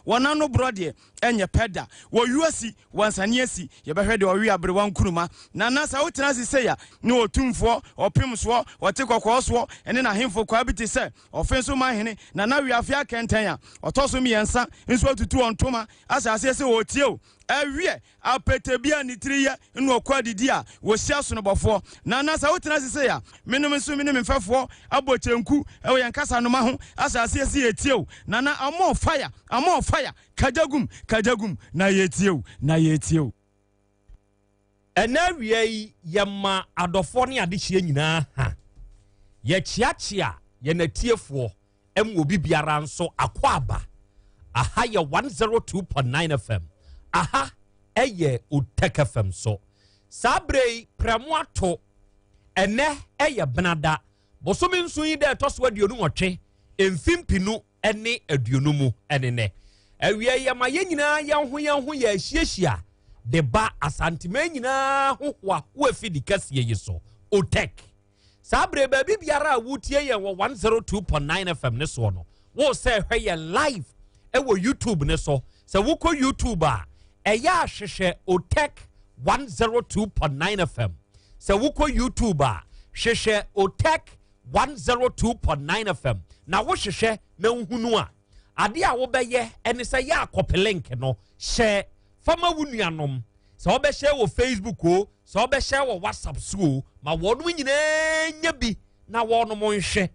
wanano brode enye peda wo yuasi wansane asi ye behwe de owi abrewan kunuma na na sa wotena se ya ne otumfo opimso otekokwoso ene na hemfo kwa biti se ofenso mahene na na wiafia kenten ya otoso miensa nso atutu ontoma asase se wotie awie apetebia nitriye enu okwadidi a wosiaso no bofo na na sa wotena se ya menom nso menem mfafo abochenku ewe yankasa no ma ho asase se yetie na na amo fire kajagum na yetie enawie yema adofo ne adehye nyina ha ye chiachia ye natiefo em obi biara nso akwaba aha ye 102.9 FM aha eye OTEC FM so sabrei premoato ene eye benada bosomi nso yi de toso aduonu otwe emfimpinu ene aduonu mu ene ne awie yema ye nyina yanho ye ahyiehia de ba Asante nyina hohoa wo afidi kase ye so OTEC sabre ba bibiara wutie ye wo 102.9 FM ne so no wo se hwe ye live e wo YouTube ne so se wo ko YouTube a eya hwehwe OTEC 102.9 FM se wo ko YouTube a hwehwe OTEC 102.9 FM na wo hwehwe na nhunu a ade a wo beye ene se ya akopelink no hye fama wunuanom so obe share wo Facebook o so obe share wo WhatsApp so ma wonu nyina nya bi na wonu mo nhwe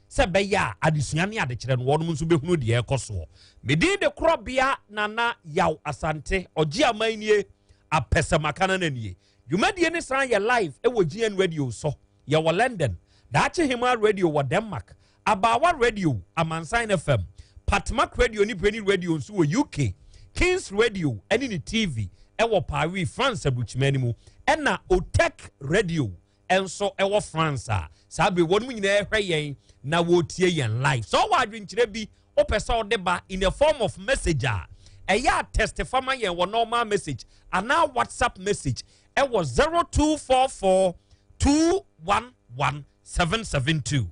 se be ya adesua ne adekere no wonu nso behunu de ekoso medi de Krobea nana Yaw Asante oji amanie apesamakana nanie dwumadie ne san ye live e wo GN radio so ye wo London daache hima radio wo Denmark abawa radio Amansan FM Patmak radio ni Penny radio so wo UK Kings Radio any ni TV ewo Paris France abuchimani mu ena OTEC Radio enso ewo France a sabe wonu nyina ehwe yen na wotie yen live so wadwenkyere bi opesa odeba in a form of message a eya testify ma yen wo normal message ana WhatsApp message ewo 0244 211 772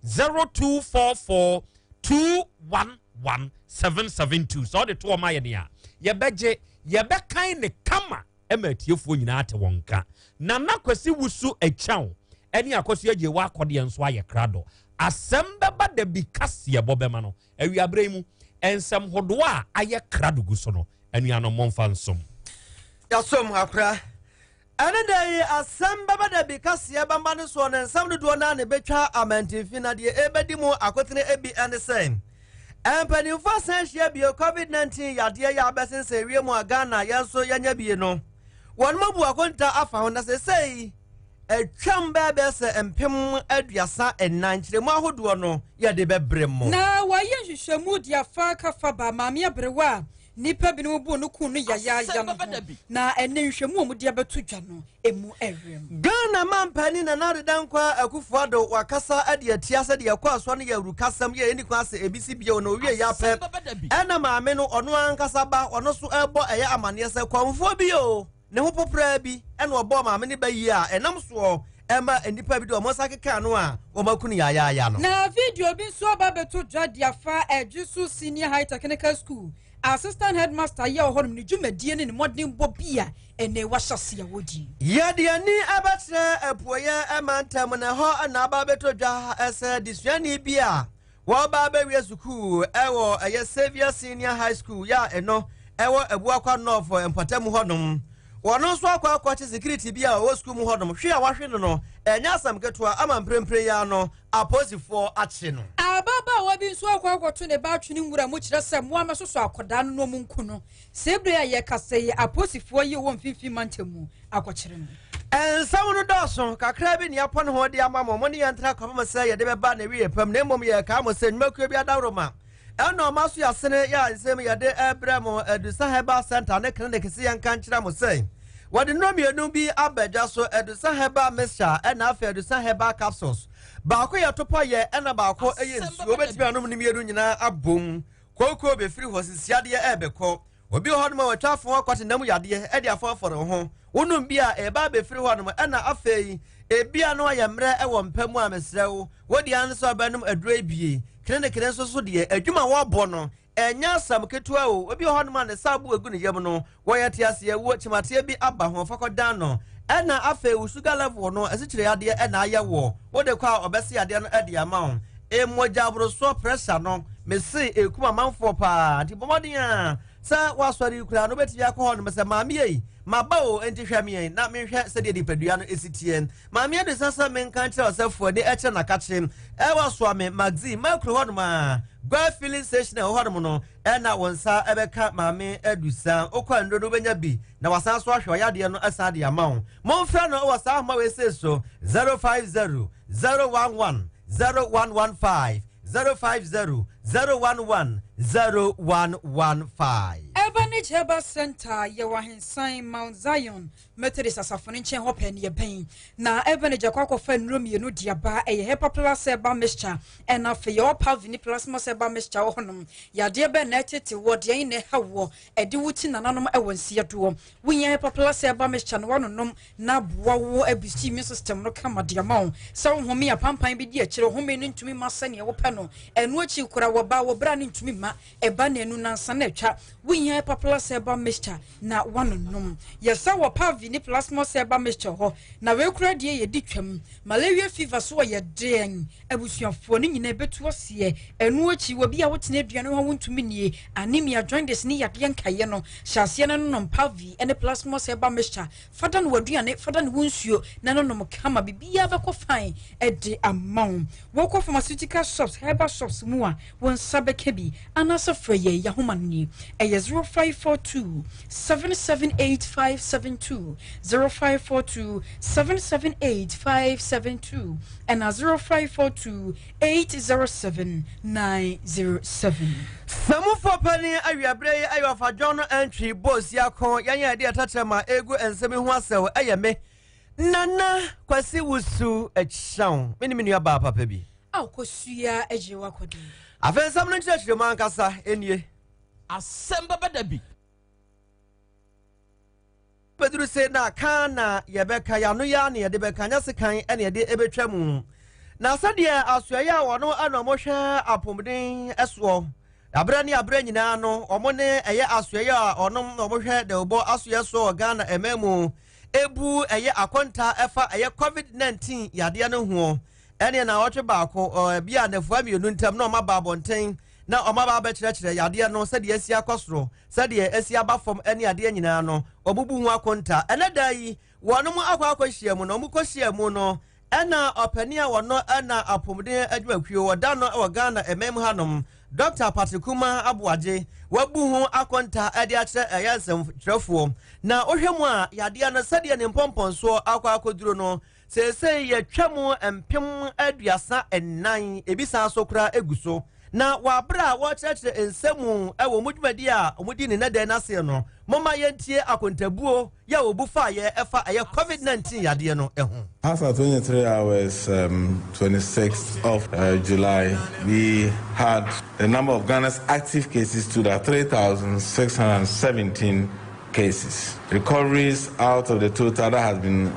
0244 211 772 so the two my ya yebeje yebekan ne kama ematiefo nyina ate wonka na nakwasi wusu echaw eni akoso aje wa akode enso aye krado Asem Beba Dabi kase bobema no awiabre mu ensem hodo a aye krado gu so no anuano monfa nsom yasom akra ene dey Asem Beba Dabi kase bamba ne so no ensem dodo na ne betwa amantifi na de ebedi mu akotene ebi ene sem empanimfo sanhia bio COVID-19 yade ya abesense wiemu agana yanso yanya bie no won mabu akonta afa ho na sesei etwam bebe se empem aduasa enankyere mu ahodo no yade bebrem na waye hwehwemu dia fa kafa ba maame abrewa nipa bi no bu no ku no yaya no na ene hwehwemu mu dia beto dwa no emu ewem Ghana mampani na nadedankwa akufuado wakasa ade atia se de yakwa so no yawru kasam ye eni kwase ebisi bio no wie ya pe ena maame no ono ankasa ba ono so ebo eye amane se kwamfo bio ne ho popra bi ena obo maame ne bayi a enam so ema enipa bi do mo sakeka no a wo makunu yaya no na video bi so ba beto dwa dia fa Ejusu Senior High Technical School assistant headmaster Yaw honum ni dwumadie ne modern bobia ene wahase ya wodi yade ani abatre apoye emantam na ho na ba beto dwa ese disuani bia wo ba ba wi school ewo eye Xavier Senior High School ya eno ewo ebuakwa north empatam honum wono so akwa security bia wo school mu honum hwe a wahwe no enya asam ketua ama mprempre ya no aposifo ache no ababa wa bi nso akwa to ne ba twini nwura mu kire se mo amesoso akoda no mu nku no sebre ye kaseye aposifo ye wo mfifi mantemu akokire no ensam no doso kakra bi ne apon ho de amamo mo ne yantra kwama se ye de beba na wi epam na mom ye ka mo se nmakua bi adawroma eno maso ya sene ya nsem ye de ebramo Edusa Herbal Center ne clinic se yanka nkyira mo se wadi no mienu bi abedja so Edusa Herbal Mixture ena afa Edusa Herbal Capsules baako ya topo ye ena baako eye nsuo betimi anom ne mienu nyina abom koko be firi hosisiade ebekọ obi hodoma watwafo akwate nam yade ede afoforo ho wonum bia eba be firi hodoma ena afei ebia no ayemre ewo mpamu amesrewo wodi anso abanum aduro bie kene so so de adwuma wo bo no enya sam ketua o obi ho no ma ne sabu egu ne yam no wo yete ase ye wo chimate bi aba ho fakɔdan no ɛna afe wo sugar level no ɛsikire ade ɛna ayɛ wo de kwa obese ade no ɛde ama ho emoja abroso pressure no me se ekuma manfo pa nti bomɔden a sa wasɔre kura no beti akɔ no mese maame yi maba o enti hwɛ me na me hwɛ sɛ de dipadua no esitie maame ade sasa me nka kyerɛ osefo de ɛkyɛ na kakyem ɛwɔ so me magazine makro hɔ no ma gwa filling station hɔ no no ɛna wonsa ɛbɛka maame adusa okwa ndodo benya bi na wasan so ahwɛ yade no asa de ama wo momfra no wɔ sa ma we se so 050 011 0115 050 011 0115 Urbanage Herbal Center Yawahensan Mount Zion Methodist Asafo nchen ho pen ye pen na Urbanage akwakɔ fa nrom ye no diaba eye Hepa Plus Herbal Mixture and afa your Pavini Plasma Herbal Mixture honom yade be na tete wo de ne hawo ede wuti nananom ewonsie do wunya Hepa Plus Herbal Mixture no wonom na boa wo abisi immune system no kama de ama wo so home ya pampan bi di akire home no ntumi masane wo pɛ no enu achi kura wo ba wo bra ne ntumi ma eba na enu nansa na atwa wunya Hepa Plus Herbal Mixture na wonom yesa wo Pavini Plasma Herbal Mixture ho na we kura de ye di twam malaria fever so ye den abusuafo ne nyina betu ase enu achi wo bia wotene aduane ho wontumi nie anemia jaundice ne yade nkaye no hyase na no Pavi ene Plasma Herbal Mixture fada no waduane fada no wonsuo na no nom kama bibia beko fine ede amount wo ko pharmaceutical shops herbal shops mu a won sabeke bi anasa freye yahoma ni eye 0542 778572 0542 778572 and 0542 807 907 Samu for penny awiabre ayo fa John entry boss yakon yanya de atachema egu ensemi ho asew ayeme nana kwasi wusu echon meni aba papa bi aw kosua eje wakodi afensam no nkyerɛkyerɛ mu ankasa enie Asem Beba Dabi pedro se na kana yebeka ya no ya na yede beka nya sekan ene yede ebetwa mu na sade asoye a wono ana mohwɛ apomden eso abra ni abra nyina no omo ne eye asoye a onom no mohwɛ de obo asoye so Ghana ememu ebu eye akonta efa eye covid-19 yade no ho ene na wotwe baako bia na fuami enu ntam na oma babonten na oma ba bekyerɛkyerɛ yade no sɛde asi akɔsoro sɛde asi abafom ene yade nyina no obubu hu akonta ene dai wonom akɔhyiam no omukɔhyiam no ena opani a wono ena apomden adwakuo woda no wɔ Ghana emem hanom Dr. Patrikuma Abuaje wabu hu akonta ade akyerɛ ɛyɛnsɛm kyerɛfoɔ na ohwɛmu a yade no sɛde ne mpɔmpɔnso akɔduro no sese ye twam empem aduasa ennan ebisa so kra eguso na wabra wo kyerɛkyerɛ ensɛmu ɛwɔ mudwumadi a omudi ne nadan ase no moma yentie akontabuo ya obufa ye ɛfa ɛyɛ covid-19 yade no ɛho. As at 23 hours 26th of July, we had the number of Ghana's active cases stood at 3,617 cases. Recoveries out of the total that has been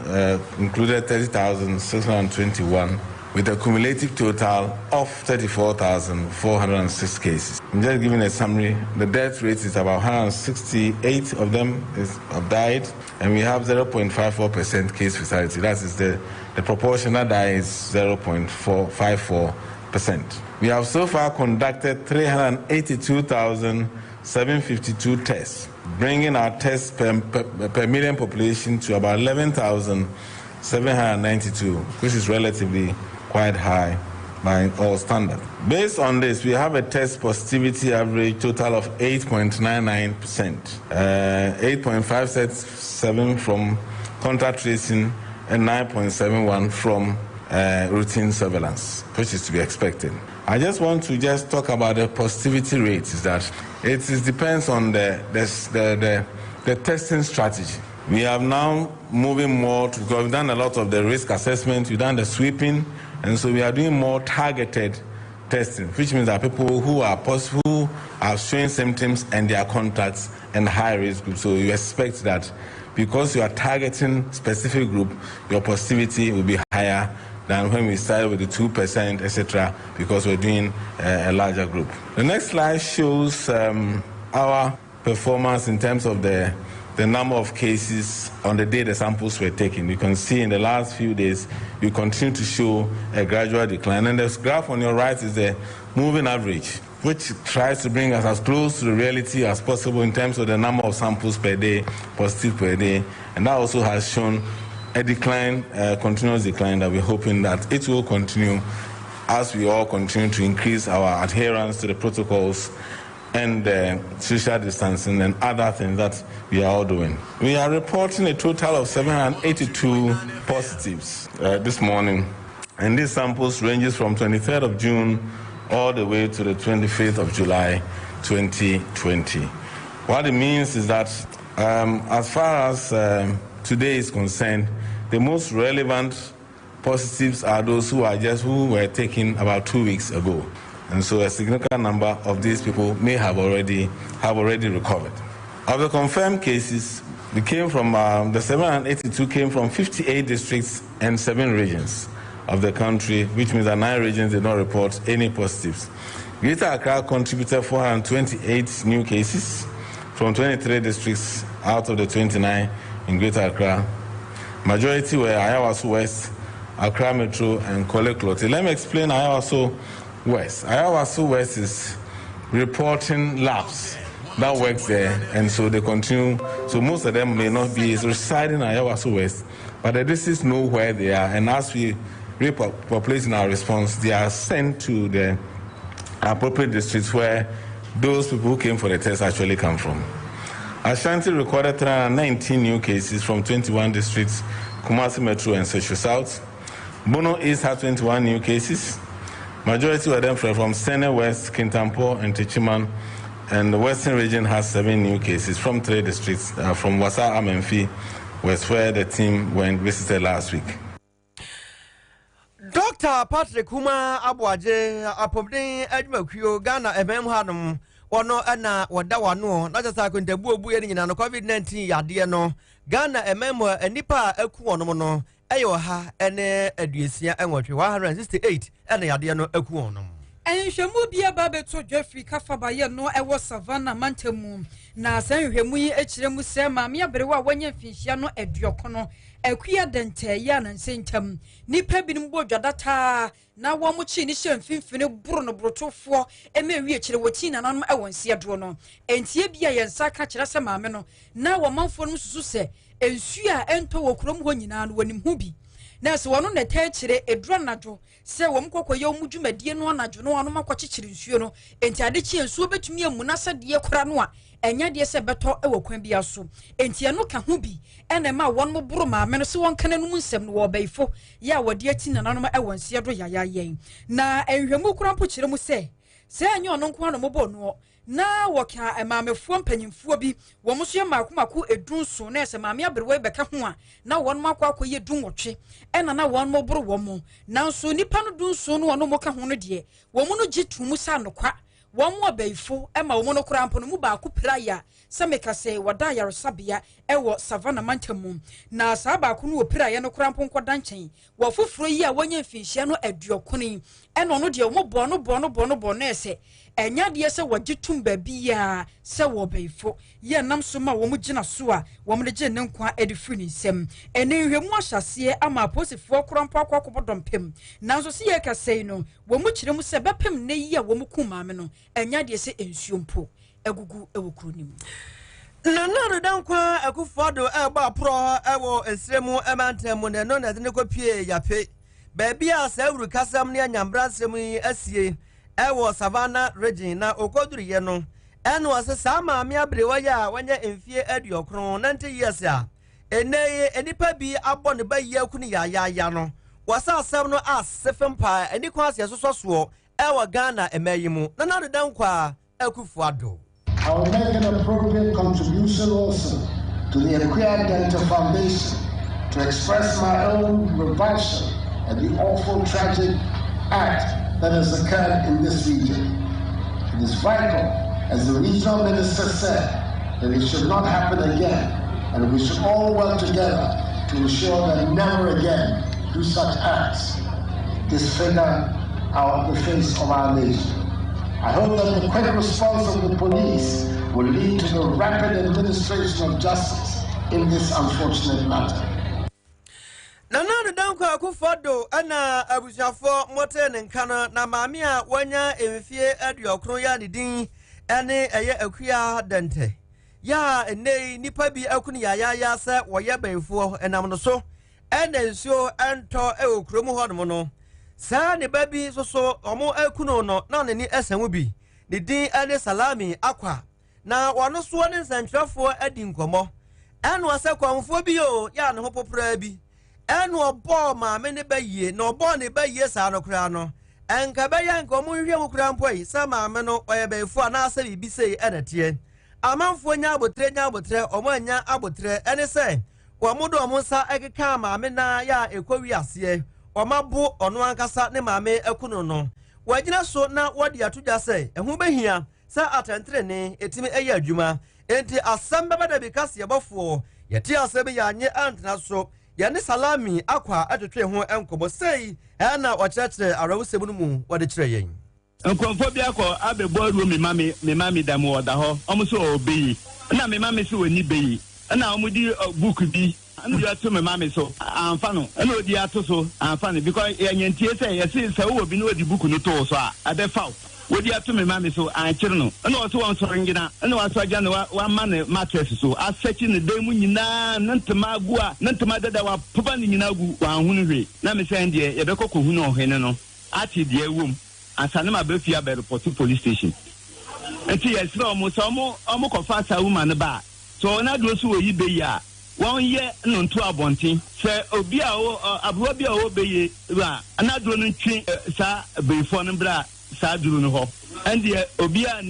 included 30,621 with a cumulative total of 34,406 cases. I'm just giving a summary. The death rate is about 168 of them have died, and we have 0.54% case fatality. That is the proportion that dies 0.454%. We have so far conducted 382,752 tests, bringing our tests per million population to about 11,792, which is relatively quite high by all standards. Based on this, we have a test positivity average total of 8.99%, 8.57 from contact tracing, and 9.71 from routine surveillance, which is to be expected. I just want to talk about the positivity rate. Is that it depends on the testing strategy. We have now moving more to, because we've done a lot of the risk assessment, we've done the sweeping, and so we are doing more targeted testing, which means that people who are showing symptoms and their contacts and high risk groups. So you expect that because you are targeting specific group, your positivity will be higher than when we started with the 2%, etc., because we're doing a larger group. The next slide shows our performance in terms of the number of cases on the day the samples were taken. You can see in the last few days, we continue to show a gradual decline. And this graph on your right is the moving average, which tries to bring us as close to the reality as possible in terms of the number of samples per day, positive per day. And that also has shown a decline, continuous decline, that we're hoping that it will continue as we all continue to increase our adherence to the protocols and social distancing and other things that we are all doing. We are reporting a total of 782 positives this morning, and these samples ranges from 23rd of June all the way to the 25th of July 2020. What it means is that as far as today is concerned, the most relevant positives are those who were taken about 2 weeks ago. And so a significant number of these people may have already recovered. Of the confirmed cases, we came from the 782 came from 58 districts and 7 regions of the country, which means that 9 regions did not report any positives. Greater Accra contributed 428 new cases from 23 districts out of the 29 in Greater Accra. Majority were Ayawaso West, Accra Metro, and Korle Klottey. Let me explain Ayawaso West. Ayawaso West is reporting labs that works there, and so they continue. So most of them may not be residing in Ayawaso West, but the districts know where they are, and as we repopulate in our response, they are sent to the appropriate districts where those people who came for the test actually come from. Ashanti recorded 319 new cases from 21 districts, Kumasi Metro and Seshu South. Bono East had 21 new cases. Majority of them from Sene West, Kintampo, and Techiman, and the Western region has 7 new cases from 3 districts, from Wasa Amenfi, West, where the team visited last week. Dr. Patrick Huma Abuaje, Apobden Edmakuyo, Ghana, Hanum, Wano Anna, Wadawano, not just like when the Boo in COVID-19 Yadiano, Ghana, a Nipa, Ekuonomono. Ayoha ene aduasia enwotwe 168 ene yade no akuo no enhwemu bia babeto Jeffrey Kafabaye no ewo Savannah Mantemu na sanhwemu yi ekiremu se maame aberewa wanya finhia no aduoko no akua dente ya na nsentam nipa binim bo dwadata na wo mo chi ni hye mfimfini buru no brotofo emewie kire woti na nanom ewonse do no entie bia yensa ka kire se maame no na wo manfo no susu se ensu a ento wo krom ho nyina no wanim hu bi na se wono na ta kire edura najo se wo mkokoye omudwumadie no najo no wono makwakyekire nsuo no enti ade chi ensuo betumi amu na se de kora no a enya de se beto ewo kwan bia so enti eno ka hu bi ene ma won mo buru maame no se won kana no mu nsem no wo baifo ya wode ati na nanom ewonse do yayayen na enhwemu kurampo kire mu se enye ono nko no mo bo no na woka emamefo mpanyimfo bi wo mo so ye makomako edunso na ese maame aberewe beka ho a na won makwa akoye dunwotwe ena na won mo boro wo mo nanso nipa no dunso no wono mo ka ho no de wo mo no gitumu sa nokwa wo mo abaifo ema wo mo no kurampo no mu ba ko praya se meka se wada yaresabia ewo Savannah Mantemu na sa ba ko no praya no kurampo nkoda nchen wo foforo yi a wanya mfinhia no aduokoni ena no de wo mo bo no ese enya de se wagitum ba bia se wo baifo ye nam so ma wo mu gina so a wo mu de gye ne nkwa edifiri ni nsem ene hwemu ahyase ama posifo kurampo akwakobodompem nanso se ye kasei no wo mu kiremu se bepem ne yi a wo mu kumame no enya de se ensuompo egugu ewokru nim Nana dankwa akufodo eba pro ewo esremu emantemu ne no na de kopie yape baby a sa uru kasam ne anyambra nsremu asie ewo Savannah region na okoduri ye no eno ase sa maame abrewa ya wanya emfie aduokron 90 years a eneye enipa bi abɔ ne ba yi akunu ya no wasa asam no asefempa eni kwase sososo ewo Ghana emayimu nana dankwa akufodo. I will make an appropriate contribution also to the Acquired Dental Foundation to express my own revulsion at the awful tragic act that has occurred in this region. It is vital, as the regional minister said, that it should not happen again, and we should all work together to ensure that never again do such acts disfigure the face of our nation. I hope that the quick response of the police will lead to the rapid administration of justice in this unfortunate matter. Nana danko akufado ana abushafo moten nkana na mamia wanya emfie aduokro ya didin ene eye akua dente ya ene nipa bi akunu ya se woye benfo enam no so ene nsuo ento ekrom hodom no sa ne babi so omo akunu no na ne ni esanwu bi ne din ene salami akwa na wono so ne nsantrafo adi nkomo eno ase kwamfo bi o ya ne ho popra bi enu obo ma me ne baye na obo ne baye sa no kura no enka baye enka omo hwe mu kura mpoi sa ma me no oye bayifu ana asa bibi sei enatie amanfo nya abotre omo anya abotre ene se omodo omo sa ekeka ma me na ya ekowi ase omabo ono ankasa ne ma me ekunu no wagina so na wodi atodwa se ehu behia sa atentre ne etimi eye adwuma enti Asem Beba Dabi kase yebofo yeti asebe ya anye antna so yani salami akwa atwetwe ho enkobo sei na okyerɛkyerɛ arawusɛmu no mu wɔde kyerɛ yɛn nkonfo bi akɔ abɛbɔ ru me mami da mu wɔda hɔ ɔmo so obeyi na me mami so woni beyi na ɔmo di book bi na yo ato me mami so amfa no na odi ato so amfa no because yenyentie sɛ yɛse sɛ wo bi na odi book no to so a abɛfa wodi ato me mami so ankyere no na ɔso wɔn sɔrɔ ngina na waso agya no wa ma ne mattress so asɛkyi ne dan mu nyinaa na ntama agu a na ntama dada wa papa ne nyinaa agu wa ahunu hwe na me sɛ ndie yɛbɛkɔ kɔ hunu ɔhene no ati die wom asane ma be fia be report police station enti yɛsrɛ ɔmo sɛ ɔmo kɔfa sa woman ba so na do so oyi be ya wɔn yɛ no nto abɔnten sɛ obi a aburo bi a wo be ye ba na do no ntwe sa beifo no bra sa duru no ho and obi a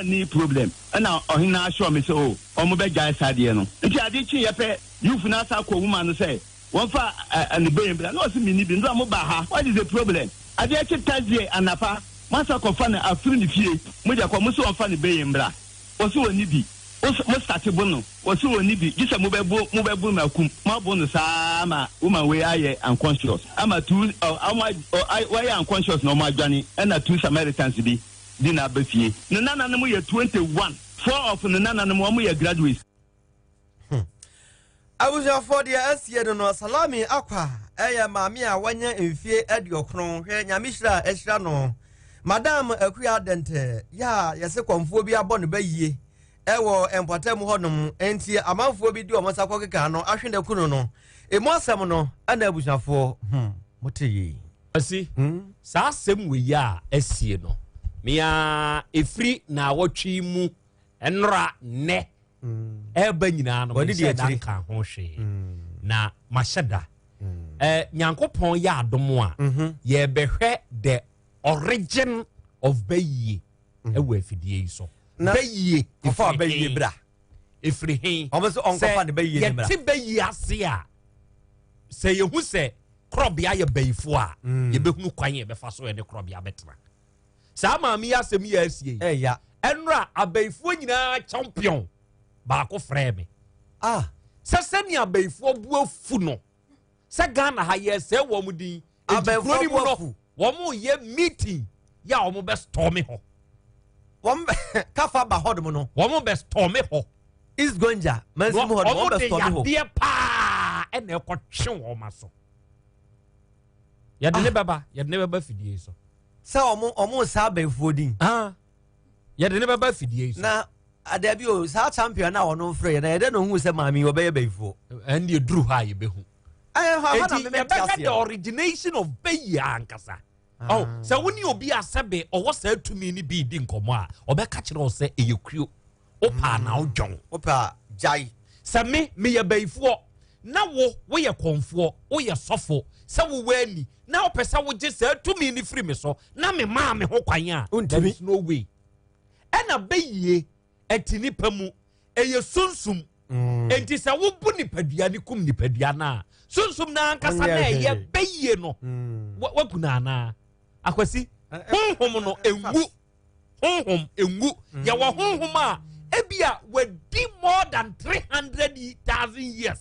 ni problem na ohina show me say o omo be gya sa de no nti ade chi ye pe youth na sa ko woman no say won fa an be mbra no so me ni bi ndo mo ba ha what is the problem ade chi tazie anapa masa ko fa na afiri ni fie mo ja ko mo so won fa ne be mbra o so woni bi mo start bo no o so woni bi gisa mo be bu na kum ma bo no sa ma woman we aye unconscious ama two why unconscious no ma adwane na two Samaritans bi di na bafie no nana no ye 21 four of no nana no mo ye graduates abuja for the asie no salami akwa eya maami a wanya mfie adiokron hwe nyamishira ehira no madam akua dente ya yese kwamfo bi abɔ no bayie ewo empɔtam hɔnom enti amanfo bi di ɔmasa kɔkeka no ahwende kunu no emu asɛm no ana abusafo moteyi asi saa asɛm we ya asie no mia efiri na wɔtwe mu enra ne eba nyina no wɔde di akyiri ka ho hwe na mahyɛda nyankopɔn ya adom a ye behwɛ the origin of bayie ewa afidie yi so bayie ofa bayie bra efiri hen omoso onkofa de bayie bra ye te bayie ase a sɛ yehu sɛ Krobea ye bayifo a ye behunu kwan ye befa so ye ne Krobea betra saa maami asɛm ya asie ya enra abayifo nyina champion ba ko frɛ me sɛ sɛni abayifo bu afu no sɛ Ghana ha ye sɛ wɔ mu din abayifo bu afu wɔ mu ye meeting ya wɔ mu be storm ho wɔn kafa ba hɔdom no wɔ mu be storm ho is gonja mansi mu hɔdom wɔn be storm ho de pa ɛna ɛkɔtwe wɔ ma so yɛde ne bɛba fidie so sɛ ɔmo saa abayifo din yɛde ne bɛba fidie so na adabi o saa champion na ɔno frɛ na yɛde no hu sɛ maami wɔbɛyɛ bayifo ɛne duru ha yɛbɛhu eti yɛbɛka the origination of bayie ankasa sɛ woni obi asɛbe ɔwɔ saa tumi ne bi di nkɔmmɔ a ɔbɛka kyerɛ wo sɛ ɛyɛ kuo wopaa na wodwɔn wopaa gyai sɛ meyɛ bayifoɔ na woyɛ kɔnfoɔ woyɛ sɔfo sɛ wowɔ ani na wopɛ sɛ wogye saa tumi ne firi me so na me maa me ho kwan a there is no way ɛna bayie ɛti nipa mu ɛyɛ sunsum enti sɛ wobu nipadua ne kum nipadua no a sunsum na ankasa na ɛyɛ bayie no wagu na anaa akwasi honhom no engu yɛwɔ honhom a ebia wadi more than 300,000 years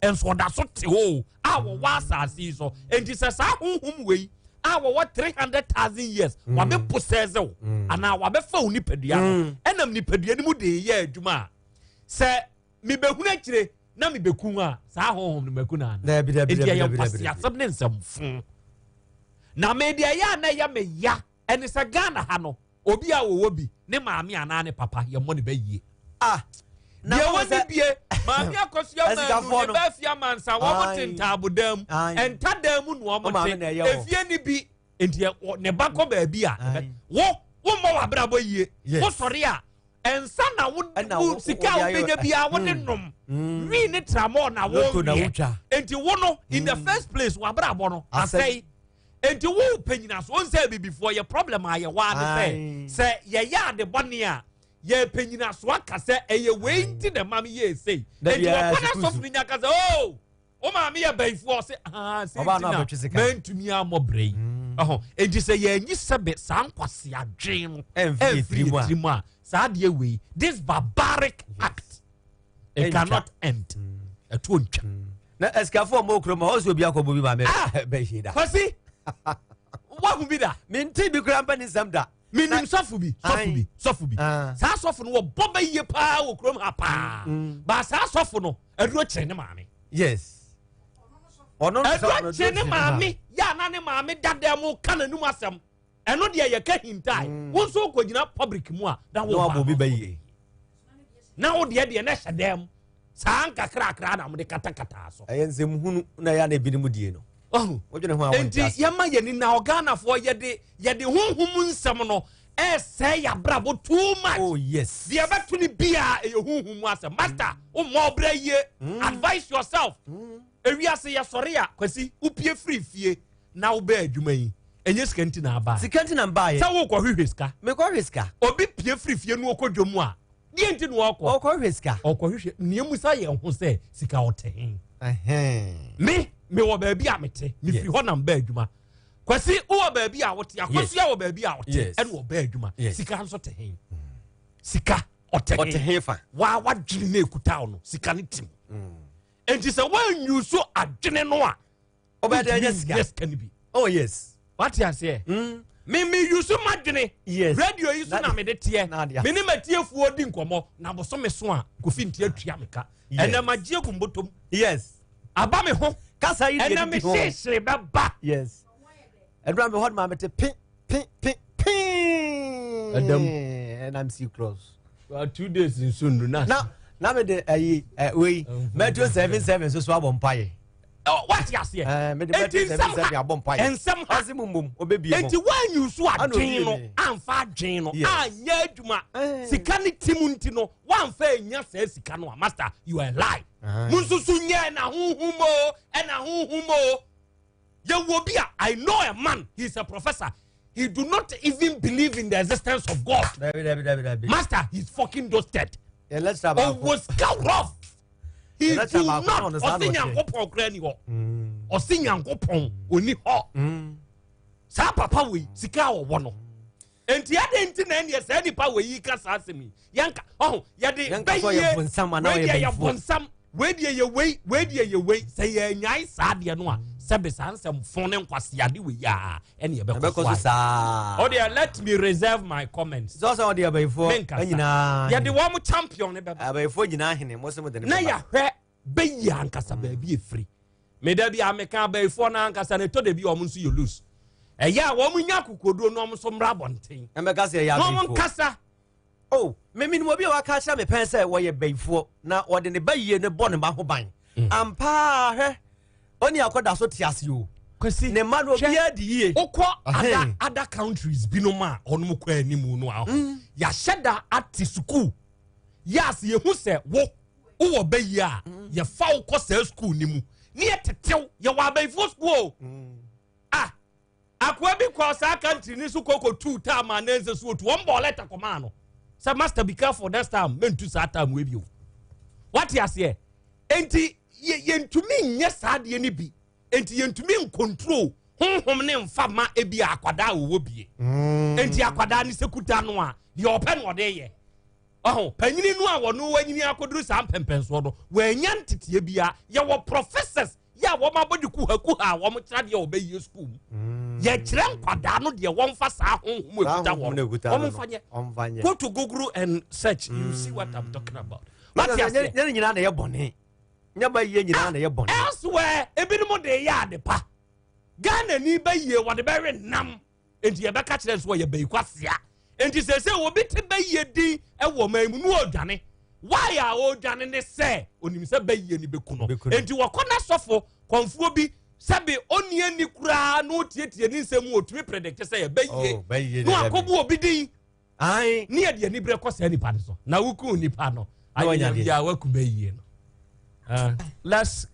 enso da so te ho a wo wa asase so enti se sa honhom wei a wo 300,000 years wa be possess wo ana wa be fa uni padua no enam ni padua ni mu de ye adwuma se mi behunu akire na mi beku a sa honhom no meku na na bi ya pasia sab ne nsam na media ya na ya me ya eni se Ghana ha no obi a wo bi ne maami ana ne papa ye mo ne ba yie na woni bie maami akosua ma no ba fia mansa wo motinta abodam entadam mu no mo te efie ni bi enti ne ba ko ba bi a wo mo wa brabo yie wo sori a ensa na wo sika wo benya bia wo ne nom wi ne tramo na wo enti wo no in the first place wa brabo no asai enti wo panyina so onse bibifo ye problem a ye wa de se ye ya de bone a ye panyina so aka se eye we nti de mama ye sei enti wo kona so funi nya ka se o mama ye baifo se se mentumi amobrei enti se ye nyi sebe san kwase adwen no every mu a sa de we this barbaric act it cannot end eto ntwa na eskafo mo kroma o so obi akobo bi ma me be hida kwasi wa bi da minti bi kura mpani samda minim sofu bi sa sofu no wo boba yie pa wo krom ha pa ba sa sofu no aduro kire ne maame yes ono no kire ne maame ya na ne maame dada mu kana num asem eno de ye ka hintai wo so kogina public mu a da wo ba bi bayi na wo de na hyedam sa anka kra na mo de kata so ayensem hunu na ya na bi ne mu die no wodwene ho awon enti yema ye ni na Ghana for ye de honhom nsem no say ya brabo too much. Oh yes. The beto ni bia e honhom asem master o mo bra ye advise yourself. Ewiase ya sori a kwasi upie free fie na wo ba adwuma yi enye skanti na aba. Skanti na mba ye. Sa wo kwa hwehweska. Me kwa hwehweska. Obi pie free fie no okodwomu a die enti no okọ. Okọ hwehweska. Okọ hwehwe niemu sa ye ho se sika oten. Me wo ba bia mete me fi ho na mba adwuma. Kwasi wo ba bia wote akosu ya wo ba bia wote en wo ba adwuma. Sika nso te hen. Sika oten fa. Wa dwene na ekuta no sika ne tim. Enti se wan yuso adwene no a obeda nya sika. Yes can be. Oh yes. What you say? Me yuso madwene. Yes. Radio yi so na me de tie. Me ni matiefuo di nkomo na boso me so a kofi ntie atua meka. Ena magie gumbotom. Yes. Aba me ho. Kasa yi ena me hwehwe baba. Yes. Edra me hot ma mete pin. Adam. And I'm see close. 2 days in soon na. Na me de we Metro 77 so abom paye. Oh, what you say? Me de Metro 77 abom paye. Ensem asimum obebie mo. Enti wan you so adwen no, amfa adwen no, anya adwuma. Sika ni timunti no, wan fa enya sa sika no, master, you are lie. Munsusu nya na huhumo, na huhumo. Ye I know a man, he's a professor. He do not even believe in the existence of God. Master, he's fucking dusted. Yeah, let's have a was rough. He do not Osinya Gopon Granny ho. Osinya Gopon oni ho. Sa papa we sika wo wono. Enti ade enti na ne se ni pa we yi ka sa asemi. Yanka ya de ye bonsam na ye bonsam. We de ye we say ye nyai sa de no a sebe sansem fon ne nkwase ade we ya ene ye be ko sa. Oh dear, let me reserve my comments. So so dear before anyina. Ya de wo mo champion ne be before nyina hene mo se mo de ne. Na ya hwe be ya ankasa ba bi efri. Me da bi ameka before na ankasa ne to de bi o mo nso you lose. Ya wo mo nya kokodo no mo so mra bonten. Emeka se ya before. No mo nkasa. Oh, me min mo bi wa ka sha me pen say wo ye before na wo de ne bayiye ne bo ne ba ho ban. Ampa hwe oni akoda so tiase o. Kwesi ne man obi adie okọ other countries binoma onum kwa animu no aho ya sheda at school yes ye hu se wo bayi a ye fa wo se school nimu ne yetetew ye wa bayi for school akwa bi kwa sa country ni su koko 2 time anense so to one ball letter come no say master be careful next time mentu sa time we bi what you say enti ye ntumi nye sa de ni bi enti yentumi control honhom ne mfa ma ebi akwada wo bie enti akwada ni sekuta no a de open wo de ye oh panyini no a wono wanyini akoduru sa mpempenso no wanya ntetie bia ye wo professors ya wo mabodi kuha wo mo kira de obeyi school ye kire nkwada no de wo mfa sa honhom ekuta wo mo mfanye go to Google and search you see what I'm talking about what you say nyina na ye bone nya ba ye nyina na ye bone elsewhere ebinimo de ya de pa Ghana ni ba ye wo de be re nam enti ye be ka kire so ye be kwasia enti se obi te ba ye din e wo mamu no odwane why are odwane ne se onim se ba ye ni be kuno enti wo kona sofo konfuo bi sebe onie ni kura no tietie ni nsem otumi predict se ye ba ye no akobu obi din ai ni ye de ni bre kosa ni pa so na wuku ni pa no anya ya waku ba ye no let's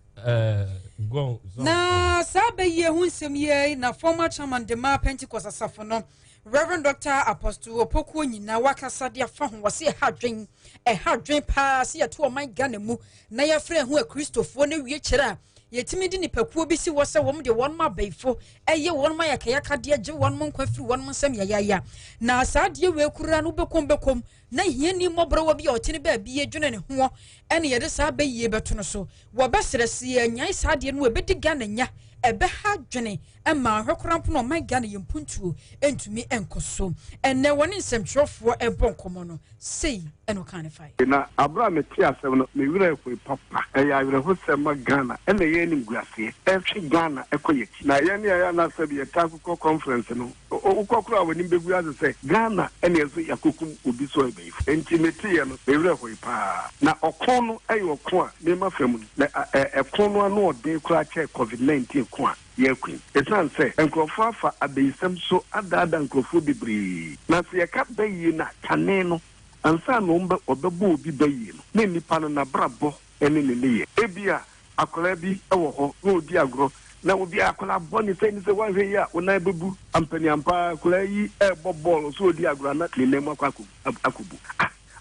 go na sabe ye hu nsem ye na former chairman de ma Pentecost asafo no Reverend Dr. Apostle Opoku nyina wakasa de afa ho wase hadwen pa se ye to man Ghana mu na ye frɛ ho a Christofo na wie kyerɛ yetimi di nipakuo bi si wo se wom de won ma baifo eye won ma yakayaka de age won mo nkwa firi won mo nsam yaya na saa de we kura no bekom na hiani mobro wa bi otene ba bi edwene ne ho ene ye de saa bayiye beto no so wo besrese anyai saa de no we bedi Ghana nya ebe ha dwene ema hwekrampo no man Ghana yempuntuo entumi enkoso enne woni nsɛmtwerɛfoɔ ebonkomo no sei eno kanify na abra me tia asɛm no me wura efoi papa ɛyɛ awerɛho sɛm Ghana ɛna yɛ ni nguaseɛ ɛhwe Ghana ɛkɔyɛti na yɛ ne yɛ na sɛ bi yɛta akokɔ conference no ukɔkora a wani begu ase sɛ Ghana ɛna yɛso yakokum obi so ɛbɛyifo enti me tia no me wura efoi pa na ɔkon no ɛyɛ ɔkon a me ma fam no na ɛkon no ano ɔden kora kyɛ COVID-19 ko a yɛkun ɛsan sɛ nkurɔfoɔ afa abɛyisɛm so adaada nkurɔfoɔ bebree na sɛ yɛka bɛyie na kane no ansa no ɔbɛbɔ obi bɛyie no na nipa no nabrabɔ ɛne ne yɛ ebia akɔla bi ɛwɔ hɔ na odi agorɔ na obi akɔla bɔ ne sɛ wanhwɛ yi a wona bɛbu ampaniampa akɔla yi ɛbɔ bɔɔl so odi agorɔ na ne nam akɔbu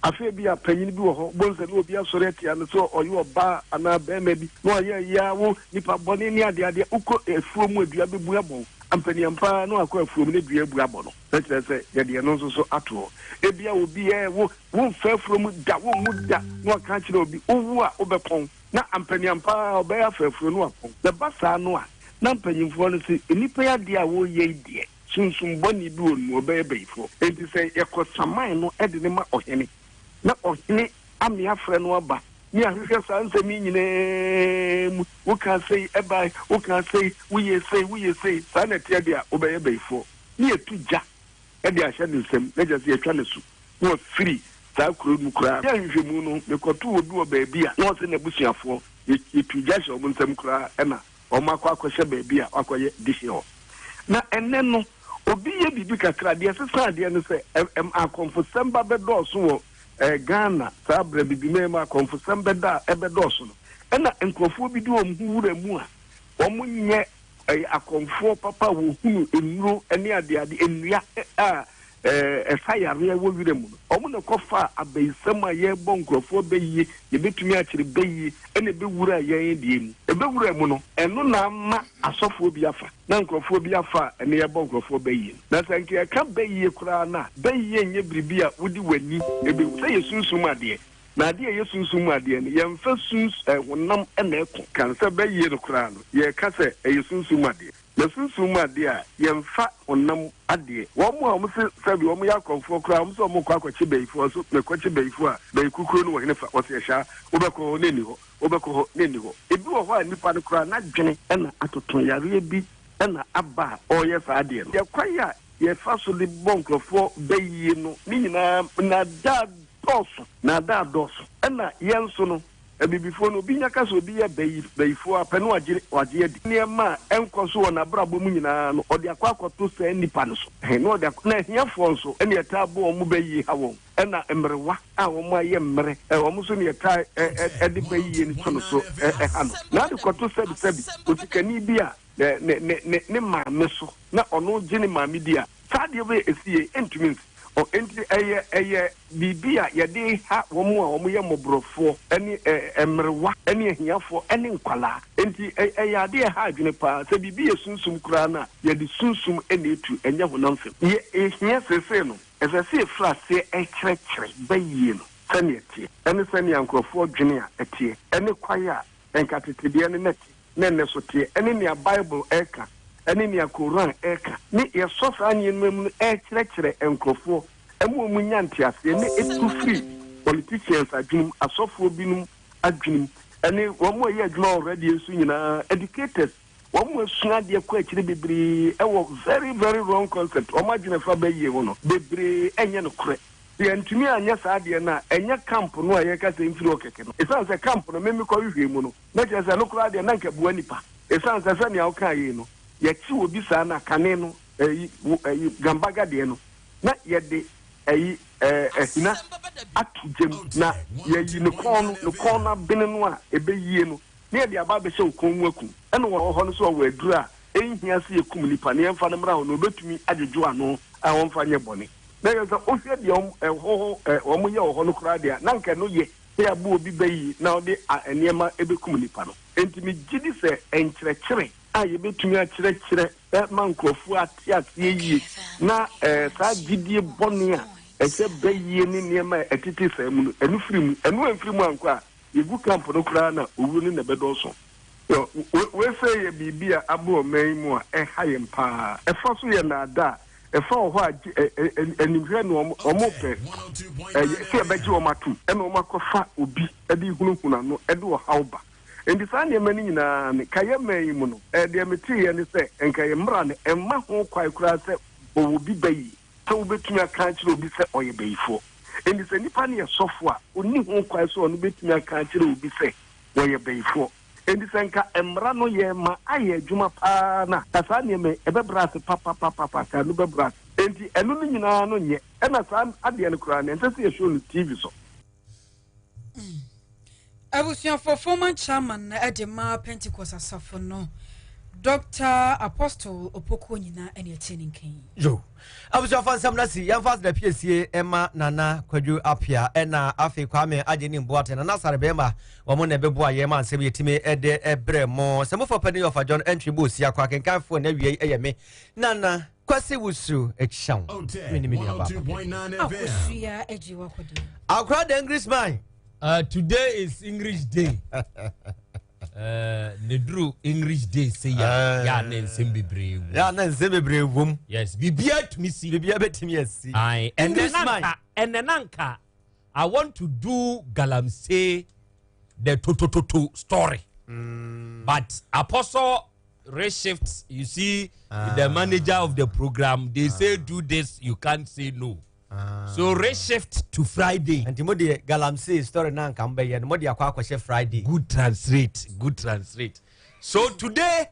afi bi a panyin bi wɔ hɔ bonse no obi asɔre atia no so ɔyɛ ɔba ana bɛrima bi na ɔyɛ yawo nipa bɔne ne ade ukɔ efuo mu adua bebu abɔ ampaniampa no akɔ efuo mu ne dua ebu abɔ no kyerɛ sɛ yɛde no nso so ato ebia obi wo mfa efuo mu da wo mu da na ɔka kyerɛ obi owu a obɛpɔn na ampaniampa ɔbɛyɛ afa efuo no apɔn na basa no a na mpanyimfoɔ no sɛ nipa yɛ ade a wɔyɛ die sunsun bɔne bi wɔ mu ɔbɛyɛ bɛyifo enti sɛ yɛkɔ saman no ɛde ne ma ɔhene na ɔhene ame afrɛ no aba ni ahwehwɛ saa nsɛm nyinaa mu woka sei ɛba woka sei woyɛ sei saa na ɛteɛ de a wobɛyɛ bɛyifoɔ ne yɛtu gya ɛde ahyɛ ne nsɛm na gya sɛ yɛtwa ne so na ɔfiri saa kuro mu koraa yɛahwehwɛ mu no mekɔto wɔ bi wɔ baabi a na ɔsɛ n'abusuafoɔ yɛtu gya hyɛ ɔmo nsɛm koraa ɛna ɔmo akɔhyɛ baabi a wakɔyɛ dihye hɔ na ɛnɛ no obi yɛ biribi kakra deɛ sesa adeɛ no sɛ akɔmfosɛm ba bɛdɔɔso wɔ Ghana saa bra bibime ma konfusam beda ebedoso no ena nkrofo bi di omhura mu a omo nye akonfo papa wo hunu enuro ene ade enua a esayare wo wire mu no omo ne kofa abeisam a ye bo nkrofo beyi ye betumi a kire beyi ene be wura ye die mu ebe wura mu no eno na ma asofo bi afa na nkrofo bi afa ene ye bo nkrofo beyi na sanke ka beyi kura na beyi nye bribi a wodi wani ebe se yesunsum ade na ade yesunsum ade ne ye mfa suns wonam ene eko kan se beyi no kura no ye ka se yesunsum ade na sunsum ade a ye mfa wonam ade wo mo a mo se sabi wo mo ya konfo kura mo so mo kwa kwachi beyifo so me kwachi beyifo a beyikukuro no wo hene fa wo se hya wo be ko ne ni ho wo be ko ne ni ho ebi wo ho a nipa no kura na dwene na atoton yare bi na aba o ye sa ade no ye kwaya ye fa so de bonkrofo beyi no ni nyina na da doso na yenso no ebibifo no bi nyaka so bi ya beyifo apenu agye adi niema enkoso wona brabo mu nyina no ode akwakoto sa nipa no so no ode na hiafo nso ene etabo omu beyi hawo na emrewa a omu aye mmre omu so ne eta ede beyi ni so so ha no na de koto sebi otikani bi a ne ma meso na ono gye maami dia saade be esie entumi o enti eye bibia yede ha womu a womu ye mobrofo eni emrewa eni ahiafo eni nkwala enti eye ade ha adwene pa se bibia sunsum kura na yede sunsum eni etu enya honamfem ye ehia sese no esese frase ekyrekere bayie no sani etie ene sani ankrofo dwene a etie ene kwaye a enkatetede ne net ne ne so tie ene ne Bible eka ene ne Quran eka ne ye so sa anyi mu e kyerɛkyerɛ enkrofo emu mu nyante ase ne etu free politicians adwum asofo binum adwum ene wo mo ye adwuma already ensu nyina educators wo mo sua de kwa akyire bebre e wo very very wrong concept o ma dwene fa ba yie ho no bebre enye no kore ye ntumi anya saa de na enye camp no a ye ka se mfiri okeke no esan se camp no memi ko hwehwe mu no na je se no kora de na nka bua nipa esan se ne awka ye no ye chi obi saa na kane no gambaga de no na ye de ehina atugem na ye yi no kon na bene no a ebe yie no ne de aba be se okon mu akum ene wo ho no so wo adura ehia se ekum nipa ne emfa no mra ho no betumi adwedwo ano a won fa nye bone na ye so o hwe de o mo ye ho no kra de na nka no ye ya bu obi bayi na o de eniema ebekum nipa no enti mi gidi se enkyerɛkyerɛ a ye betumi akyerɛkyerɛ mankofu ate yi na saa gidie bone a ese bayi ni niema etiti sa mu no enu firi mu anko a yegu camp no kra na owu ni na bedoso yo we say ye bibia abo man mu a hayem pa e fa so ye na da e fa ho a enimhwe no omo pe se e beji o matu e no makofa obi e di hunhuna no e do hawba endi sa ne mani nyina ne kaye man mu no e de meti ye ne se enkaye mra ne e ma ho kwai kura se obi bayi se obetumi aka kire obi se oye bayifo endi se nipa ne sofo a oni ho kwai so no betumi aka kire obi se oye bayifo endi se nka emra no ye ma aye adwuma pa na kasa ne me ebebra se papa ka no bebra endi enu no nyina no nye e na sa ade ne kura ne ntse ye show no TV so Abusuan for former chairman na Edema Pentecost asafo no Dr. Apostle Opoko nyina ene atinin kan yo abusuan fa nsam na si yamfa da PSA Emma Nana Kwadwo Apia ena afi kwame ageni mboate na nasare bema wo mo na bebo aye ma nsem yetime ede ebre mo se mo for penny of John entry boss ya kwa kenkanfo na wie eyeme nana kwase wusu eksham mini aba akusuya eji wakodi akra the English man today is English day Nedru English day say ya na nsembebre wom yes bibia to me see bibia betimi asi and nanka I want to do galamsey the to story but Apostle reshift you see the manager of the program they say do this you can't say no so reshift to Friday and mo de galamsey story nanka mbe ye mo de akwa Friday good translate so today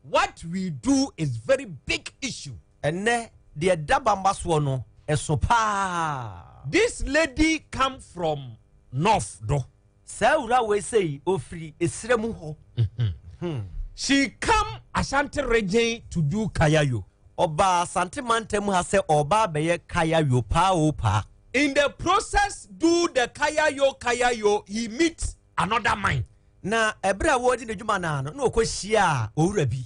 what we do is very big issue and the dabambaso no esopa this lady come from north do saura we say ofri esremu ho she come Asante region to do kayayo oba Asante mantem ha se oba beye kayayo pa in the process do the kayayo he meets another man na ebra wo di djuma na no okohia owura bi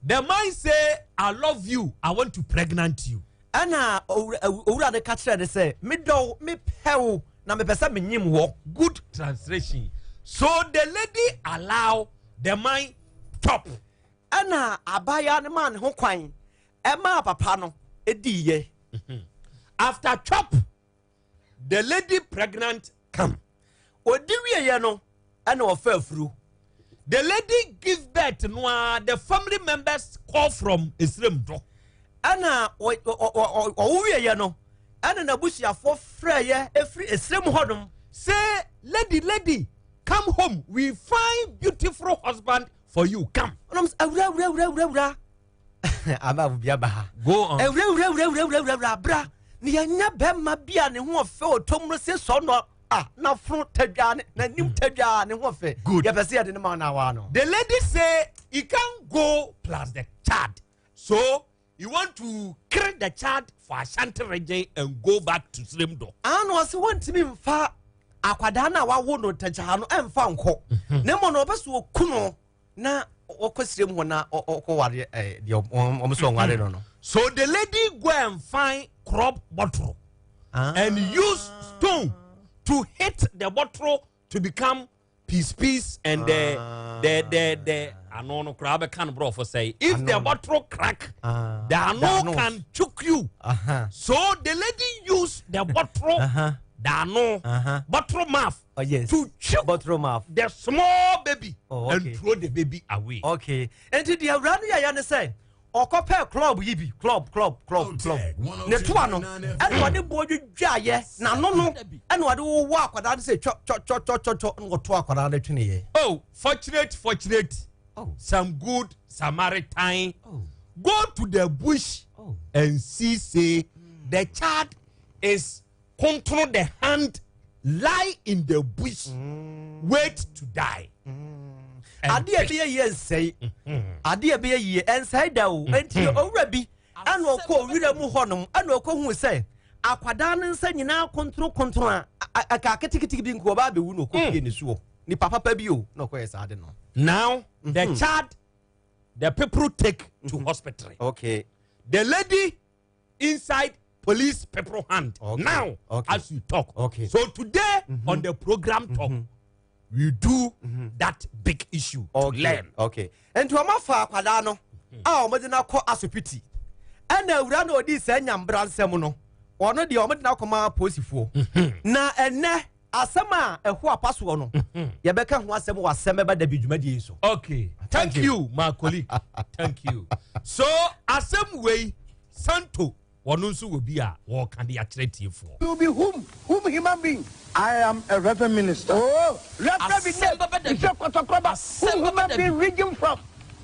the man say I love you I want to pregnant you ana owura de ka kire de say me do me pew na me pesa me nyim wo good translation so the lady allow the man top ana abaya ne man ho kwan e ma papa no ediye after chop the lady pregnant come odi wiye no ana ofa afuru the lady give birth no the family members call from Islam do ana o wiye no ana na busiafo freye efri Islam hodom say lady come home we find beautiful husband for you come awura aba bia ba go on awura bra ni anya bema bia ne ho fe otomro se so no na fru tadwane na nim tadwane ho fe ya pese ya de ne ma na wa no the lady say he can go plus the child so you want to create the child for Asante region and go back to Slim do ano se want me mfa akwada na wa wo no tacha no emfa nko ne mo no obeso okuno na okosire mu na okoware de omso nware no so the lady go and find crop bottle and use stone to hit the bottle to become piece and the ano crab can bro for say if the bottle crack the ano can choke you. So the lady used the bottle the ano bottle mouth to choke the small baby and throw the baby away. Okay, and the around ya say okope club yibi club ne to ano and what the boy dwaye na no and what wo wa akwada say cho no to akwada na twene ye. Oh, fortunate. Oh, some good Samaritan. Go to the bush and see say the child is control the hand, lie in the bush, wait to die. Adia be a year say, Adia be a year and say down, and you already, and will call William Honum, and will call who say, Aquadan and say now control, a cacatic being Kobabi, who no cook in the show. Ni papa pebio, no quest, I don't know. Now, the child, the people take to hospital. Okay. The lady inside police people hand. Okay. Now, as you talk. Okay. So today on the program talk, we do that big issue to learn. Okay. And to amafa kwadano, omedina ko asopiti. And ewura no di se nyambra nsem no. Ono de omedina koma posifo. Na ene asema eho apaso no. Ye beka ho asem wa Asem Beba Dabi dwumadi so. Okay. Thank you, my colleague. Thank you. So, Asem way Santo Wanunsu will be a walk and the attractive for. You will be whom human being? I am a reverend minister. Oh, reverend minister. Who human being reading from?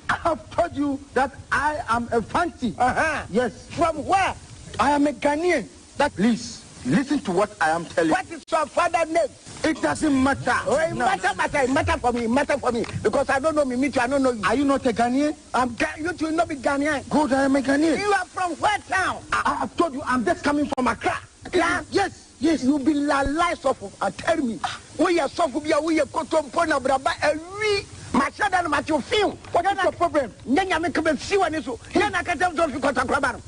I have told you that I am a fancy. Yes. From where? I am a Ghanaian. That please listen to what I am telling you. What is your father's name? It doesn't matter. Oh, it matter for me. Because I don't know me, I don't know you. Are you not a Ghanaian? You will not be Ghanaian. Good, I am a Ghanaian. You are from where town? I have told you, I'm just coming from Accra. Accra? Yes. You be la suffer. Tell me. We are suffer, we are kotompona braba, and we. Machada no macho film. What is your problem? Nyanya make me see one issue. Nyanya can't tell you because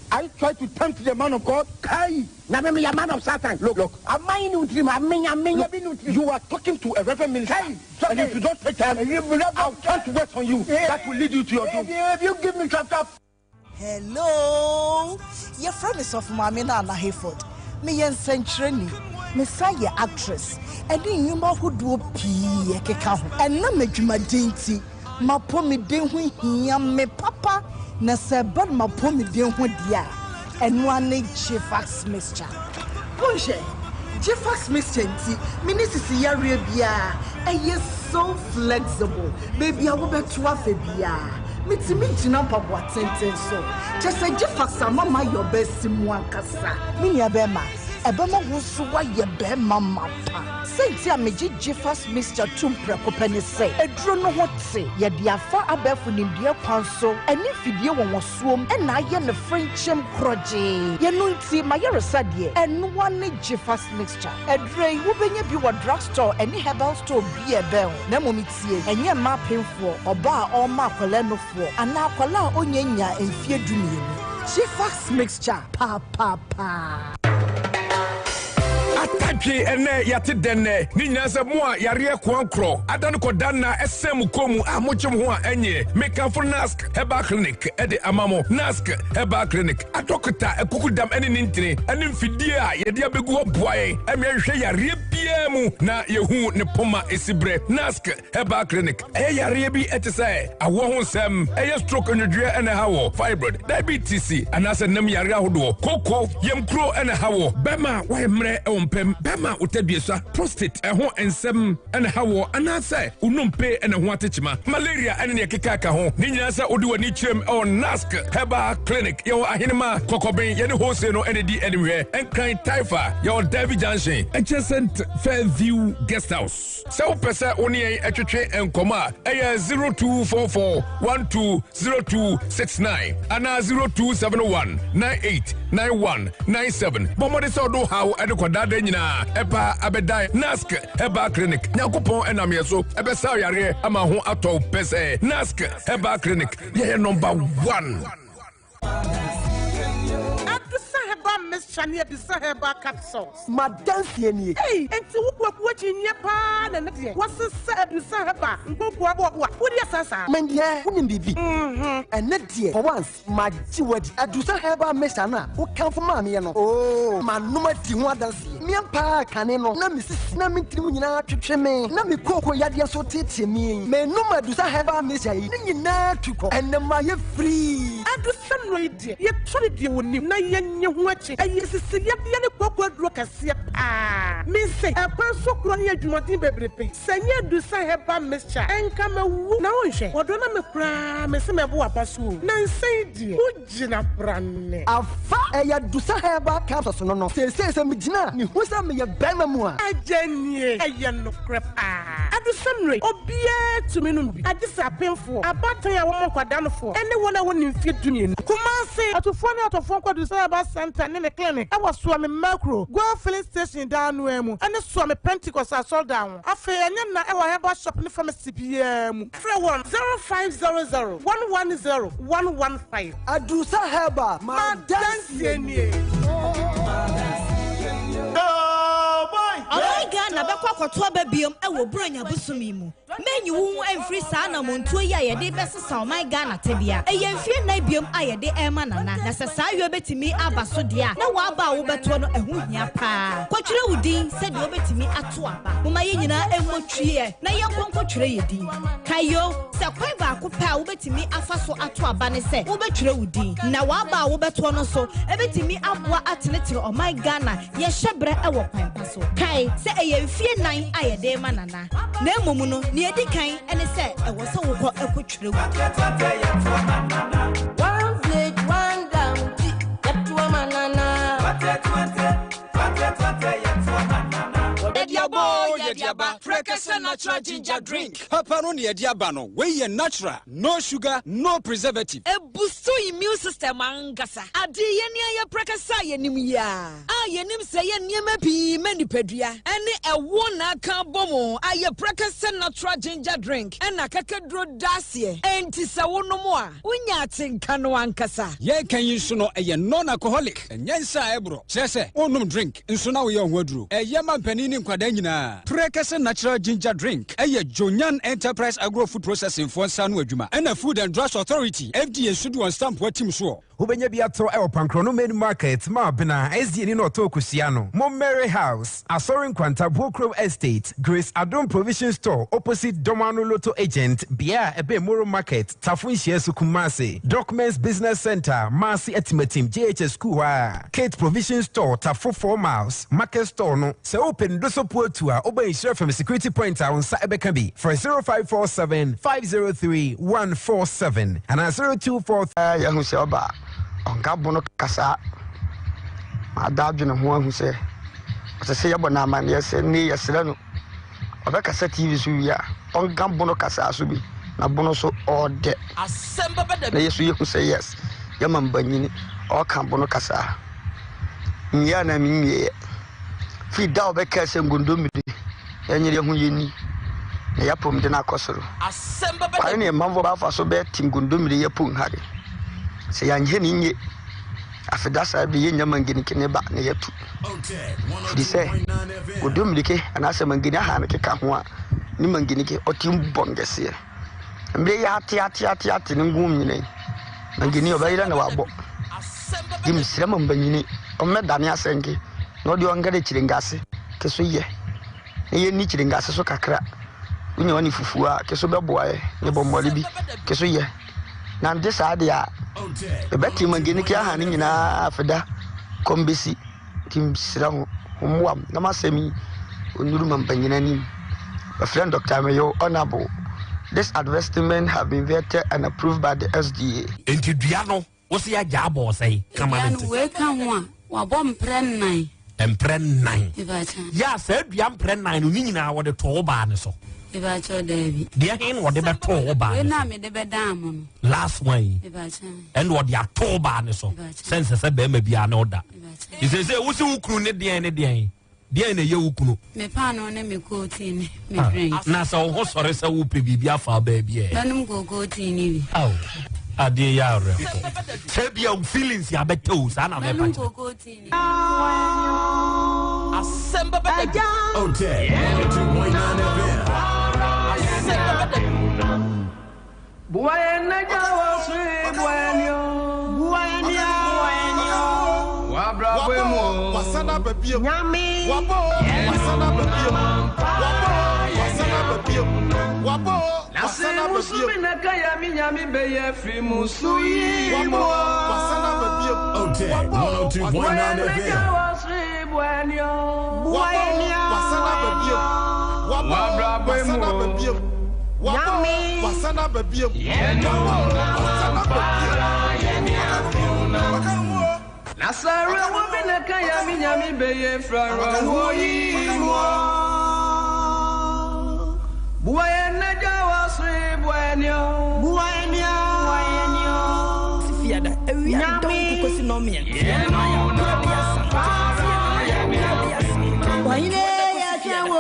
I try to tempt the man of God. Kai. Na me a man of Satan. Look. You are talking to a reverend minister. And if you don't take time, I'll try to work on you. That will lead you to your doom. If you give me chapter. Hello. Your friend is of Mamina na Hayford. Me yen century. Messiah actress. And in you who do pee and na me jumadinti. Ma pomi den yam me papa na sebad ma pomi den dia. And one Jifax Mr. Bonje, Jifax Mr. Minister Arabia, and yes, so flexible. Baby, I will bet to a fabia. Meet no papa sentence so. Just a Jifax, mamma, your best Simwan Cassa. Minia Bema. Ebema wusuwa ye be mama pa. Senti a meji Jifax Mr. Tumpre kopeni say. Edro no hote ye di afa abefu nimdie kwanso. Eni fidie won wosuom e na ye ne Frenchem kroje. Ye no nti ma ye resadie. Enu wane Jifax Mr. Edre wo benye bi wo drugstore eni herbal store bi e be. Na momitie enye ma penfo oba a o ma kwala no fo. Ana kwala onyenya enfie dumienu. Jifax Mixture pa. Atake ene yate denne ni nyansa mo a yare kwankro adan ko danna esem komu a mochim ho a enye mekanfo nask heba clinic ede amamo nask heba clinic adokta ekukudam ene nintire ene mfidie a yede abegu oboaye emehwe yare bia mu na yehu ne poma esibre nask heba clinic yare bi etese awo ho nsem stroke onwedwe ene hawo fibroid diabetes anase nam yare ahodo koko yemkro ene hawo bema wayemre Bema utebiesa prostate eho ensem ene hawo anase unumpe ene ho atechima malaria ene ne kekaka ho ni nyasa odi wani chrem on nask heba clinic yo ahinema kokoben ye ne hose no ene di anywhere enkran taifa yo David Junction adjacent Fairview guest house so pesa oni etwetwe enkoma 0244120269 ana 0271989197 bomode so do how edekwadada nyina eba abedai nask heba clinic nyakopon enam yeso ebesa yare ama ho ato pese nask heba clinic ye number 1 mixture near the Sahaba capsules. Madansi. Hey, and to what in your pan and what's the said the Sahaba? What would you say? Mendia, wouldn't be. And not dear, for once, my jewelry, I do Sahaba Messana, who come from Mammy. Oh, my number Tiwadansi. Miampa, Canino, Namis, Namitrina, Chime, Nami Coco Yadia so teach me. May no matter do Sahaba Messa, and the Maya free. I do some radio. You tried you with him. Now you're watching. I used to see the corporate rockers. Ah, Miss, a person crying to Martin Baby. Sanya do Sahaba Messa and come a woo. Now, what don't I cry? Miss Mabua Pasu. Now say, dear, Ujina Brand. A fire do Sahaba capsules. No, says a Midina, who's a me a Bamamua. A Jenny, a young crap. Ah, I do some rate. Oh, be to me. I just a painful. A battery I want to done for anyone I want to fit to me. Kumasi, to find out of Fonko to say about Santa in the clinic. I was swimming macro, go filling station down Wemu, and the swam Pentecost I saw down. I feel and then I have a shopping from a CPM. Free 0500 110 115. I do Sahaba, my dancing. Na bekwa kwotwa babiom e wo bronya busumi mu menyu wu emfri saa na montuo ya ye de besesa o my Ghana tebia e ye mfie na biom aye de ema nana na sesa yo betimi aba so de a na wa ba wo beto no ehu hia pa kwotwere wudin se de obetimi ato aba mama ye nyina emotwie na ye konkotwere ye din kayo se kwan ba ko pa wo betimi afa so ato aba ne se wo betwere wudin na wa ba wo beto no so e betimi aboa atenetire o my Ghana ye hyebre e wo kwan pa so kai se e mfie nan aye de manana na emomu no ne edi kan ene se e wo so wo ko ekotwere wu one plate one down yet to manana Yediaba, Prekasa natural ginger drink. Papa no yediaba no, we natural, no sugar, no preservative. E boost immune system angasa. Adi yeni ya Prekasa yenim ya. Yenim se ye niema pi mani pedua. Ene e wona kan bomo aye Prekasa natural ginger drink. Ena kakedro dasie. Enti se wono mo a, unya atinka no ankasa. Ye kan yiso no eye non-alcoholic. Enyensa ebro. Sese, onum drink. Nso na wo ye hodru. Eye mampanini nkwada nyina. Prekasa natural ginger drink. Eye Jonyan Enterprise Agro Food Processing for Sanu adwuma. And Food and Drugs Authority FDA should one stamp what team so. Ubenya biato e opankrono main market ma bina SDN no to kusiano. Mary House, Asorin Kwanta Bokro Estate, Grace Adon Provision Store opposite Domano Lotto Agent, Bia Ebe Moro Market, Tafun Shiesu Kumasi, Documents Business Center, Marcy Etimetim JHS Kuwa, Kate Provision Store, Tafu 4 miles, Market Store no, se open doso puotua, Oba Insure from Security Pointer on Sa Ebekabi for 0547 503 147 and 0243 Yahusi Oba. Onka bono kasa adadwe ne ho ahu se se yebo na amane se ni yesere no obekasa TV so wi a onka bono kasa so bi na bono so ode Asem Beba Dabi na yesu yehu se yes yamam banyini o kan bono kasa nya na minye fi da obekasa ngondomidi enyere hu yeni na yapom de na akosoro Asem Beba Dabi ne mamvo ba fa so be tim ngondomidi yapon hare se yanje ni nye afidasa bi yenya mangini kene ba na yatu di se odomlike anase mangini aha na keka ho a ni mangini ke otim bongese mbe ya ati ni ngum nyine mangini obayira na wabo dim sirama mbanyini o medane asenke no de ongare chiringase ke so ye ni chiringase so kakra unya wani fufu a ke so beboae ne bommori bi ke so ye na ndesa ade a ebeti mangini ki aha ni nyina afeda kombesi tim siraho homwam na masemi onuru mampanyina ni a friend Dr. Mayo honorable. This advertisement have been vetted and approved by the SDA. Enti duano wosi ya jabo say come on we kan ho wa bom prennan ya say duam prennan no nyina wo de to ba ne so Ibacho David. Dear hen what they better ba. We na me de bedam. Last one. And what they are to ba ne so. Sense say be be an order. He say wo si ukunu ne de na ye ukunu. Me pa no na me ko tin me friend. Na so ho sore say wo pe bibia fa ba bia. Nanum go tin ni. Oh. Adi ya re. Tebia feelings ya beto sana me pa. Asem Beba Dabi. OTEC 102.9 FM. Asem Beba Dabi. Buena jawa sui buenio. Buenio. Wabra bemo. Wasana bebio. Nyami. Wabo. Wasana bebio. Wabo. Wasana bebio. Wabo. Wasana bebio. Musumina kaya mi nyami beye fi musui. Wabo. Wasana bebio. OTEC 102.9 FM. Jawa sui buenio. Buenio. Wasana bebio. Wabo. Wasana bebio. Wabo. Wasana bebio. Wasana bebio. Nasara wabina kaya mi nyami beye frara woyi. Buena jawa sui buenio. Buenio. Sifiada, ewi adon kukosi no mien. Wayne ya chawo.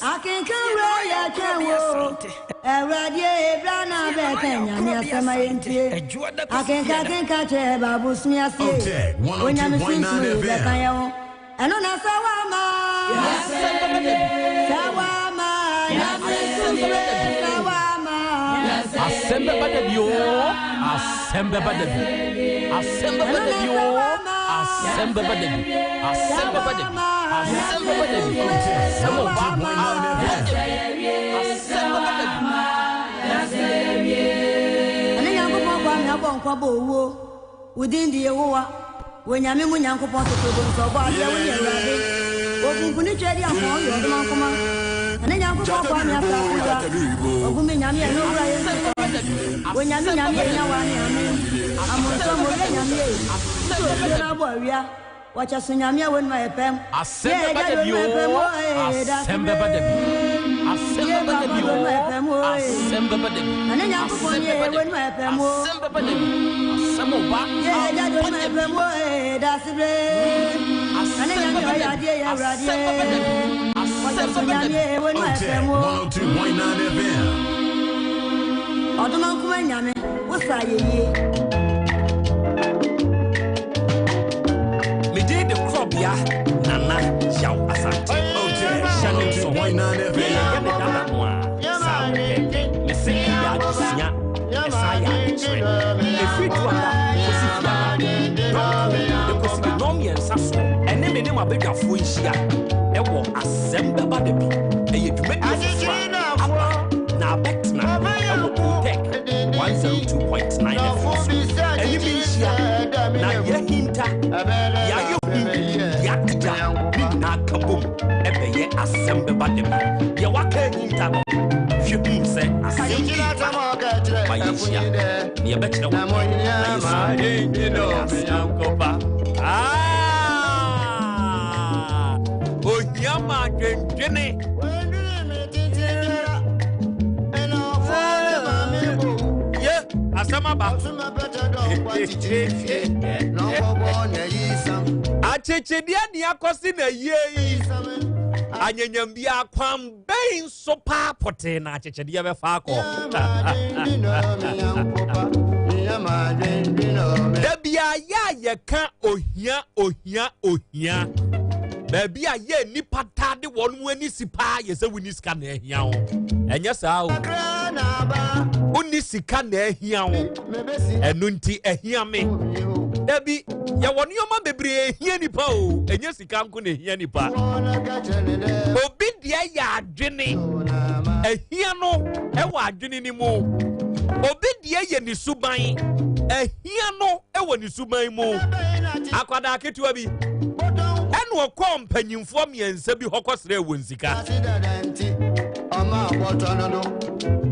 Akinkanwe ya chawo. Ewradie brana bekenya ni asema yentie. Akinka che babu smiase. Onya misinsu bekanya wo. Eno na sawama. Sawama. Asem Beba Dabi o. Asem Beba Dabi. Asem Beba Dabi o. Asem Beba Dabi. Asem Beba Dabi. Asem Beba Dabi. Asem Beba Dabi. Ani Nyankopon kwa mi abon kwa bo wo. Within the yewa. When Yami mu Nyankopon to go so bo ade wo ye rade. Ogunkuni twedi afon yo de man koma. Ani Nyankopon kwa mi afra. Ogumi Nyami e no wura ye. When Yami nya wa ni ami. Amonso mo ye Nyami e. So na bo awia. Wacha so Nyami won ma epem. Asem Beba Dabi o. Asem Beba Dabi. Asem Beba Dabi o. Asem Beba Dabi. Ani Nyankopon ye won ma epem o. Asem Beba Dabi. Asem Oba. Ye ja do ma epem o da sibre. Ani Nyami o ya die ya rade. Wacha so Nyami won ma epem o. 102.9 FM. Oduman kuma Nyami wo sa ye. The Krobea, Nana, Yaw Asante. OTEC 102.9 FM. Asem Beba Dabi. Now back now. OTEC 102.9 na ye hinta ya ye ya tija na kabum ebe ye Asem Beba Dabi ye waka hinta no hwe se asem ba ye hia ne ye bekere wo na ye so yankopa ohia ma dwendwene Asamaba Achechedia ni akosi na ye anyanyambia kwam bein so pa pote na achechedia be fa ko Dabia ya ye ka ohia Baby a ye nipa tade wonu ani sipa ye se wini sika na ehia ho enya saa o uni sika na ehia ho enu nti ehia me dabi ya wonu yoma bebre ehia nipa o enya sika nko na ehia nipa obi dia ya adwene ehia no ewo adwene ni mu obi dia ye ni suban ehia no ewo ni suban mu akwada ketua bi enu okom panyimfo miensa bi hokosre wonsika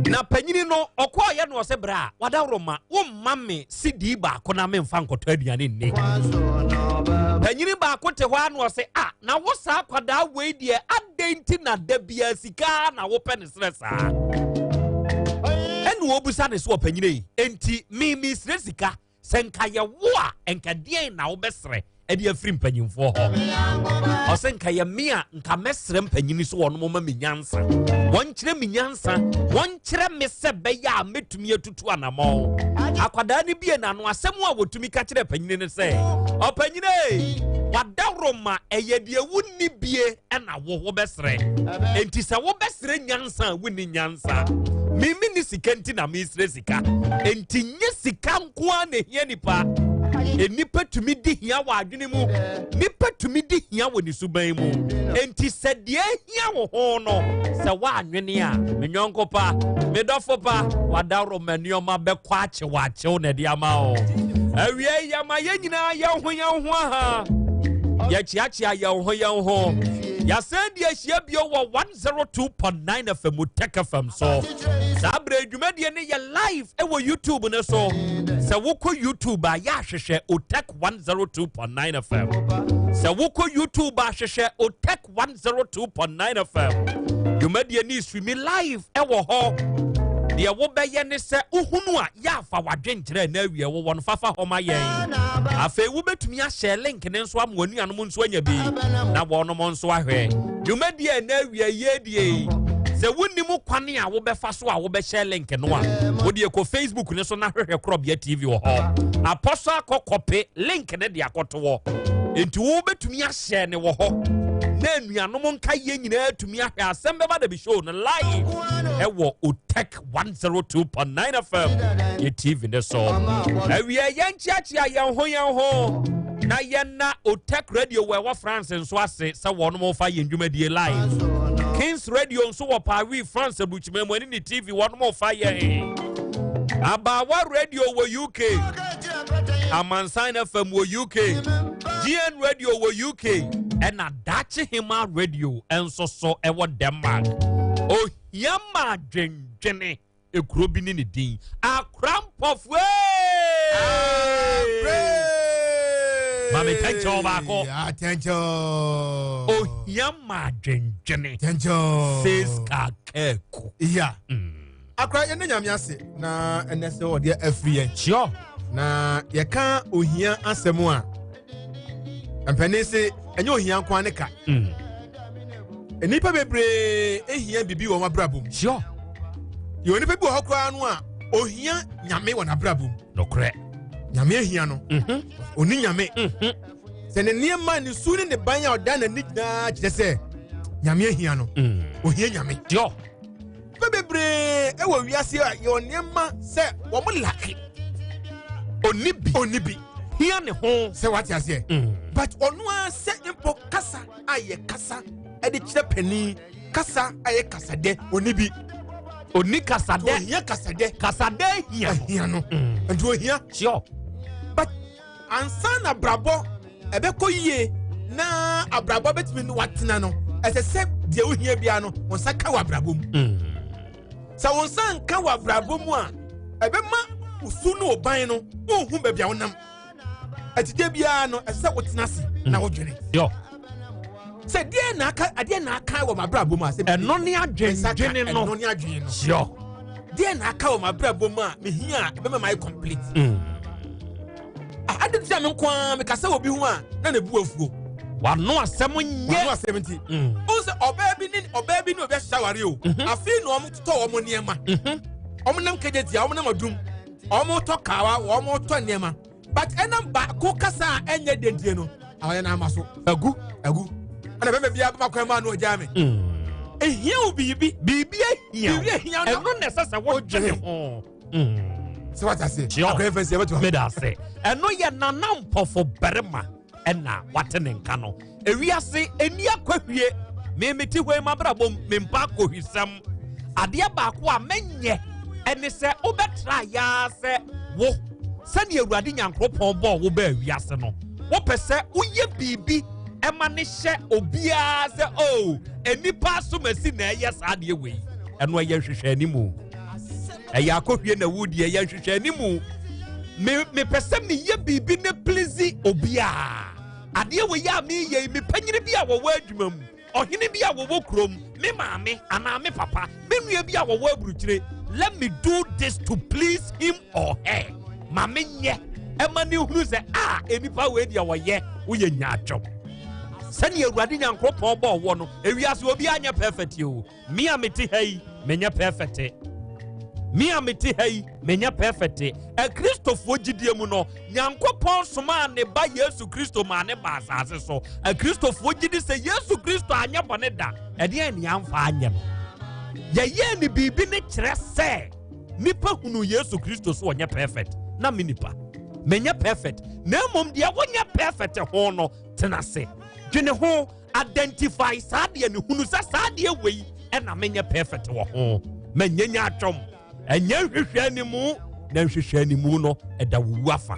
na panyini no okoye no se bra wadawroma wo mamme sidi ba ko na memfa nkoto aduane nne panyini ba ko te hwa no se na wo sa kwada we die adenti na dabia sika na wo pene stressa enu obusa ne so panyini enti mi sika senka ye wo a enka die na wo besre ɛde afiri mpanyimfoɔ hɔ ɔsɛ nka yɛ me a nka mɛsrɛ mpanyini so wɔn moma me nyansa wɔnkyerɛ me nyansa wɔnkyerɛ me sɛ bɛyɛ a mɛtumi atutu anamɔ akwadaa ne bie n'ano asɛm a wɔtumi ka kyerɛ panyini ne sɛ ɔpanyini wadawroma ɛyɛ deɛ wonni bie ɛna wo bɛsrɛ enti sɛ wo bɛsrɛ nyansa a wonni nyansa mimi ni sika nti na misrɛ sika enti nye sika nkoa na hia nipa enipa tumi di hia wɔ adwene mu nipa tumi di hia wɔ ne suban mu enti sɛ deɛ hia wɔ ho no sɛ woanwene a me nyɔnko pa me dɔfo pa wadawroma nneɔma bɛkɔ akyew na de ama o awie yama yɛ nyinaa yɛn ho aha yɛkyeakyea yɛn ho yɛsɛ deɛ ahyia bio wɔ 102.9 FM OTEC FM so saa berɛ dwumadie ne yɛ live ɛwɔ YouTube ne so sɛ wokɔ YouTube a yɛahwehwɛ OTEC 102.9 FM sɛ wokɔ YouTube a hwehwɛ OTEC 102.9 FM dwumadie ne streami live ɛwɔ hɔ deɛ wobɛyɛ ne sɛ uhunu a yɛafa wadwenkyerɛ na awie wowɔ no fafa hɔ ma yɛn afei wobɛtumi ahyɛ link ne nso ama anuanom nso anya bi na wɔnom nso ahwɛ dwumadie na awie yɛdie sɛ wonnim kwane a wobɛfa so a wobɛhyɛ link no a wode kɔ Facebook ne so na hwehwɛ Krobea TV wɔ hɔ apɔso akɔkɔpe link ne de akɔto wɔ enti wobɛtumi ahyɛ ne wɔ hɔ na anuanom nka yɛ nyinaa tumi ahwɛ Asem Beba Dabi show no live ɛwɔ OTEC 102.9 FM yɛ TV ne so awie yɛn kyeakyea yɛn ho na yɛn na OTEC radio wɔ ɛwɔ France nso ase sɛ wɔnom fa yɛn dwumadie live Kings radio nso wɔ Paris France abukyima mu ani ne TV wɔnom fa yɛn Abawa radio wɔ UK Amansan FM wɔ UK GN radio wɔ UK ɛna Dachi Hima radio enso so ɛwɔ Denmark Ohiama dwendwene ekuro bi ne din akrampofwe Mami tencho baako attention Ohiama dwendwene attention says kakeko yeah akra yɛn nyame ase na ɛnɛsɛ ɔde afiri yɛn sure na yɛka ohia asɛm a mpɛne se ɛnyɛ ohia nko ane ka enipa bebree ehia bibi wɔ mabrabom sure yɛ onipa bi wɔ hɔ koraa no a ohia nyame wɔ nabrabom nokre nyame ehia no oni nyame sɛ ne nneɛma ne su ne ne ban a ɔda n'ani nyinaa kyerɛ sɛ nyame ehia no ohia nyame sure bebree ɛwɔ wiase a yɛ nneɛma sɛ wɔn laki onibi hia ne ho sɛ wate aseɛ but ɔno a sɛ mpo kasa a yɛ kasa ɛde kyerɛ panin kasa a yɛ kasadɛ onibi oni kasadɛ ohia kasadɛ hia no nti ohia sure but ansa na abrabɔ ɛbɛkɔ yie na abrabɔ bɛtumi no watena no ɛsɛ sɛ deɛ ohia bia no wɔn nsa ka wɔ abrabɔ mu sɛ wɔn nsa nka wɔ abrabɔ mu a ɛbɛma usu no ɔban no ohun baabi a wɔnam ɛtide biara no ɛsɛ sɛ wotena ase na wodwene sɛ deɛ na aka wɔ mabrabɔ mu a sɛ ɛno ne adwendwene no ɛno ne adwene no sure deɛ na aka wɔ mabrabɔ mu a mehia a ɛbɛma ma yɛ complete ade ti a me nko a mekasa wɔ bi ho a na ne bu afuo wano asɛm nyɛ wano asɛm nti o sɛ ɔbaa bi ne obi ahyɛ aware o afei na ɔmo totɔ wɔn nneɛma ɔmo nam kagye tia ɔmo nam adum ɔmo tɔ kawa ɔmo tɔ nneɛma but ɛnam baako kasa a ɛnyɛ dendie no awɔyɛ na ama so agu ɛna bɛbɛ bia bɛma kwan mu a no ɔgya me ehia wo biribi ehia ɛno na ɛsɛ sɛ wodwene ho sɛ wata se akɔyɛ fɛ sɛ yɛbɛto meda se ɛno yɛ nanampɔfo barima ɛna wate ne nka no ewiase eni akɔhwie memete hɔ mabrabɔ mempa akɔhwisɛm adeɛ baako a menyɛ ɛne sɛ wobɛtra yaa sɛ wo sɛne awurade nyankopɔn bɔɔ wo baa wiase no wopɛ sɛ woyɛ biribi ɛma ne hyɛ obiara sɛ o enipa asomasi na ɛyɛ saa adeɛ wei ɛno ɛyɛ nhwehwɛ animu ɛyɛ akɔhwie na wudie ɛyɛ nhwehwɛ animu mepɛ sɛ meyɛ biribi ne please obiara adeɛ wei a meyɛ mepanyini bi a wɔwɔ adwuma mu ɔhene bi a wɔwɔ kurom me maame anaa me papa me nua bi a wɔwɔ aburukyire let me do this to please him or her ma menyɛ Emani hunu se enipa we dia wo ye wo ye nyaatwom. Sani Awurade Nyankopɔn bɔ wo no ewiase obi anya perfect yo. Me a meti hai menya perfect. Me a meti hai menya perfect. E Kristofo gidie mu no Nyankopɔn soma ne ba Yesu Kristo ma ne ba asase so. E Kristofo gidi se Yesu Kristo anya bone da. E de ani amfa anya no. Ye ni bibi ne kyerɛ sɛ nipa hunu Yesu Kristo so ɔnyɛ perfect. Na me nipa menya perfect. Na mom dia wonya perfect ho no tenase. Dwene ho identify saade ne hunu sa saade wei na menya perfect wo ho. Menya nya atwom. Enya hwehwɛ ni mu na hwehwɛ ni mu no ɛda wuwu afa.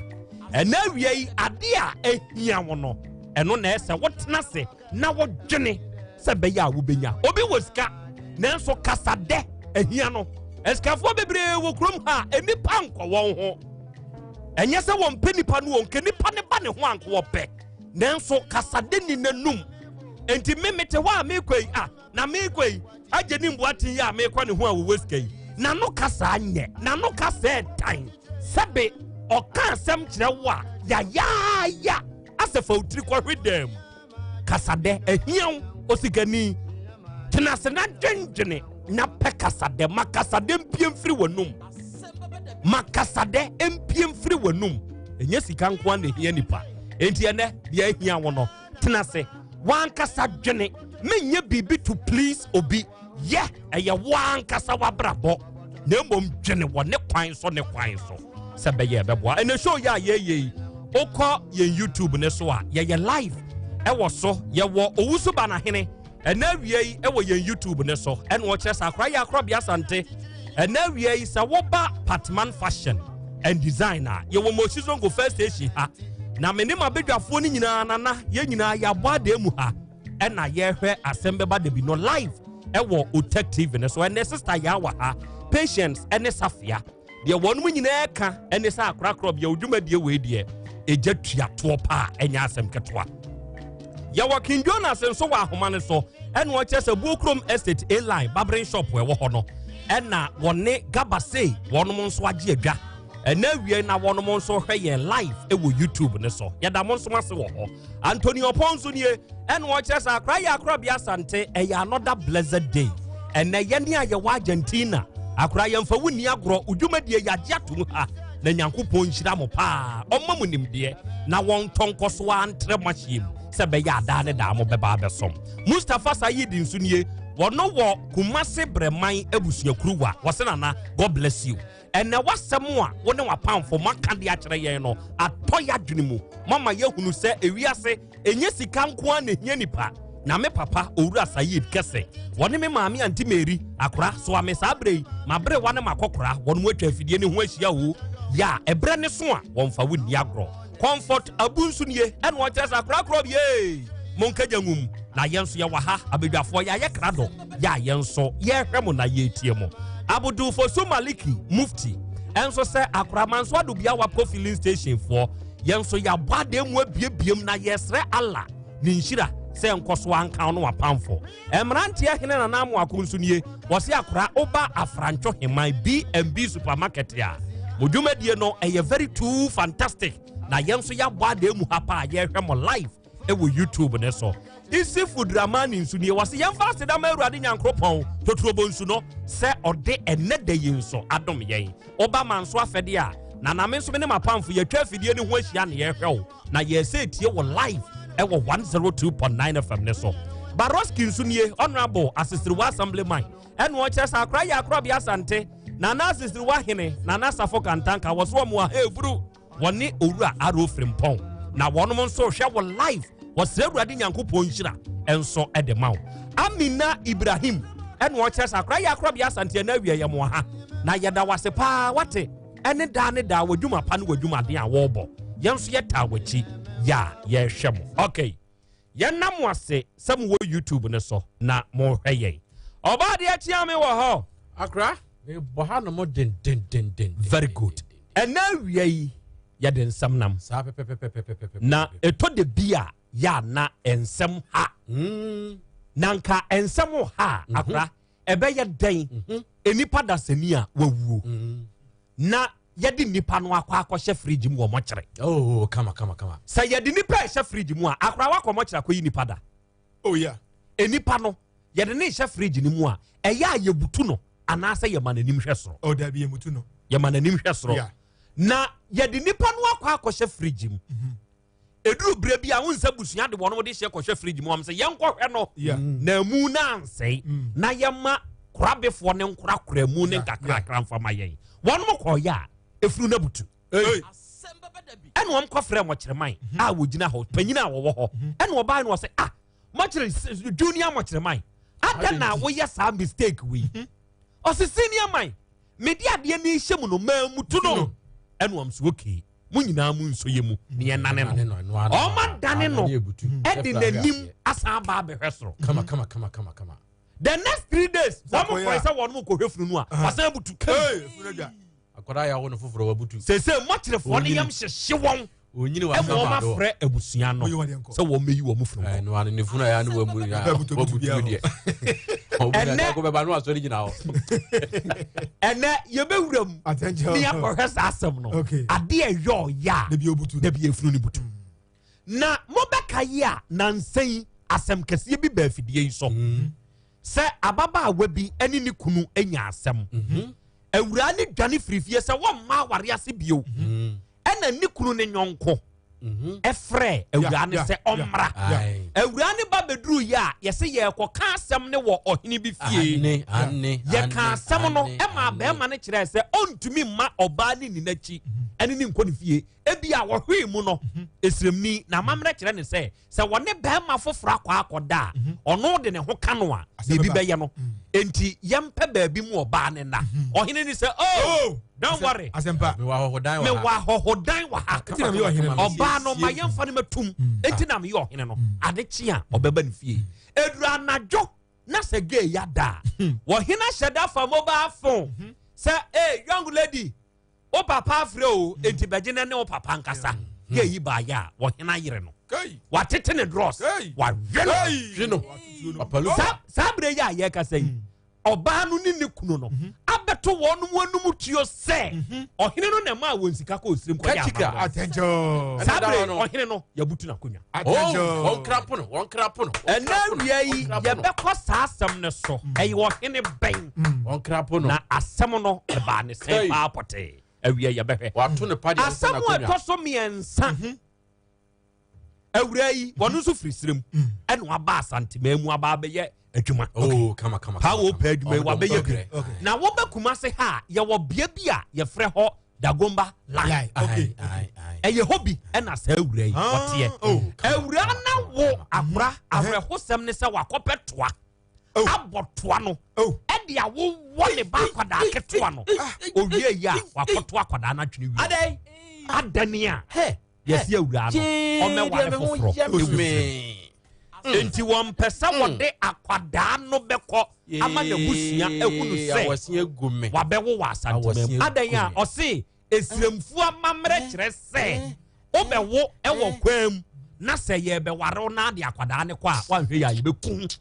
Ɛna wiei ade a ehia wo no ɛno na ɛsɛ wotenase na wodwene sɛ bɛyɛ a wobenya. Obi wɔ sika nanso kasade ehia no. Eskafo bebree wo krom ha enipa nkɔ wɔn ho. Ɛnyɛ sɛ wɔn pɛ nipa no wɔn kɛ nipa ne ba ne ho anko wɔpɛ. Nanso kasade ni nanum. Enti memete hɔ a mekɔi na mekɔi agye ni mboaten ya mekɔ ne ho a wo weskai. Na no kasa anyɛ. Na no kasa ɛtan. Sɛbe ɔka asɛm kyerɛ wo a ya asɛfa utiri kɔhwe dam. Kasade ehia osigani. Tenase na dwendwene na pɛ kasade makasade mpiem firi wonum. Makasade mpiem firi wonum. Enye sika nko na ehia nipa. Enti ene dia ehia wo no. Tenase wan kasa dwene menye bibi to please obi. Ye eye wan kasa wabrabɔ. Na mmom dwene wo ne kwan so. Sebe ye beboa. Ene show ya ye. Okɔ ye YouTube ne so a ye live. Ewo so ye wo owusu ba na hene. Ena wiei ewo ye YouTube ne so. Ene wo kyerɛ sa akra ya Krobea Asante. Ena wiei sa wo ba Patman Fashion and Designer. Ye wo Mochizo go first station ha. Na mene mabedwafo ni nyina nana ye nyina ya bɔ ade mu ha. Ena ye hwɛ Asem Beba Dabi no live. Ewo OTEC TV ne so. Ene sister ya wa ha. Patience ene Safia. De wonu mu nyina ka ene sa akra Krobea odwumadie we de. Eja tuato pa enya asem ketwa. Ya King Jonas nso wa ahoma so ene wo kyese Bukrom Estate A line barbering shop we wo ho no ena wone Gabase wonom nso age adwa ena wie na wonom nso hwɛ ye live ewo YouTube ne so ya da mo nso ase wo ho Antonio Ponso nie ene wo kyese akra ya Krobea Asante eya another blessed day ena ye ne aye wa Argentina akra ye mfa wuni agro udwumadie ya giatum ha na Nyankopɔn nhyira mo pa ɔma mu nimdeɛ na wɔn tonkoso antre machine sebe ya da ne da mo beba besom Mustafa Sayid nsunie wono wo Kumase Breman ebusuakuruwa wosenana God bless you ene wasem a wo ne wapamfo maka de akyere yen no atoya dwene mu mama yehunu se ewiase enye sika nko an ehia nipa na me papa Owura Sayid kese wone me maami anti Mary akora so ame sabrei mabre wane makokora wono mu atwa afidie ne ho ahia wo ya ebre ne so a wonfa wonni agro Comfort abunsunie and what else a crack ye Monkajangum na yenso ya waha abedwafo ya ye krado ya yenso ye hwemo na ye tiemo Abudu for Somaliki Mufti enso se akramanso adu bia wa filling station for yenso ya bade mu abiebiem na yesre Allah ni nhira se nkoso anka no wapamfo emrante ahene na namu akunsunie wose akra oba afrancho heman B&B supermarket ya modwumadie no eye very too fantastic na yenso ya bade mu hapa ye hwemo live ewo YouTube ne so isi food ramani nsu ne wase yemfa se da ma Awurade Nyankopɔn totrobo nsu no se ode enede yinso adom yen oba manso afede a na na me nso me ne mapamfo ye twa afidie ne ho ahia ne ye hwew na ye se tie wo live ewo 102.9 FM ne so Baroski nsu ne honorable assistant assemblyman eno o chesa akra ya Krobea Asante na na assistant wa hene na na safo kantanka wo so mo a eburu woni Owura aro frimpon na wonom nso hwe wo live wɔsɛ Awurade Nyankopɔn nhyira enso edemaw Amina Ibrahim eno o chesa akra ya Krobea Asante na wie ye mo ha na yeda wase pa wate ene da ne da wadwuma pa ne wadwuma den a wɔbɔ yenso yeta wachi ya ye hwɛ mo okay yenam wase sam wo YouTube ne so na mo hwɛ ye oba de atia me wo ho akra me bo ha no mo den very good ena wie ya den sam nam sa na eto de bia ya na ensem ha nanka ensem ha akra ebe ye den enipa da sani a wawuo na yɛde nipa no akɔ akɔhyɛ fridge mu wɔ mɔkyerɛ. Oh, kama. Sɛ yɛde nipa ɛhyɛ fridge mu a akora wakɔ mɔkyerɛ akɔ yi nipa da. Oh yeah. Nipa no yɛde ne hyɛ fridge ni mu a ɛyɛ a yɛbutu no anaasɛ yɛma n'anim hwɛ soro. Oh dabi yɛmutu no. Yɛma n'anim hwɛ soro. Yeah. Na yɛde nipa no akɔ akɔhyɛ fridge mu. Eduru bere bi a wonsa busua de wɔn de hyɛ kɔhyɛ fridge mu am sɛ yɛnkɔhwɛ no. Yeah. Na mu na ansɛe. Na yɛma korabefoɔ ne nkorakora mu ne nkakrakra mfama yɛn. Wɔn mo kɔyɛ a efuru na butu. Asem Beba Dabi. Ɛna wɔn kɔfrɛ mɔkyerɛman a wɔgyina hɔ panyin a wɔwɔ hɔ. Ɛna ɔbaa no wɔ sɛ mɔkyerɛ junior mɔkyerɛman. Ada na woyɛ saa mistake wi. Ɔsi senior man. Me di adeɛ ne hyɛ mu no ma mutu no. Ɛna wɔn so okay. Mu nyinaa mu nso yɛ mu ne yɛ nane no. Ɔma dane no. Ɛde n'anim asan ba abɛhwɛ soro. Kama. The next 3 days, some of us are one more cohefru no. Wasan butu. Akwara ya wo no foforo wa butu. Say much the funny yam hye won. Onyini wa sama do. Frɛ abusua no. Sɛ wo meyi wo mu furu. No ane ne funu ya no wa mu ya. Butu de. Ene ko be ba no aso rigina ho. Ene ye be wuram. Attention. Ni akɔhwɛ sa asɛm no. Ade ɛyɔ ya. Da bi obutu. Da bi efunu ni butu. Na mo bɛka yi a nansan asɛm kɛseɛ bi ba afidie yi so. Sɛ ababaawa bi ɛne ne kunu anya asɛm. Awura ne dwane firifie sɛ wɔmma aware ase bio. Ɛna ne kunu ne nyɔnko. Ɛfrɛ awura ne sɛ ɔmmra. Awura ne ba beduru yi a yɛsɛ yɛkɔka asɛm ne wɔ ɔhene bi fie. Yɛka asɛm no ɛma bɛrima ne kyerɛ sɛ ɔntumi mma ɔbaa ne n'akyi ɛne ne nkɔ ne fie. Ebi a wɔhwee mu no esremni na mamrɛ kyerɛ ne sɛ wɔne bɛrima foforɔ akɔda a ɔno de ne ho ka no a bebi bɛyɛ no. Enti yɛmpɛ baabi mu ɔbaa ne na. Ɔhene ne sɛ oh don't worry. Asempa. Me wa hohodan wa ha. Ɔbaa no ma yɛmfa ne matum. Enti na me yɛ ɔhene no. Ade kye a ɔbɛba ne fie. Edura anadwo na sɛ gay ya da. Wɔhene hyɛ da fa mobile phone. Sɛ young lady o papa afrɛ o enti bɛgye ne o papa nkasa. Gay yi ba ya wɔhene ayere no. Watete ne dross. Wahwɛ no. Sabre ya ye ka say oba no ni ne kunu no abeto wonu wanum tuo se ohene no na ma won sika ka osirem ko ya attention sabre ohene no ya butu na konya attention won krapo no ena wia yi ye bekọ sa asem ne so ey ohene ben won krapo no na asem no e ba ne se pa pote awia ye behwe wato ne padi asem na konya asem to so miensa awura yi wɔno nso firi sirem ɛna waba asante maamu aba abɛyɛ adwuma. Oh kama. Ha wo pɛ adwuma yi wabɛyɛ bi. Na wɔbɛkuma se ha yɛwɔ bea bi a yɛfrɛ hɔ Dagomba line. Ɛyɛ hɔ bi ɛna saa awura yi wɔteɛ. Awura na wo akora awerɛhosɛm ne sɛ wakɔpɛ toa. Abɔ toa no. Ɛde a wowɔ ne ba akwadaa ketewa no. Owie yi a wakɔto akwadaa no atwene wie. Adane a. Yes, you ran. Enti wɔn pɛsɛ wɔde akwadaa no bɛkɔ ama na busua ehunu sɛ wabɛwo wɔ asante mu adan a ɔse esiremfu amammerɛ kyerɛ sɛ wobɛwo ɛwɔ kwam na sɛ yɛbɛware na de akwadaa ne kɔ a wanhwɛ yɛ yɛbɛkum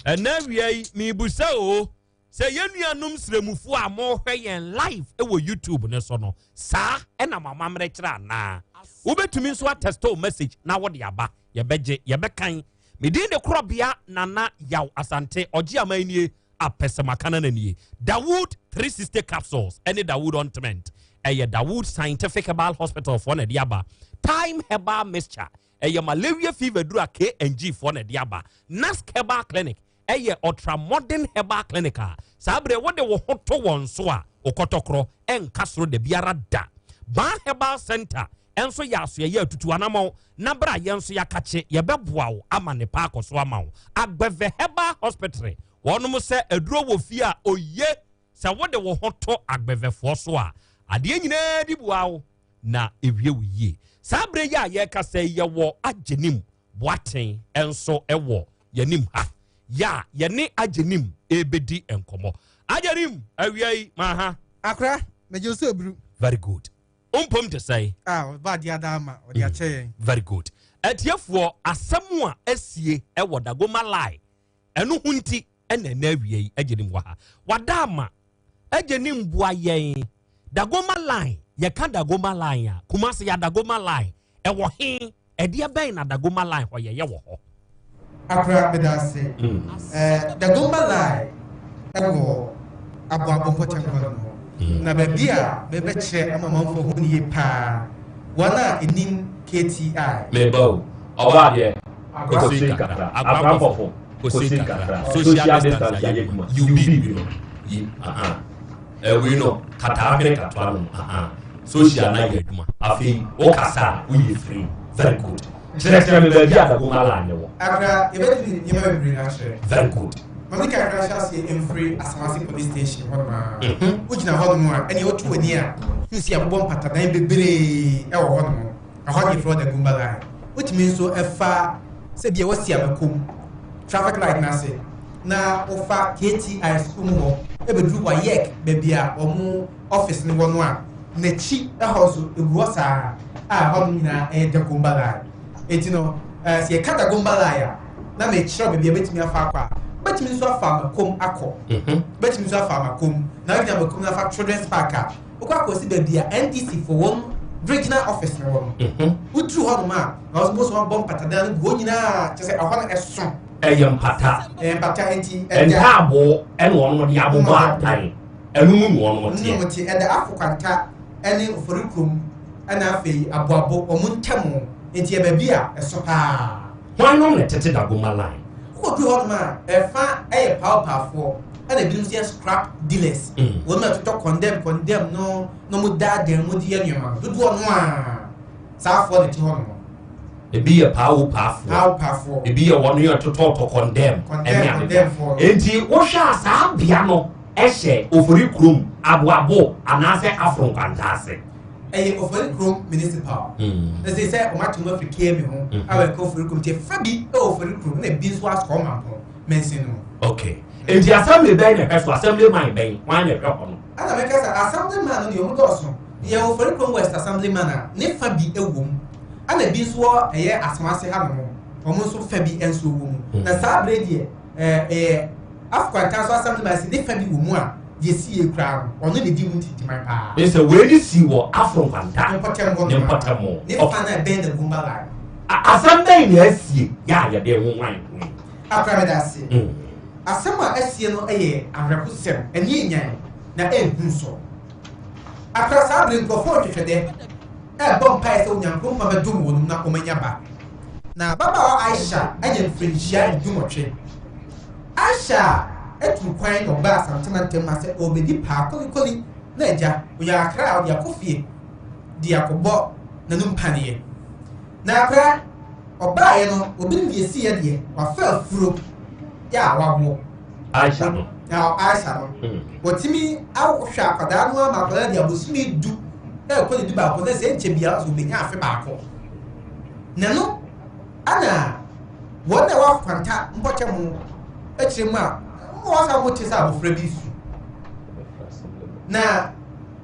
ɛna wia yi mibusa o sɛ yɛnuanom siremufo a mohwɛ yɛn live ɛwɔ YouTube ne so no saa ɛna mamammerɛ kyerɛ anaa wobɛtumi nso atesto message na wode aba yɛbɛgye yɛbɛkan medin de Krobea nana Yaw Asante ɔgye amanie apɛsɛmakana nanie Dawood 360 capsules ɛne Dawood ointment ɛyɛ Dawood Scientific Herbal Hospital for na de aba Time Herbal Mixture ɛyɛ malaria fever dura KNG for na de aba Nask Herbal Clinic ɛyɛ ultra modern herbal clinic a saa bere wode wo ho to wɔn so a okɔtɔkorɔ ɛnka soro de biara da Ban Herbal Center enso ya so ye atutu anamon na bra ye nso ya kache ye beboa wo ama ne pa akoso ama wo Agbeve Herbal Hospital wonum se aduro wo fi a oye se wode wo hoto agbevefo so a ade nyina di bua wo na ewie wo yie sabre ya ye ka se ye wo agenim boaten enso ewo yanim ha ya ye ne agenim ebedi enkomo agenim awiai maha akra me je so bru very good to say bad yadama or the chain. Very good. Etiefo asɛm a asie ɛwɔ Dagomba line ɛno hunti ɛna na awie agenim wa ha wadama agenim bua yɛn Dagoma line ye ka Dagoma line ya Kumasi ya Dagoma line e wo he e dia ben na Dagoma line ho ye wo ho Akra bedase Dagoma line e wo abo potempo na babia bebe che amamanfo ho ni pa wana enim KTI mebo oba de kosi katra abrafofo kosi katra social distance ya yekuma UB yi we know katabe katwano social na yeduma afi o kasa we free very good Director me be ada go mala ne wo akra ebeti ni ma be na share very good Mamika Rasha say in free Asamasi police station homa ujina hono a ene otu ani a nsi abobon patadan bebre e wo hono a hono for the gumbala which means so efa se bia wasi abakom traffic light na say na ofa KTI school mo e bedru wa yek bebia omo office ni wono a na chi e hoso eguosa a hono nyina e de gumbala etino se e kada gumbala ya na me chiro bebia betimi afa akwa betimi so afa makom akọ betimi so afa makom na gina makom na fa children's park a okwa akosi bebia NDC for one regional office na wono utru hono ma na so so bomb patadan go nyina che se ahona eso empata enti entabo eno no dia abobo atai enu mu no tie no tie e da afokwanta ene oforikrom ana afei aboabo omuntamo enti e bebia eso pa wano ne tete Dagoma line ko bi hono ma e fa e power for ana bi nsia scrap dealers won ma to condemn no mu da dem mu di enuma dudu ono a sa for the hono e be a power for e be a one year to condemn enti wo sha sa bia no e hye ofori krom aboabo anase afro kwantase ofori krom municipal as they say o ma to no frike me ho awe ko ofori krom tie fabi e ofori krom na bi so asko ma ho mention no okay enti assembly ben na peso assembly man ben wan na hwe hono ana me kasa assembly man no yo do so ye ofori krom west assembly man na ne fabi ewom ana bi so eye asmase ha no omo so fabi enso wo mu na sa bredi afkwa kan so assembly man si ne fabi wo mu a yesi ekra ono ne di mu ti man pa ese we ni si wo afro kwanta ne potamo ne fa na ben the gumbala assembly ni asie ya de ho wan akra me da se asema asie no eye ahrekusem eni nyan na ehun so akra sa bre nkofo twetwede bom pa ese onyankro ma badum wonum na omanya ba na baba wa Aisha anya mfrinchia idumotwe Aisha etu kwan no ba asantena ntem ase obedi pa kolikoli na eja oya akra odi akofie di akobo na numpane na akra oba ye no obi ndi esi ye de wa fa furo ya wawo Aisha no wotimi awhwa akada no ma akada di abosumi du ko di ba ko na se nche bia so benya afi ba ko na no ana wona wa kwanta mpoche mu echire mu a mo wasa mo tisa abofra bi su na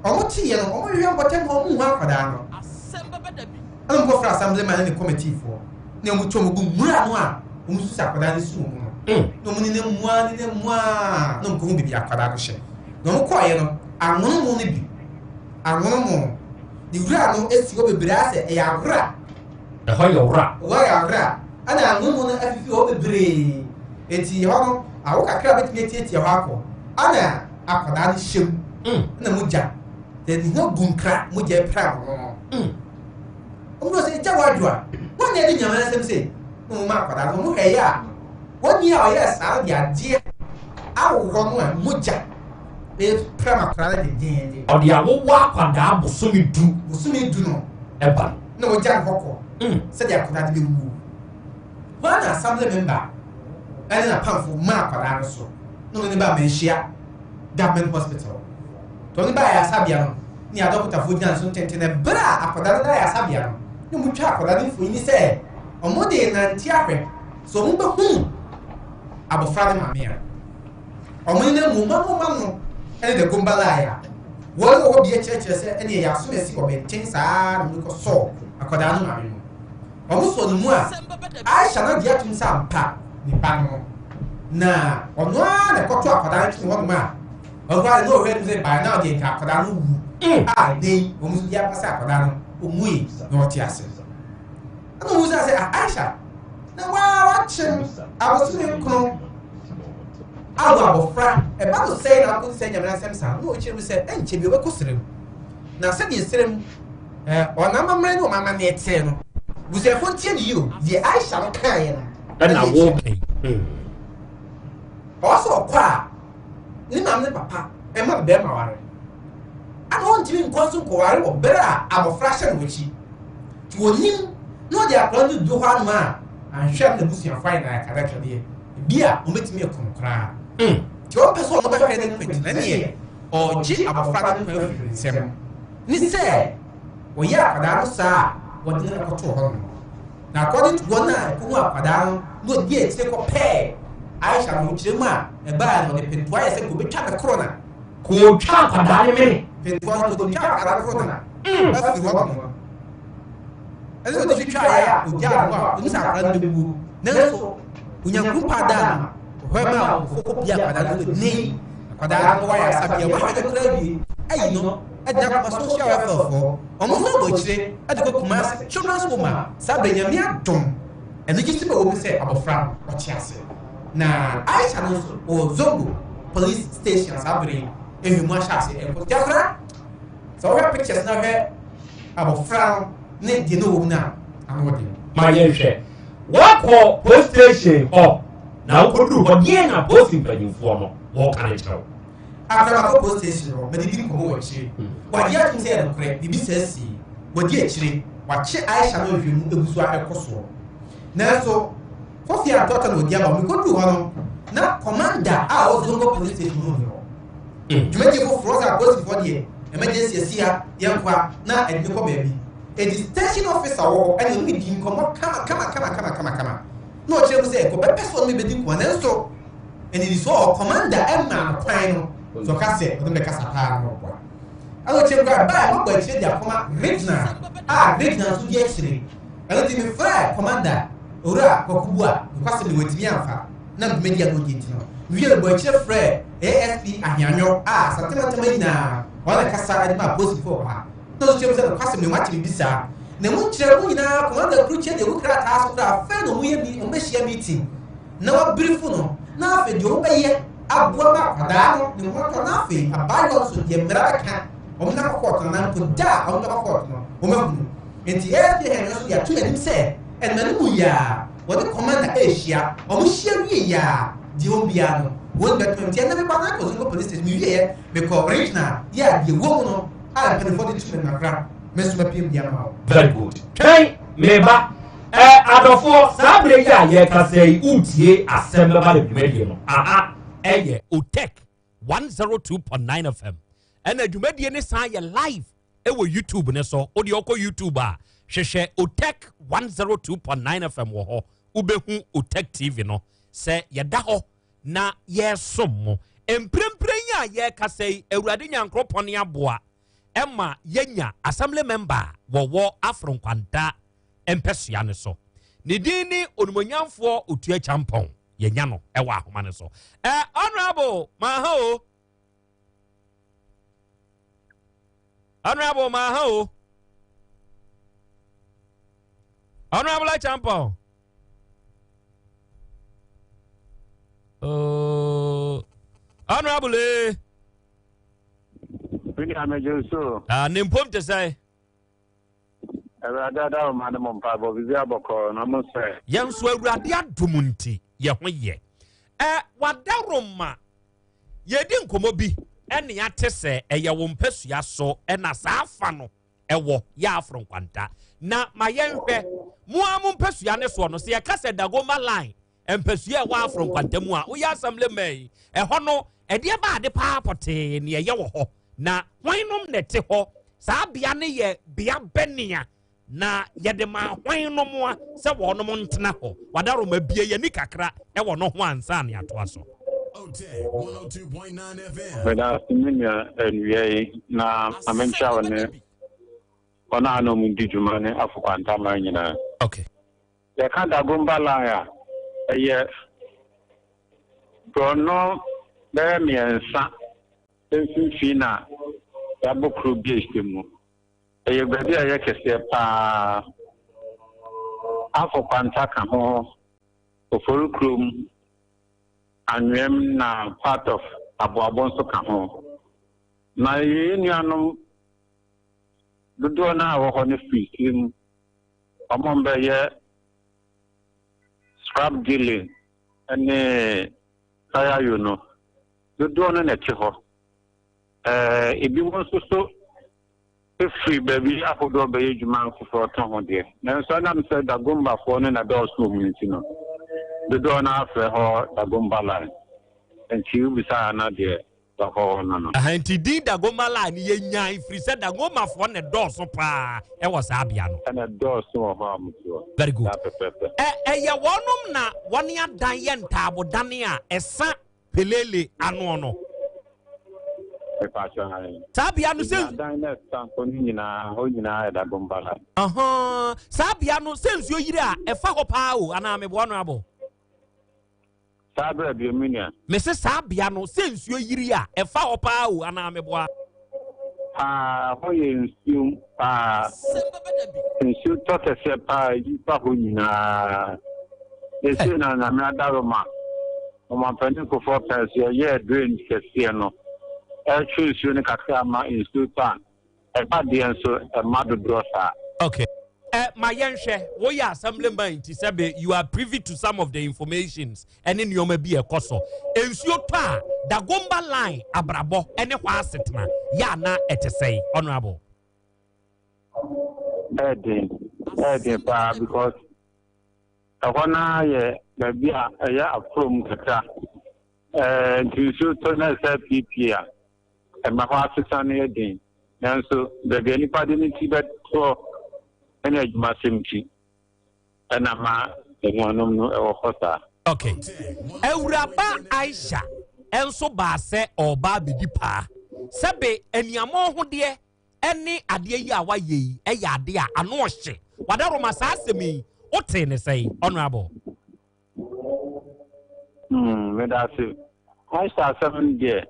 omuti ye no omo hwe mpoche mo mu ha kwada no Asem Beba Dabi ana mo fra assembly man ni committee for na mo chomo bu mura no a omu su sa kwada ni su mu no mo ni ne mua no ko hu bi akwada no hye no mo ko ye no anwono mo ne bi anwono mo di wura no esi o bebre ase e ya wura e ho ya wura ana anwono no afifi o bebre eti ho no awo kakra betimi eti ho akọ ana akwada ni hyem na muja de ni ho gunkra muja pra no o se jawadwa won ye di nyama na sem se no ma akwada no mu he ya won ya o ya sa di ade awo no a muja e prama krala de den odi awo wa kwada bosomi du no eba no o jan hokko se dia kwada de wu wana assembly member ene na pamfo ma kwada no so no ne ba menhia government hospital to ni ba ya sabia no ni adokta fo gina so tente na bra akwada na ya sabia no ni mu twa akwada ni fo ni se omode na ntiahwe so mu be hu abofra de mamia omune mu no ene de gumbala ya wo bi echeche se ene ya so esi obenten saa no ko so akoda no mame no omo so no mu a Aisha na dia tum sa mpa ni pa no na ono a na koto akoda nti wo no ma Ọgbà no where say by now dey ka koda no wu. Ah dey o mu dia pasa koda no o mu yi no ti ase. Ana mu say Aisha. Na wa chem abosu me kono. Awo abofra e ba no say na ko say nyamena sem sa no o chiri say enche bi obekosrem. Na se di srem ona mamre no mama na ete no. Buze fontie ni yo, di Aisha no kan ye na. Na wo. Also kwa ni mam ne papa e ma be ma ware ana won timi nkonso ko ware wo bere a abofra hye no chi ti wonim no dia plan do ho anu a anhwe na busia fine na kada twede bia o metimi e konkra ti o peso no ba hwe ne kwenti na ne o ji abofra no pa sem ni se o ya kada no sa wo de na ko to ho na according to one na ko apada no die ti ko pe Aisha no chirema e ba no de pentwa ye se ko betwa na corona ko twa kwada ne me pentwa no ko twa kwada corona afi wo ko eso de twa ya o ja no o nsa kwada de bu nanso unyanku pada ho ma o ko bia kwada no ni kwada no wa ya sabia wa de kra bi ayi no adna ko social welfare for o mo no do chire adiko kuma children's home sabe nyame adom ene gisi be wo bi se abofra o chiase na Aisha no o Zongo police station sabri ehimu ashase e ko tiafra so we pictures na he abofra ne di no wo na anodi ma ye hwe wako police station ho na wokodu ho die na police mpanyimfo no wo kan kyerɛw after ko police station no me di ko wo akyire wa dia tum se no kre bibi sesi wa di akyire wa kye Aisha no hwemu egusu akoso na so Fofi atota no dia ba mi ko du hono na commander a o Zongo police station no. Jumeji ko froza police for die emergency asia yankwa na edni ko baabi. A station officer wo ani mi di nkomo kama. No chere mu say ko be person me be di ko na so eni di so commander emma kwan no. So ka se o de ka sapa no kwa. Alo chere ko ba mo gba chere dia koma regional so di exire. Alo ti mi fra commander ora kokubua kwase me wetimi amfa na media no genti no wiele bo kire frɛ ASP ahyanyo satematema nyina wala kasa ade ma post before ha no so chebe kwase me wati bisa na mu kire mu nyina commander crew che de wukra ta so da fa no mu ye bi o be share meeting na wa brief no na afa de o be ye aboa ma kwada no ne mo to na afa abayo so de mera ka o na kokot na ko da o na kokot no o ma bu enti ASP ahyanyo so ya tu anim sɛ and manu ya what the commander Asia or Mushia ya Diobia no won't bet me tell me about Zongo police station here because regional yeah the woman I can afford to na gra Mr. Pim Yama very good hey meba adofo sabre ya ye ka say utie Asem Beba Dabi no eye OTEC 102.9 FM and adwumadie ne san ye live e wo YouTube ne so odi okọ YouTube a hwehwɛ OTEC 102.9 FM wɔ hɔ ubehu OTEC TV no sɛ yɛda hɔ na yɛsom mo emprempren a yɛka sɛ awurade nyankropɔn ne aboa ɛma yɛnya assembly member wɔwɔ afronkwanta empɛsua ne so ne din ne onumonyamfoɔ otua champɔn yɛnya no ɛwɔ ahoma ne so honorable mahao Honorable Champon. Honorable. Nimpum to say. Young swear radia dumunti, ye. What that room, ye didn't come obi, and the atese, a ya won't ya so, and as a fano, a walk ya from Quanta. Na my young pe, Muamun Pesuane Swan, see a cassette that go my line, and pursue one from Quantamua, we are some lemay, a hono, a dear bad papote near Yawo. Na, why no nete ho, Sabiane ye, bia benia, na yadema, why no more, Sawan Montanaho, Wadaro may be a Nikakra, and one no one son yet was. OTEC 102.9 FM. Good afternoon, and we now I'm in shower. Ona no mundi jumane afukwanta manyina. Okay. Ya kanda gomba la ya. Ye. Brono be miensa Fina, Yabo Krobea Stimu. A Yabadia Yakasa, Alpha Pantaka, for Krum, and Rem now part of Abuabonso Kaho. My union, the door now on the free, among the scrap dealing, and fire, you know, the door on a chiho. If you want to so free baby, I could go by you man for a tongue there. Now, some said that Gumba for an adult movement, you know. The door now for her, the Gumba line, and she will be silent there. The whole no. And indeed, the Gumba line, ye free said the Gumba for an adult so pa, it was Abiano. And a door so harm. Very good. Ya one na 1 year Diane Tabo Dania, a son, Pelele, Anono. Sabiano says, Sabiano says you are a fago pow, and I'm a vulnerable. Sabra, Mrs. Sabiano says you are a fago pow, and I'm a boy. You thought a sepa, you pahuna. They say, I'm not Daroma. My peninsula for past year, doing Castiano. Choose Unicama in Sultan. A bad answer, a mother brother. Okay. My young share, we are assembling by Tisabe, you are privy to some of the informations, and then you may be a coso. And so, the Gumba line, Abrabo, and a Wassetna, Yana et say, honorable. Eddie, because I want to be a from Kata. To shoot on a PPA. And my heart is on the day. And so the anybody in Tibet for any massimchi. And I'm a one of Hosa. Okay. Euraba Aisha, Elso Basse or Babi Dipa. Sabe, and Yamo dear, any idea yawa ye, a yadia, and wash it. Whatever must me, what say, honorable. That's it. I start 7 years.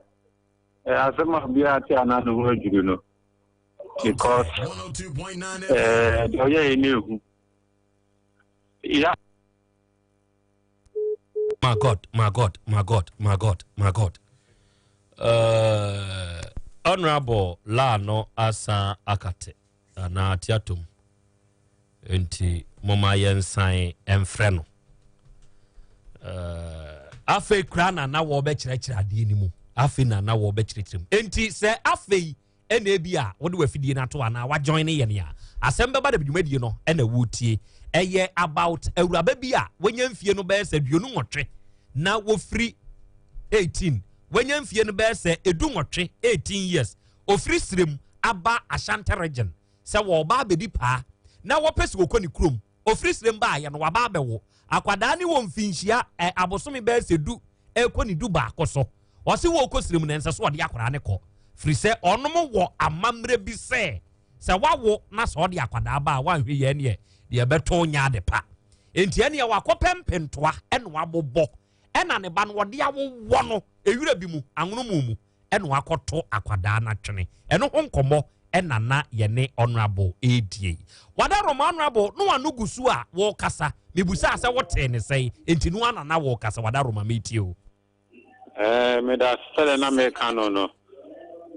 As a man, be at another word, you know. Because, yeah, knew. Yeah. My God. Honorable Lano Asa Akate, na tiatum. Enti, Moma Yen Sign and Freno. Afe krana na wo be kire ade ni mu afe na wo be kire enti se afe ene bia wo de wafidie na to ana wa join ye ne ya Asem Beba Dabi dwumadie no ena wutie eye about awuraba bia wonya mfie no be se duonu nwotwe na wo free 18 wonya mfie no be se edu nwotwe 18 years ofri sirem aba Asante region se wo ba bedi pa na wo pese wo koni krom ofri sirem ba ya no wa ba bewo akwada ni wo mfinhia abosomi be se du ekoni du ba akoso o se wo kosirem na nseso de akwada ne ko firi se onom wo amamre bi se wawo na so de akwada ba wa hwe ye ne de beto nya de pa enti ene ya wakopempentoa ene wabobo ena ne ba no de awo no ewura bi mu anwono mu ene wakoto akwada na twene ene ho nkomo ena na ye ne honorable edie wada honorable no anugusu a wo kasa mebusa ase wote ne sei enti no ana na wo kasa wada Roma metio me da sele na me kanono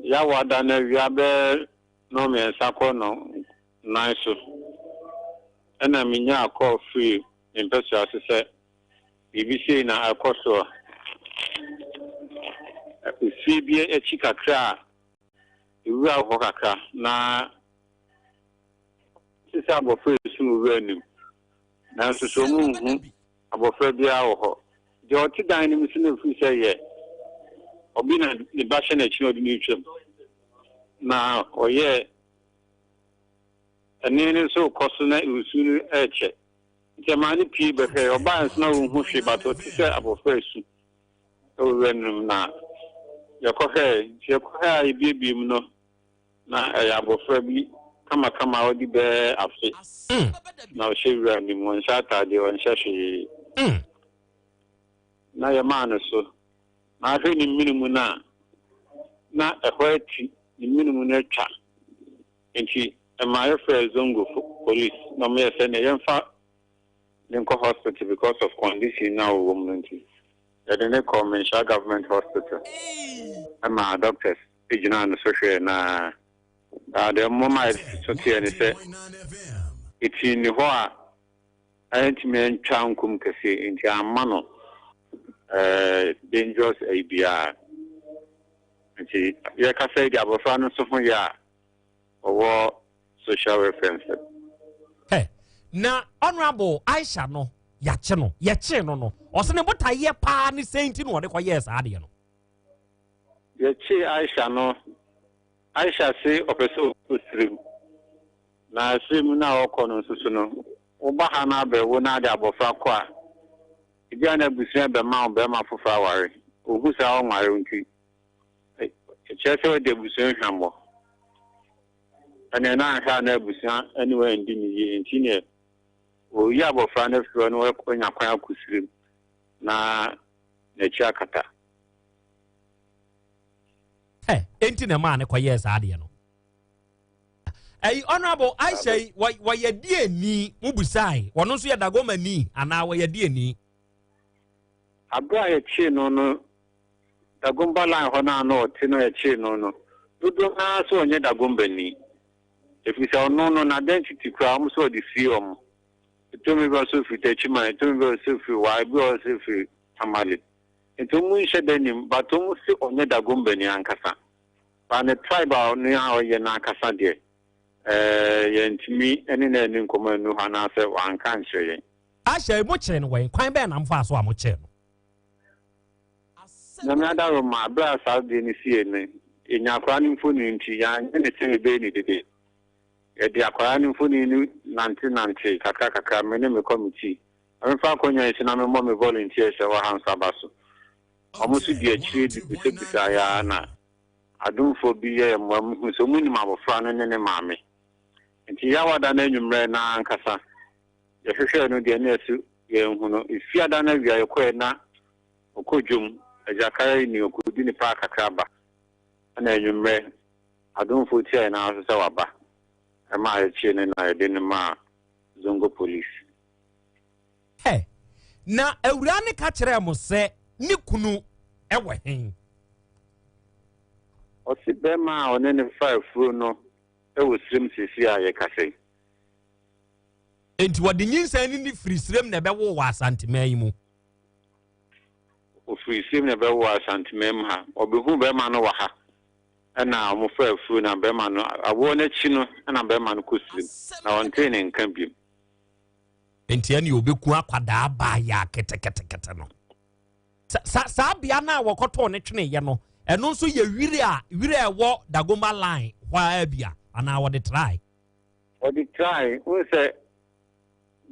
ya wada na wi be no me sako no nice ena minya call free in person ase BBC na akoso si bi e chikakra iwu ahụ kakra na sisi abofra esu wenu na nsoso mu hu abofra bi ahụ de oti dan ni misi na fu se ye obi na ni ba hye na chi odi ni twem na oye eni so koso na usu ni eche ntemani pi be he oba nsna hu hwe bato ti se abofra esu wenu na yakohe ibi no na abofra bi kama odi be afi na o shewura ni mo nshata de o nshahwe na ya man so na ahwe ni minimu na na ehwati the minimum nature nti my friend zongo police no me say na yemfa Lincoln hospital because of condition now woman they didn't call Minsha government hospital and my doctors regional social na the moment so tie ni say it's in the hoa antiment chankum kase nti amano dangerous ABR nti ya ka say the abofra no so ho ya or social reference. Hey, na honorable Aisha no yache no osene bota ye pa ni senti no de kwa yes ade no yache Aisha no Aisha say opeso stream na stream na okono susu no oba ha na be wo na de abofra kwa ibi na busia be ma fofra ware ogu sa o nware nti chese de busia hwambo and na ha na busia anywhere ndi ni ntine o ya bofra na firo no ekonya kwa akusirim na chia kata enti na ma ne kwa yes ade no honorable Aisha wa ye die ni mubusai wono nso ye dagoma ni ana wa ye die ni abra ye chi no dagomba line ho na no ti no ye chi no dudu na so onye dagomba ni if we say no identity crowd so the film to me go so fit chima to me go so fit why go so fit amali to mu she denim but to mu si onye dagomba ni ankasa ba ne tribal ni ha ye na ankasa de ye ntimi ene na ni nkoma nu ha na se wan kan hye Asha mo che no wen kwan be na mfa so a mo che no na me adaro ma bra sa de ni sie ne enya kwa ni mfoni nti ya ne se be ni dede edi akwara ni mfoni ni nanti kaka me committee amfa akonya isi na me mo me volunteer se wa hansa baso omusu di akiri di bisa ya na adumfo bi ye mo so muni ma bofra no ne maame nti ya wada na enwumre na ankasa ye hwehwe no de na esu ye hu no ifia da na wia ye kɔ na okodwum ajakara ni okudi ni pa kakraba na enwumre adumfo tia na aso waba ama ye chine na de ni ma zongo police na ewura ne ka kire mo se ni kunu ewe hen osi be ma one ne 5 no ewo srim sisi a ye kase enti wode nyinsa ni free srim na be wo wa Asante mai mu o free srim na be wo Asante mai ha obehu be ma no wa ha na mo 5 na be ma no awo na chi no na be ma no kosrim na wonte ne nkan biem enti ani obeku akwada ba ya ketekete no sa bia na wokoto ne twene ye no eno nso ye wire wo dagoma line hwa bia ana wo de try we say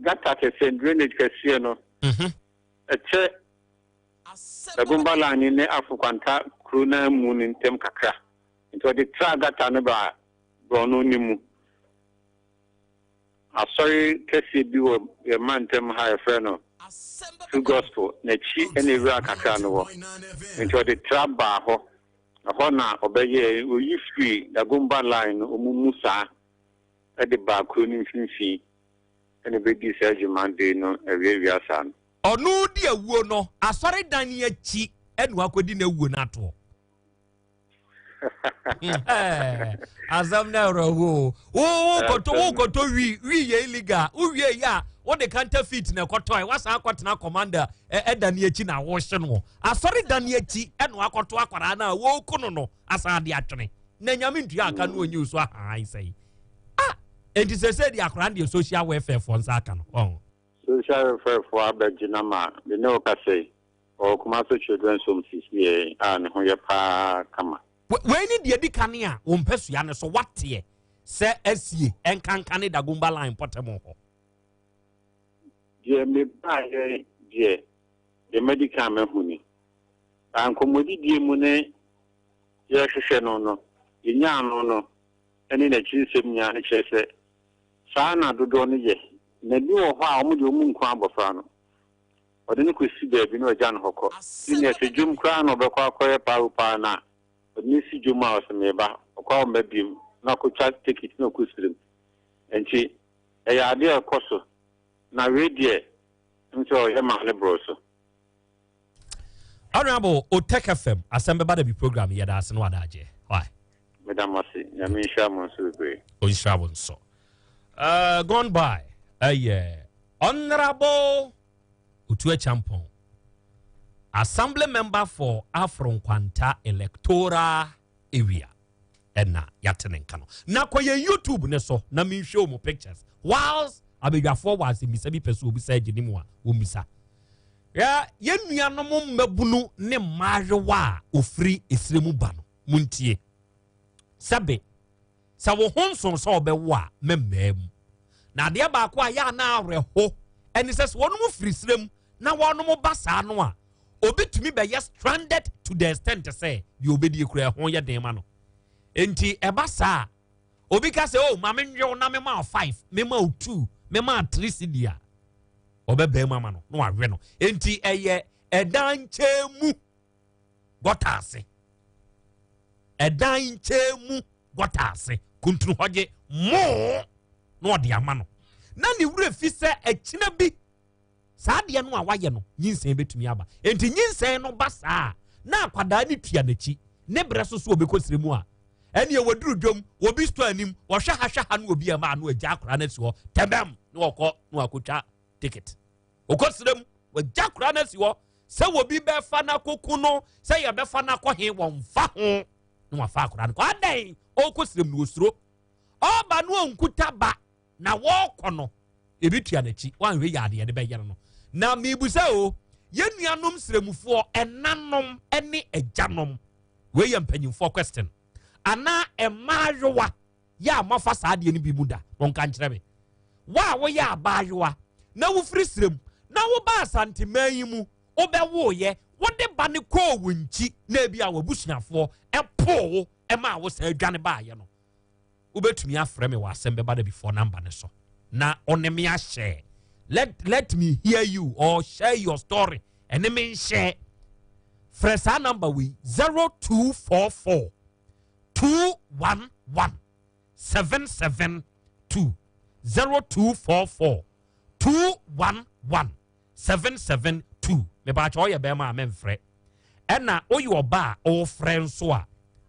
gata ke send drainage ke sie no eche dagoma line ne afukwanta krona mu ni ntem kakra into the try gata ne ba no ni mu sorry kesi bi wo ye mantem high friend to gospel na chi ene wi akaka no wo into the trap ba ho na obeye oyi free da gomba line omumusa e de ba ko ni finfi ene be di serge mande no ewi asa onu di awuo no asori dan ye chi enu akodi na awuo na to azam na rowo koto wi ye illegal uwie ya wo de counterfeit na koto e wasa akotena commander edan ye chi na wo hye no asori dan ye chi enu akoto akwara na wo kuno no asa de atwene na nyame ntua aka no onyi so han sei enti se di akwara de social welfare for nsaka no social welfare for abegina ma de no ka sei o kuma so children some sisi ne ho ye pa kama we ni de dikane a wo mpesu ya ne so wate se asie enkankane dagomba line potemo ho je me ba ye je the medical me huni an komodi die mu ne ye hwehwe no nya no ene na chinsem nya ne chese saa na dodo ne ye na bi wo ho a omo de omu nko abofra no ode ne kwesi baabi no agya no hokọ ni ne sejum kra no bekọ akoye pa na Nisi Juma Asem Beba maybe na ko chat ticket no kusrim. Enti e ya de akoso na radio nso ye ma le broso. Honorable OTEC FM Asem Beba Dabi program ye da ase no adaje. Why? Madam Masi, ya mi sha mo so be. O sha won so. Gone by. Yeah. Honorable Utue Champon, Assembly member for Afron Kwanta electoral area. Ena yatenen kano. Na kwa ye YouTube ne so na mi show mo pictures. Whilst abedwafo was misabi peso obi sa ginimu a omisa. Ya ye nuanom mbabunu ne marewa ofri esremu ba no. Muntie. Sabe. Sa wo honson so obewo a memmem. Na de ba ko ya na areho. Eni ses wonu mo fri srem na wonu mo basa no a. Obi tumi be yes stranded to the extent to say the obedi kura ho ye den ma no. Enti ebasa obi ka say oh mama nwe na me ma 5 me ma 2 me ma 3 sidia obebe mama no no awe no enti eye edan chemu gotase edan chemu gotase kuntunu hoje mo no ode ama no na ne wure fi se akina bi saade no a waye no nyinsen betumi aba enti nyinsen no basa na akwada ni tua nachi ne breso so obekosire mu a eni e waduru dwom obi sto anim wo hwa no obi ama no agya akora na si ho tebem no okọ no akotwa ticket okosirem agya akora na si ho se obi be fa na koku no se ye be fa na kọ he won fa ho no afa akora no adan okosirem no osuro oba no onkuta ba na wo kọ no ebitua nachi wan hwe yade ye de be yere no na mibusa o ye nuanom siremufo enanom ene agyanom we ye mpanyimfo question ana emajowa ya mafa saade ni bi muda wonka nkyerebe wa wo ya abajowa na wo firi sirem na wo ba asante mayimu obewo ye wo de ba ne ko wonchi na bia wabusuafo epo ema wo sa adwane ba ye no ubetumi afre me wa Asem Beba Dabi before number ne so na onemi a share let me hear you or share your story and me share fresa number we 0244 211 772 0244 211 772 me ba cho ye be ma memfre ena oyi oba o friend so a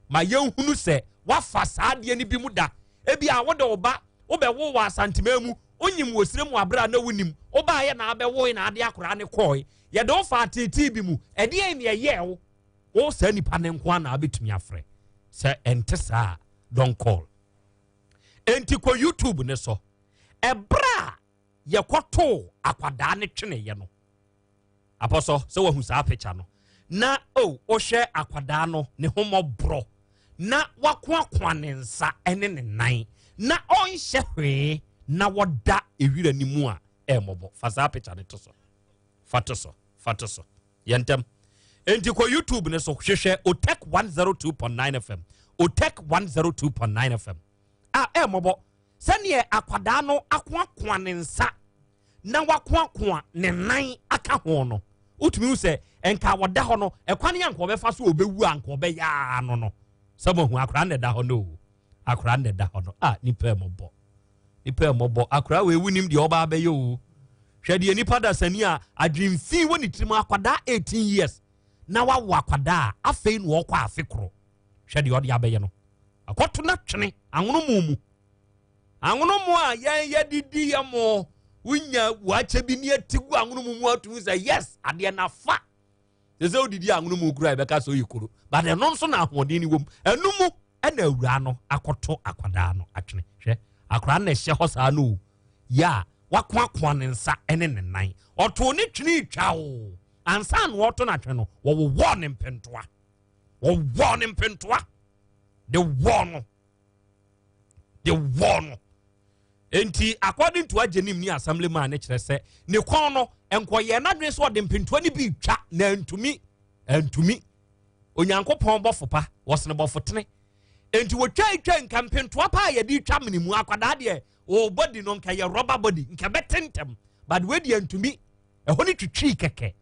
ma yenhunu se wa fa saade ni bi muda ebi a wo de oba wo be wo wa santememu onyim wosiremu abra na wunim oba ye na abewo na ade akora ne koi ye do fa titi bi mu ede ye ne ye wo sa nipa ne nko na abetumi afre se entesa don't call enti ko YouTube ne so ebra ye kwoto akwada ne twene ye no aposo se wo hu sa picture no na o hwe akwada no ne homobro na wakwa ne nsa ene ne nan na onhye hwe na woda ewira ni mu a emobo fasa picture ne to so fatoso yentem enti ko YouTube ne so hwehwe OTEC 102.9 FM OTEC 102.9 FM emobo sane akwada no akwa ne nsa na wakwa ne nan aka ho no utumi hu se enka woda ho no ekwane yanko obefa so obewu anko obeya no sabo hu akra ne da ho no akra ne da ho no nipa emobo akra we wunim de oba abeyo o hwede nipa da sani a adwemfi woni tirim akwada 18 years na wawo akwada afei no okwa afekro hwede ode abeye no akoto na twene anwono mu a ye didi ya mo wunya wache bi ne atigu anwono mu atu say yes ade na fa ze odidi anwono mu kura be ka so yikoro but eno nso na ahode ni wom enumu ena awura no akoto akwada no atwene hwe akra na hye hosa no ya wakwa ne nsa ene ne nan oto ne twene twa o ansa no oto na twene no wo ne mpentoa the one enti according to ajenim ni assembly man ne kire se ne kon no enkoye na dwen so de mpentoa ni bi twa na antumi onyankopon bofopa wosne bofotene enti wo twa nka mpentoa pa ye di twa menimu akwada de o body no nka ye rubber body nka betentem but we di antumi ehoni twitwi keke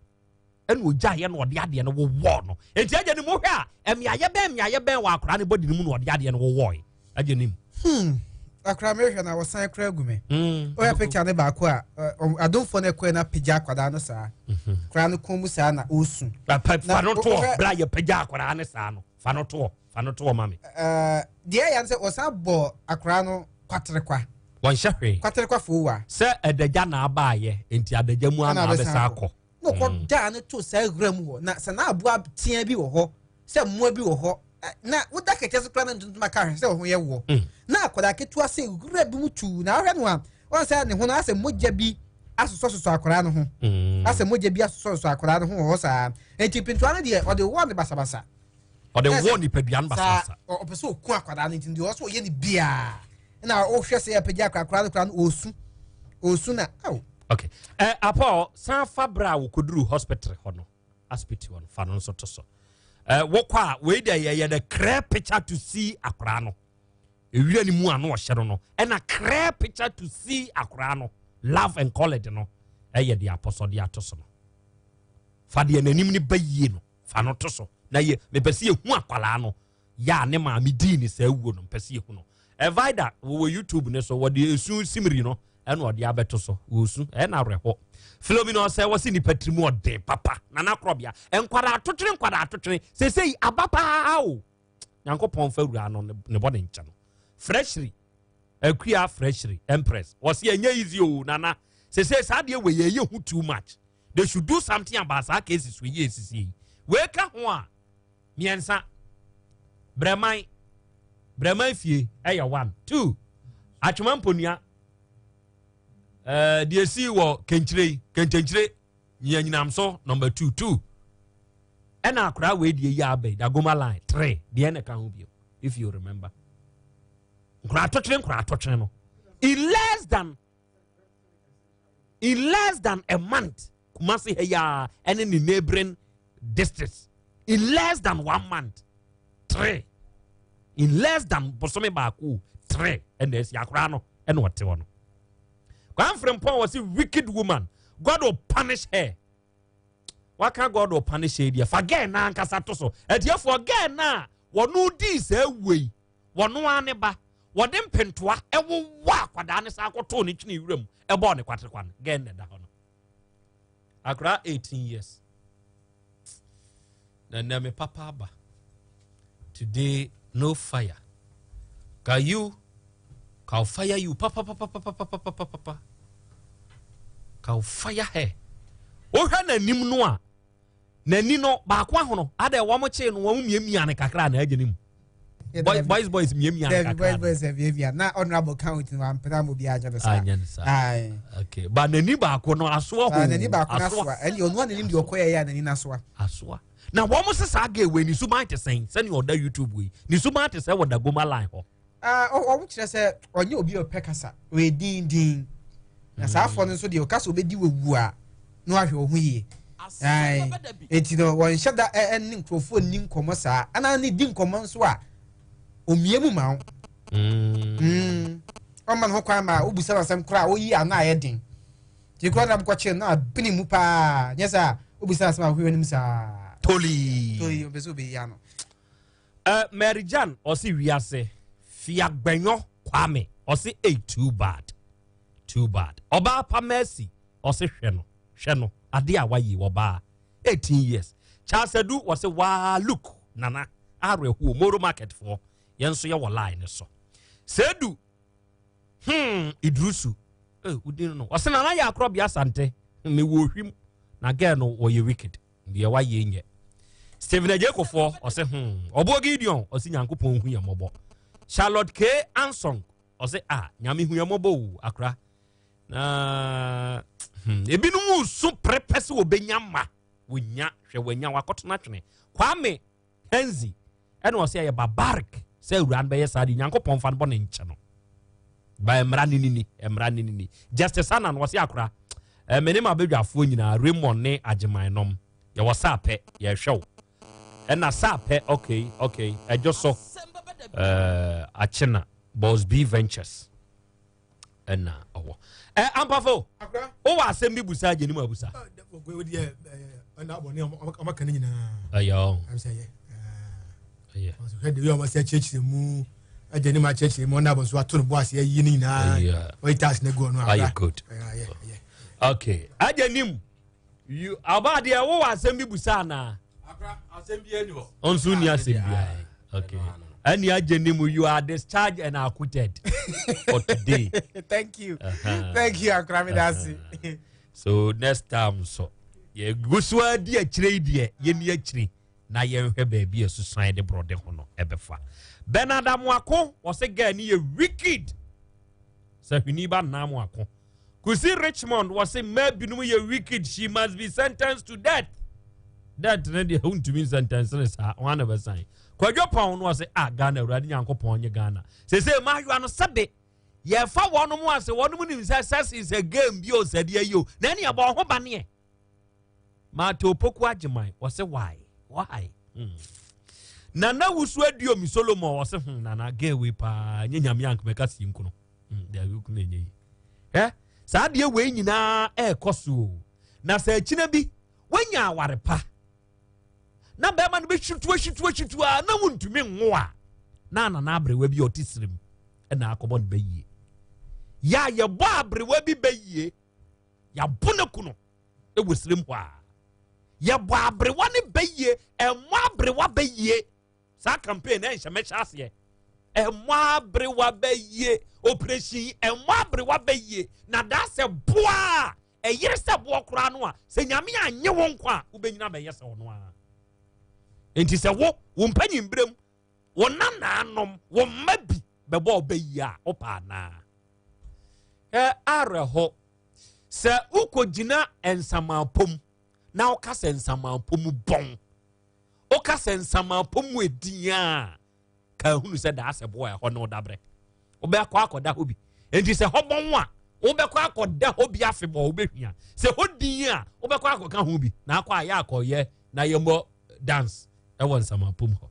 and wo gya ye no de ade no wo wo no enti agye ni mo hwe a emiaye ben wa akora ne body ni mu no de ade no wo wo agye nim akra me hwe na wo san kra gume o ya picture ne ba ko a adonfo ne ko na pija akwada no saa kra no ko mu saa na osu fa no to bra ye pija akwada ne saa no fa no to mami de ya nse o san bo akra no kwatre kwa won hwe kwatre kwa fo wa se edagya na aba ye enti adagya mu ana abesa akọ no ko da ne to sa gram wo na se na aboa tia bi wo ho se mmoa bi wo ho na wo da keke so kra na ntuma ka hwe se wo ye wo na akoda ketu ase gra bi mutu na hwe no a won se ne ho na ase mogya bi asoso akora no ho ase mogya bi asoso akora no ho ho sa enti pintu ane de o de wo ne basabasa o de wo ni peduan basabasa o pese o ku akoda no enti de o so ye ni bia na o hwe se ya pegya akora no osu na aw okay apo san fabra wo koduru hospital ho no hospital no fa no so to so wo kwa we dey ye the clear picture to see akora no ewira ni mu ano o hye no e na clear picture to see akora no love and call it no ye the apostle the atoso no fa de nanim ni bayie no fa no to so na ye me pese hu akwala no ya ne ma me di ni sa wuo no pese hu no evida wo YouTube ne so wo de esu simri no e no de abeto so wo su e na reho Philomena say wo si ni patrimu ode papa nana Krobea enkwara atotwere sesei abapa o Nyankopon fawura no ne bode ncha no freshly akua freshly empress wo si enya easy o nana sesei sa de we ye hu too much they should do something about that cases we ye sisi we ka ho a miensa Bremai fie eya 1 2 atwema mponua de si wo kenchire nyanyinam so number 2 ena akra we de ya abai da goma line 3 de ena ka ho bio if you remember nkra atotwere no in less than a month Kumasi heya any neighboring districts in less than 1 month 3 in less than bosome baako 3 and there's yakra no and what one Kwan from Paul was a wicked woman. God will punish her. Why can't God will punish her? Dear, forget na nkasatoso. And you forget na. Wanu this way. Wanu aneba. Wadem pentwa. Ewo wa kwa dane sa kwa to ni chini room. Ebo ne kwatre kwan. Gen da hono. Akra 18 years. Na me papa ba. Today no fire. Ka you Kau fire you papa Kau fire her o hwa na nim no a na ni no ba kwa ho no ada wo mo che no wo miamia ne kakra na agye nim boys miamia ne kakra boys na honorable county no ampena mo bi agye sa ai okay ba na ni ba ko no aso ho na ni ba ko na so ani onu na nim de okoye ya na ni na so aso na wo mo se sa ga we ni suman te sen se ni oda YouTube we ni suman te se wo da goma line ho o kire se onye obi o pekasa we din na sa afọ nso de o kasa obedi wewu a no ahwe o hu yi ai eti no won hyeda en nkrofo ni nkomo sa ana ni di nkomo nso a omiemu ma wo o man ho kwa ma obusa wasam kra o yi ana ayedin ti kra na bko che na bini mu pa nyesa obusa asama hwe nim sa toli obeso be ya no Mary Jan o si wiase Fiagbenyo Kwame or say too bad Oba pa mercy or say sheno adia wayi oba 18 years Charles Edu was say wa look nana are who moro market for yenso ye wo line so Sedu idrusu udin no was nana ya Krobea Asante me wo hwim na girl no wo ye wicked de waye nye Stephen Ejekofo or say obo Gideon or say Nyankopon hu ye mobo Charlotte K. Ansong or say nyami hu yamobo akra na ebinu so prepese obanyama wonya hwe wanya wakotona twene Kwame Henzi ene o say barbaric say uran be yesadi Nyankopon fa bo ne nche no ba emra nini Justice Anan was akra menema bedwafo nyina Raymond ne ageman nom ye wasape ye hwew ena sape okay I just saw Achena Boss B Ventures and wo ampafo o wa asem bi busa je ni ma busa we dey na abone o maka nyina ayo am say yeah so head we almost church mu ajeni ma church mu na bon so ato no boas yi ni na we task na go no are good okay ajenim you about there wo asem bi busa na asem bi eni ho onsu ni asem bi okay and ajenim you are discharged and acquitted for today. Thank you Akrami Dasi. So next time so ye guswa di akire die ye ni akire na ye hwe ba bi esusan de brode ho no ebefa Bernard Amuako was a guy ni wicked so hwini ba na Amuako Kusi Richmond was a maybe no ye wicked she must be sentenced to death that ready who to mean sentence is one of a sign Kwadwo Pound was a Ghana Uradi Yankopon ye Ghana say ma you no sabe ye fa wono mu ase wono mu nim say is a game bi o said ye yo na ni aba ho ba ne ma to poku agiman was say why Nana wusu aduo mi Solomon was say nana ge we pa nyanyam yank meka si nkuno there you kun enyi saa de we nyina koso na sa akina bi wanya aware pa na be ma no be hwitu na wuntumi nwo a na abrewa bi otisrim na akobo no bayi ya ye bo abrewa bi bayi ya bona kuno e wosrem ho a ye bo abrewa ne bayi mo abrewa bayi sa campaign na nhye mecha ase mo abrewa bayi operation mo abrewa bayi na da se boa yere se bo kura no a se nyame anye wo nko a wo benyina be yese wo no a enti se wo mpanyim brem wo nana anom wo mabi bebo bayi a opa na areho se ukogina ensamapom na okasa ensamapom bon okasa ensamapom edian ka hunu se da ase boy ho no dabre obe akoda hobi enti se hobon a obe akoda hobi afebo obehua se hodin a obe akoka hobi na akwa ya akoye na yemo dance e won ensamapom ho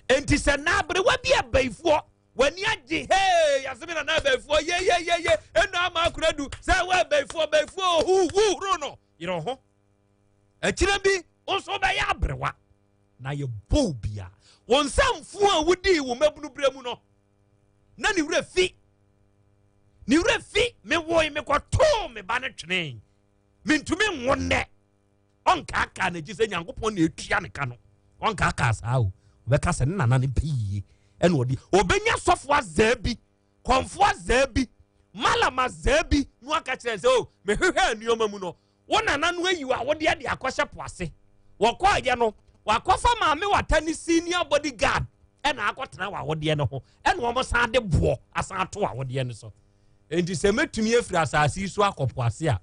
enti se na abre wa bia baifuo wani agi hey yasemi na baifuo ye eno ama akuradu se wa baifuo hu rono yiro ho akira bi onso ba ya abrewa na ye bobia won samfu a wudi wo mabunu bremu no na ni wura fi me woy me kwato me ba ne twene mintumi nwonne onka aka na gise nyankopon na etua ne ka no onka aka saa o obeka se nana ne pii ene odi obenya sofo azabi konfo azabi malama azabi no aka kire se o me hwehwe anuoma mu no wona nanu ayiwa wode ade akwahye poase wokọ ye no wakofa maame watani senior bodyguard ena akotena wa wode ne ho ene wo san de bo asan ato wa wode ne so enti se metumi afiri asase so akopoase a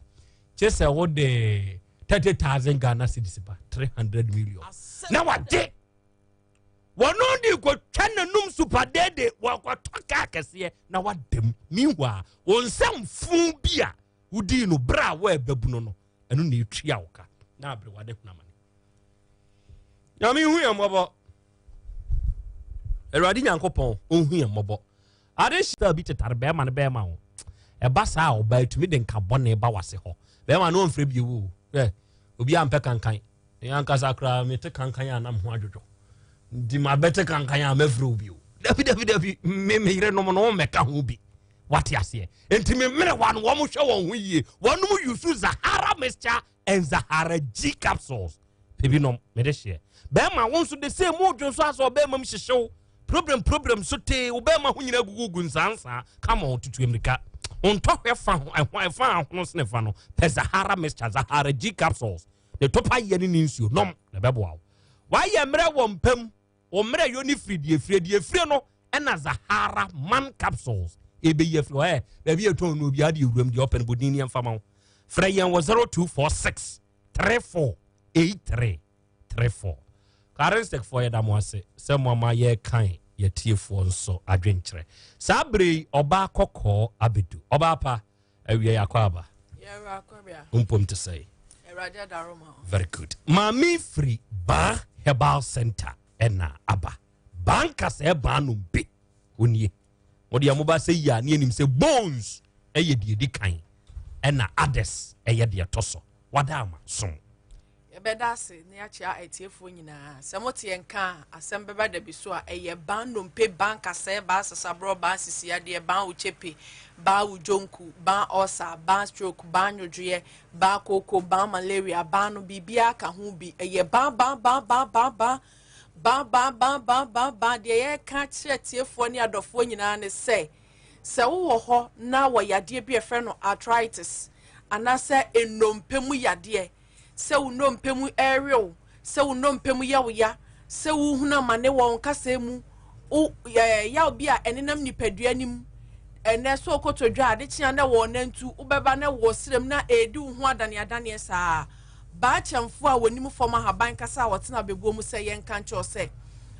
chese wode 30,000 Ghana cedis ba 300 million na wade wono di ko twana num super dede wakotoka kese na wadem miwa wonsam fun bia wudi no bra wa babuno no eno na etua woka na abre wade kunama Yami hu ya mobo. Eradi Nyankopon onhu ya mobo. Ade shita bi tetare be ma ne be ma wo. E ba sa o ba tumi de nka bone ba wase ho. Be ma no mfre bi wo. Obi ampe kankan. Yanka sakra me te kankan ya na ho adwojo. Ndi ma bete kankan ya mafre obi o. Dabi me yire no no me ka ho bi. Wati ase. Enti me mere wa no wo mo hwe won ho yie. Wonu mu yusu Zahara mixture and Zahara G capsules. Baby no me de share. Bema wonso de say mo dwonso aso bema m hyehyew problem so te wo bema ho nyina gugugu nsansa kama otutu Amerika on tohwe fa ho ho sne fa no pe Zahara mixture Zahara G capsules the topa ye ni nsuo nom na bebo awo wa ye mre wo mpam o mre yo ni fridi no na Zahara man capsules ebe ye flo ba bi eton no bi ade ewuram de open bodini emfama frɛ yen wo 0246 3483 34 Karenstek for yedamwase se mama ye kan ye tiefo nso adwenkyere sabre oba kokko abedu oba pa awie yakwaba umpom to say very good mami free ba herbal center ena aba banka se ba no be onie odi amoba se ya ne anim se bones ɛyɛ deɛ di kan ɛna others ɛyɛ deɛ toso wadama so Beda se ne achia etiefo nyina semote enka Asem Beba Dabi so a eye ban no mpe ban kase ba sasabro ba sisi ade ban uchepe ba ujonku ban osa ban stroke ban nyodwe ba koko ban malaria ban no bibia ka ho bi eye ban de ye ka kire tiefo ne adofo nyina ne se wo ho na wo yade bi efe no arthritis anase enompemu yade se uno mpemu aerial se uno mpemu ya se uhuna mane won kasa mu ya obi a enenam nipadua nim ene so kotodwa ade chia na won nantu ubeba na wo srem na edi hu adane saa ba chamfo a wonim foma haban kasa wotena beguo mu se yen kancho se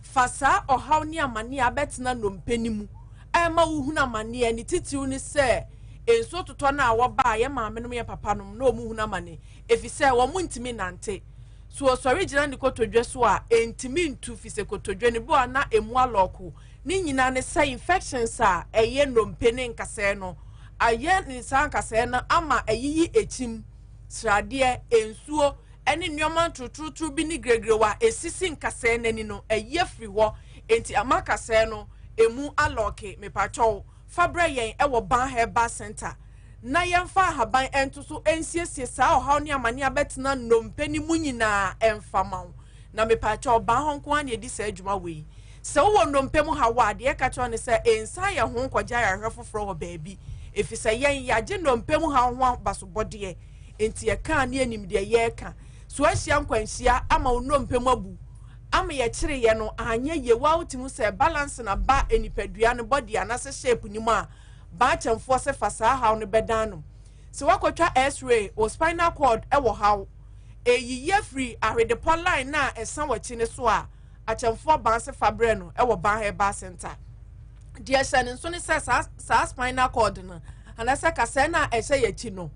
fasa ohaw ni amane abetena no mpenimu ema uhuna mane ni titiw ni se enso totɔ na wɔba ye maame no ye papa no na omu huna mane efise wo muntimi nante so osori gina ni kotodwe so a entimi ntu fise kotodwe ni bo na emu aloko ni nyina ne say infections a eye nompe ne nkase no aye ni san nkase na ama ayiyi echim srade ensuo ene nneoma trutru bi ni gregrewa esisi nkase nani no eye firi ho enti amaka se no emu aloke mepacho Fabra yen ewo ban heba center na yemfa haban ento so ensiesie saa ohaw ne amane abetena nompe ni munyina emfama na mepacha ban honko an edi saa adwuma wei se wo nompe mu hawa de ka cho ne se ensa ye ho nkogya ya hwefoforo ho baabi efise yen yaje nompe mu ha ho basobode enti ye kan ne anim de ye ka so ahia nkwanhia ama nompe mu abu ama ye kire ye no anya ye wa utimu se balance na ba enipadua ne body anase shape ni mu a ba chamfo se fasa haw ne bedan no se wakotwa x-ray o spinal cord e wo haw eyiye free ahwedepo line na esan wachi ne so a chamfo ba se fabre no e wo ban heba center de ehye nso ne se sa spinal cord no anase kase na ehye yachi no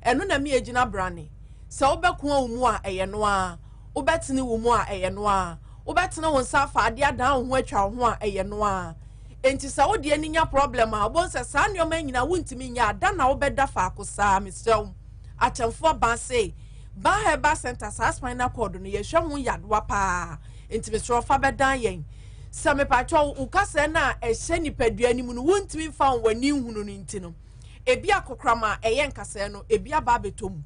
eno na me egina brane se obekun omu a eye no a ubetini wumu a eye no a ubetini wonsa fa ade adan ho atwa ho a eye no a enti sa wode ani nya problem a bonse sa nneoma nyina wontimi nya ada na wobeda fa akosa misrew achamfo ban say ba heba center sa spinal cord no ye hwe ho yadwa pa enti misrew fa bedan yen sa me patwa ukase na ehye nipadua ni mu no wontimi fa wani hunu no enti no ebi akokrama eye nkase no ebi aba betom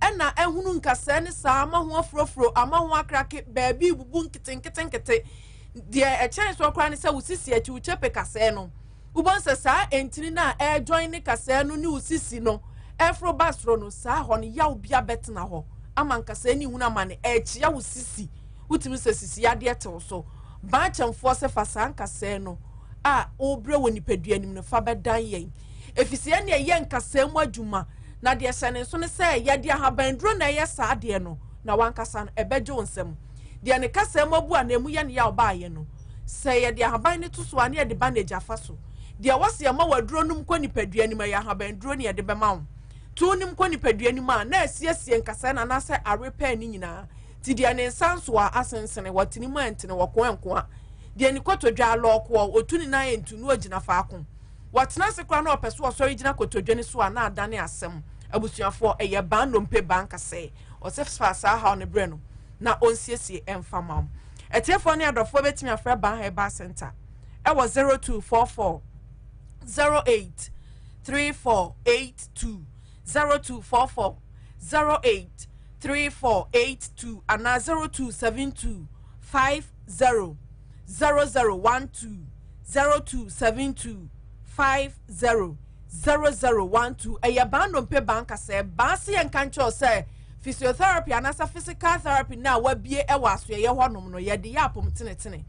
ena ehunu nkase ne saa ma ho afrofro ama ho akrake baabi bubu nkete de e chance so kra ne se usisi achi uchepe kase no ubonse saa entini na join ne kase no ne usisi no efro basro no saa ho ne yaw bia betena ho ama nkase ni hunu ama ne echi ya usisi utimi se sisi ya de tew so ba chamfo se fa saa nkase no a obre woni padua nim no fa bedan yen efisi ne ye nkase mu adwuma na de sene so ne se ye de ahabandro na ye saa de no na wankasa no ebeje wonsem de ne kasa mabu a na emu ye ne ya oba ye no se ye de ahaban ne to so ane de bandage afaso de wase ye ma waduro num ko nipadua nim ya ahabandro ne ye de bema wo to nim ko nipadua nim a na asiesie nkasa na na se arepa ni nyina ti de ne nsanso a asensene watini mu antene wako enko a de ne kotodwa aloko otuni na entu no agina faako watena se kra na opeso osori gina kotodwa ne so a na adane asem abusuafo eye ban no mpe ban kase osefsa sa ha ne bre no na onsiesie emfamam etefo ne adofo betimi afra ban heba center e was 0244 08 3482 0244 08 3482 and 0272 50 0012 0272 50 0012 eye ban no mpe ban kase ba se enkancho se physiotherapy anasa physical therapy na wabie e waso ye honom no ye de ya apom tenetene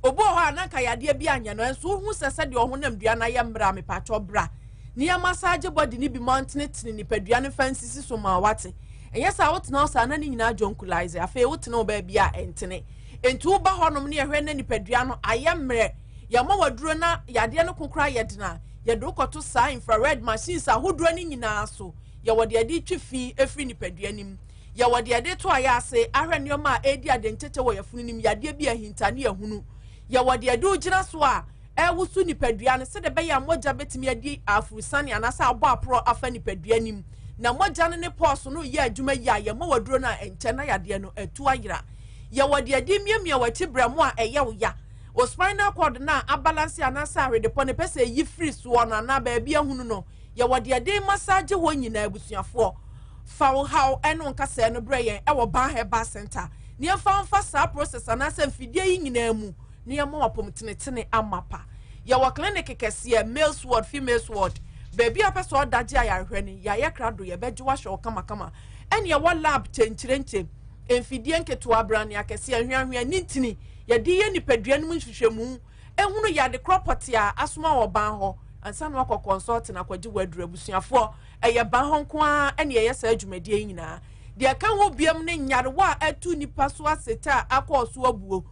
obo ho ananka yade bi anya no enso hu sese de ohonam dua na ye mbra me pacho bra ni ya massage body ni bi mountain ni padua ne fancy so ma wate enye sa wotena osa na ni nyina jonkulize afa wotena oba bia entene entu ba honom ne ye hwe na ni padua no aye mre ya ma waduro na yade no kokra ye dena ye do koto sa infrared machines ahoduro ni nyina so ya wode ade twifi efri ni padua nim ya wode ade to aya ase ahwe nneoma edi ade ncheche wo yafunu nim yade bi ahinta ne yahunu ya wode ade ugina so a wusu nipadua no se de be ya moja betimi adi afurusani anasa abo apro afa nipadua nim na moja no ne pulse no ye adwuma yi aye mo waduro na enche na yade no atu ayira ye wode adi miamia wati bramo a eye wo ya o spinal cord na abalance anasa rede po ne pese yi free so na ba bia hunu no ye wode adi massage ho nyina abusuafo fa how eno nkasa no bre yen e wo ban heba center ne fa mfa sa process anasa mfidie yi nyina mu ne ye mo wapom tenetene amapa ye wo clinic kese male sword female sword baby apeso odaje ayarhwe ni ya krado ye beje wa hwe kama kama ene ye wo lab chenchirenche emfidie nketo abrane akese ahwehwe nintini ye de ye nipadua no nhwehwemu ehunu ya de property a asoma wo ban ho ansa no akọ consult na kwaji wadura busuafo eye ban ho nko a ene ye sa adwumadie nyina de ka ho biam ne nyarewa atu nipa so aseta akọ so abuo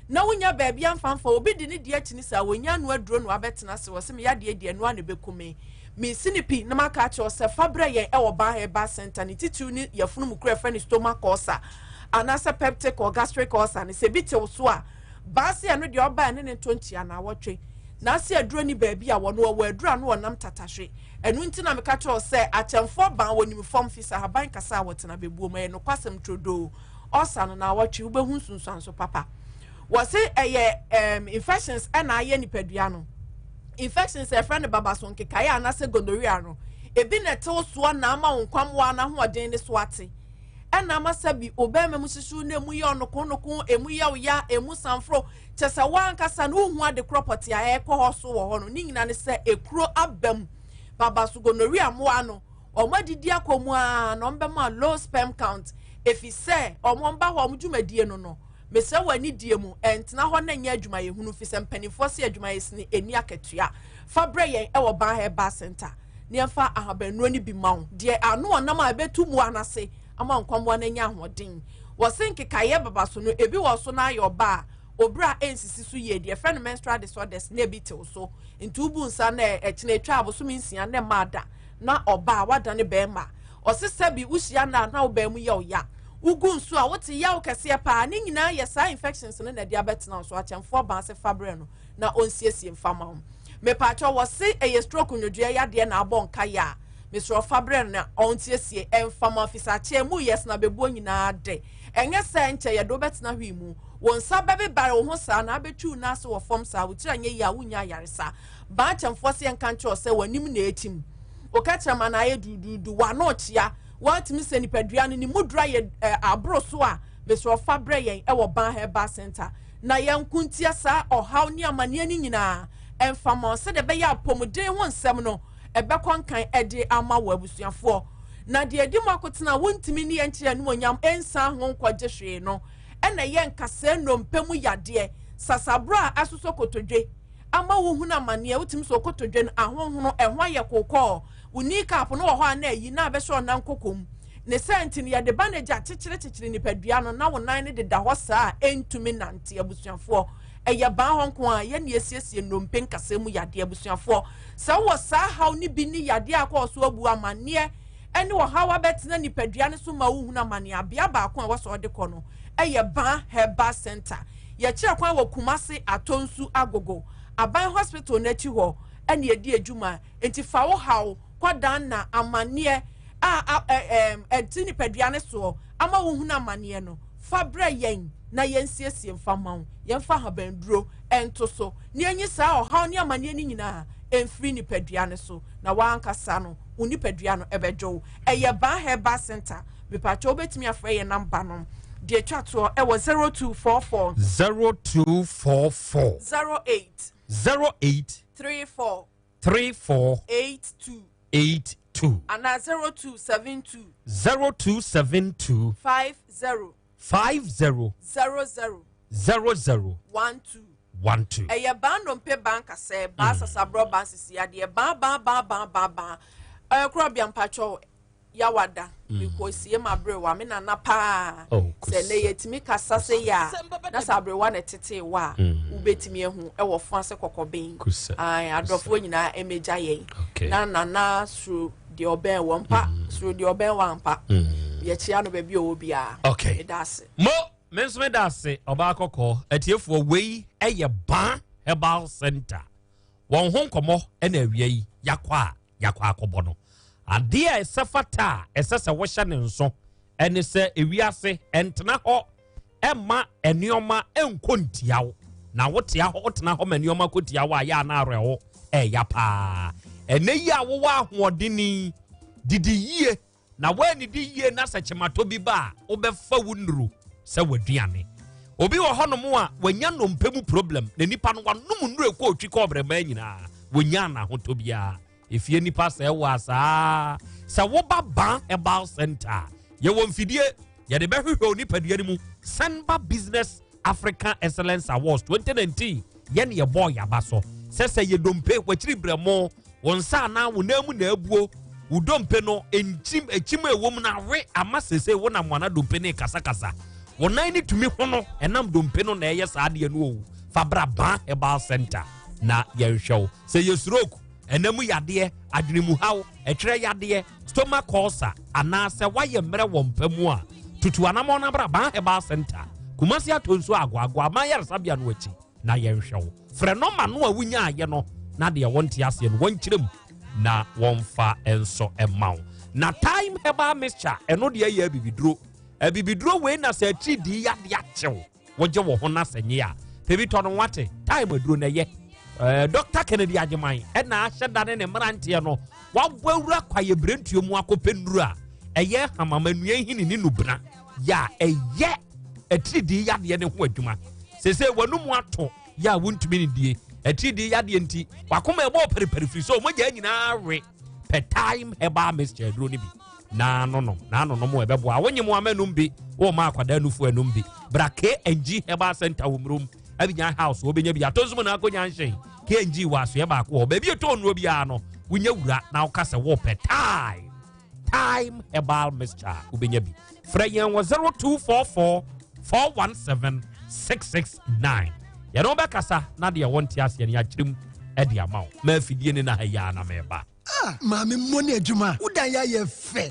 na wonya baby amfanfa obi di ne de akini sa wonya no aduro no abetena se wo se me ya de no ane bekume me sinipi na maka che o se fabre ye e wo ban heba center ni titu ni yafunu mu kura fa ni stomach ulcer anasa peptic or gastric ulcer ni se bitew so a baase eno de oba ne 20 ana wotwe na se aduro ni baby a wono wo aduro no wonam tatahwe enu nti na meka che o se achemfo ban wonim form fisa haban kasa wotena bebuo ma ye no kwasem trodo ulcer no na wotwe wo behu sunsun so papa wase infections and aye nipadua no infections e friend baba so nkekaya anase gonorrhea no ebi na te so na ama nkwamwa na hoden ne so ate ena amasabi obema mushisu na emu ye onoko emu ya emu sanfro chesa wankasa no hu ade property a ekọ so wo ho no ni nyina ne se ekuro abam baba so gonorrhea mo ano omadidi akomu a no mbema low sperm count efi se omomba ho omdwumadie no mese wani die mu entna ho na nya adwuma ye hunu fi se mpanifo se adwuma ye sini eni akatua fabre ye e wo ban heba center ne mfa ahabanu ni bi mawo de anu onam abetu mu anase ama nkwamwa na nya ahoden wo senkekaye baba so no ebi wo so na ayo ba obra ensisi so ye de friend menstrual disorders na ebi tew so ntubu nsa na echine twa aboso minsia na mada na oba wada ne bema osisabi ushia na oba mu ye oya ugun so a wote yaw kese pa ni nyina ye sa infections no na diabetes na so achemfo ba se fabre no na onsiesie mfama me pa cho wo se eye stroke nyodua ya de na abon kaya me so fabre na onsiesie emfama fisa che mu yes na bebuo nyina de enye se nche ye do betina hwi mu won sa bebe bare wo ho sa na abetu na se wo form sa wo tira nye ya wunya yaresa ba achemfo se enka nche se wanim na etim o ka chama na ye dudu wa no chia what me say nipadua no ni mudra ye abro so a be so fabre yen e wo ban heba center na yen kuntia sa ohaw ni amane ani nyina emfama se de be ya pomuden ho nsem no e be konkan e de ama wo abusuafo na de edi makotena wontimi ni yen kire no onyam ensa ho nkwaje hwe no e na yen kase no mpemu yade sasabra asuso kotodwe ama wo hu na mane wotimi so kotodwe no ahonhono e ho aye kokọ unika apo no wo ho na yi na be so na nkokom ne senti ne yade banager chichire nipadua no na wo nan ne de da ho saa entumi nante abusuafo eye ban ho nko a ye ne esiesie nompe nkasa mu yade abusuafo sa wo saa haw ni bi ni yade akọ so abu amane ene wo hawa betina nipadua ne so ma wo hu na mane abia ba akọ a wo so de kọ no eye ban heba center ye kire kwan wo kumase atonsu agogo aban hospital na chi ho ene edi adwuma enti fa wo haw kwadan na amane etini peduane so ama wo huna amane no fabre yen na yensiesie mfama yemfa habanduro ento so ne anyi saa ohaw ne amane ni nyina emfiri ni peduane so na wankasa no uni peduane ebejo eye ban heba center bipacho betimi afre ye number no de twato e wo 0244 08 34 82 and 0272 50 00 eye bandom pe banka se ba sasabro bansisi ya de ba Krobea mpacho yawada because ye mabre wa me na pa se ne yetimi kasa se ya na sabre wa na tete wa ubetimi ehu e wo fon se kokoben ai adofo nyina emeja ye na through the oben wampa through the oben wampa ye chia no baby o bia okay mo menso me dase oba akoko atiefo wei eye ban herbal center wɔn ho nkɔmɔ ɛna awia yi yakɔ akɔbɔ no adeɛ a ɛsɛ fata a ɛsɛ sɛ wɔhyɛ ne nso ɛne sɛ ewiase ɛntena hɔ ɛma nneɛma ɛnkɔ ntiaw na wotea hɔ wotena hɔ ma nneɛma kɔ tiaw a yɛ ana awerɛho ɛya paa ɛnɛ yi a wowɔ ahoɔdeni didi yie na wɔanidi yie na sɛ kyemato bi ba a wobɛfa wo nnuro sɛ waduane obi wɔ hɔnom a wanya nnompa mu problem na nipa no wanom nnuro ɛkɔ otwi kɔbrɛma nyinaa wanya na ahotɔ biara efie nipa sɛ ɛwɔ asaa sɛ woba ban herbal center yɛwɔ mfidie yɛde bɛhwehwɛ onipadua no mu Senba Business African Excellence Awards 2019 yɛne yɛbɔ yaba so sɛ yɛdompe wakyiri brɛmo wɔn nsa na wo namu na abuo wo dompe no enchim ewom na we ama sese wo na mwana dompe ne kasakasa wo nan ni tumi ho no enam dompe no na ɛyɛ saa de no o fabra ban herbal center na yɛnhwɛw sɛ yɛsuroku enamu yadeɛ adwenimu haw ɛtwerɛ yadeɛ stomach ulcer ana sɛ wayɛ mmerɛ wɔ mpamu a tutu anamɔ na bra ban herbal center kumasi atonso agwagwa ma yɛresabea no akyi na yɛnhwɛw frɛ no ma no a wunya ayɛ no na de wɔnte aseɛ no wɔnkyerɛm na wɔmfa enso ɛmaw na time herbal mixture ɛno de yɛ bibiduro wei na sɛ akyi di yade akyew wɔgye wɔ ho na sɛnye a pebi tɔ no wate time aduro na yɛ Dr. Kennedy Agyemang ɛna ahyɛ da ne mmeranteɛ no wabɔwura kwaye brentuo mu akɔpɛ nnuro a ɛyɛ hamamanua hini ne nubena ya ɛyɛ atiri yadeɛ ne ho adwuma sese wanum ato ya wontumi ne die atiri yadeɛ nti wakoma ɛbɔ periperi so mo gya nyinaa we per time herbal mixture duro ne bi na no mo ɛbɛboa wonyem amanum bi wo ma akwada nufu anum bi bra KNG herbal center wo mrum abinya house wo benya bi atonzum na akonya nhyen KNG waso yɛ baako hɔ baabi eto nuro bia no wonya wura na wo kasa wo per time herbal mixture wo benya bi frɛ yɛn wɔ 0244 417 669 yɛno bɛkasa na deɛ wɔnte aseɛ ne akyerɛm ɛde ama wo ma afidie ne na ha yɛ na mɛba maame mmɔne adwuma wodan yɛ ayɛ fɛ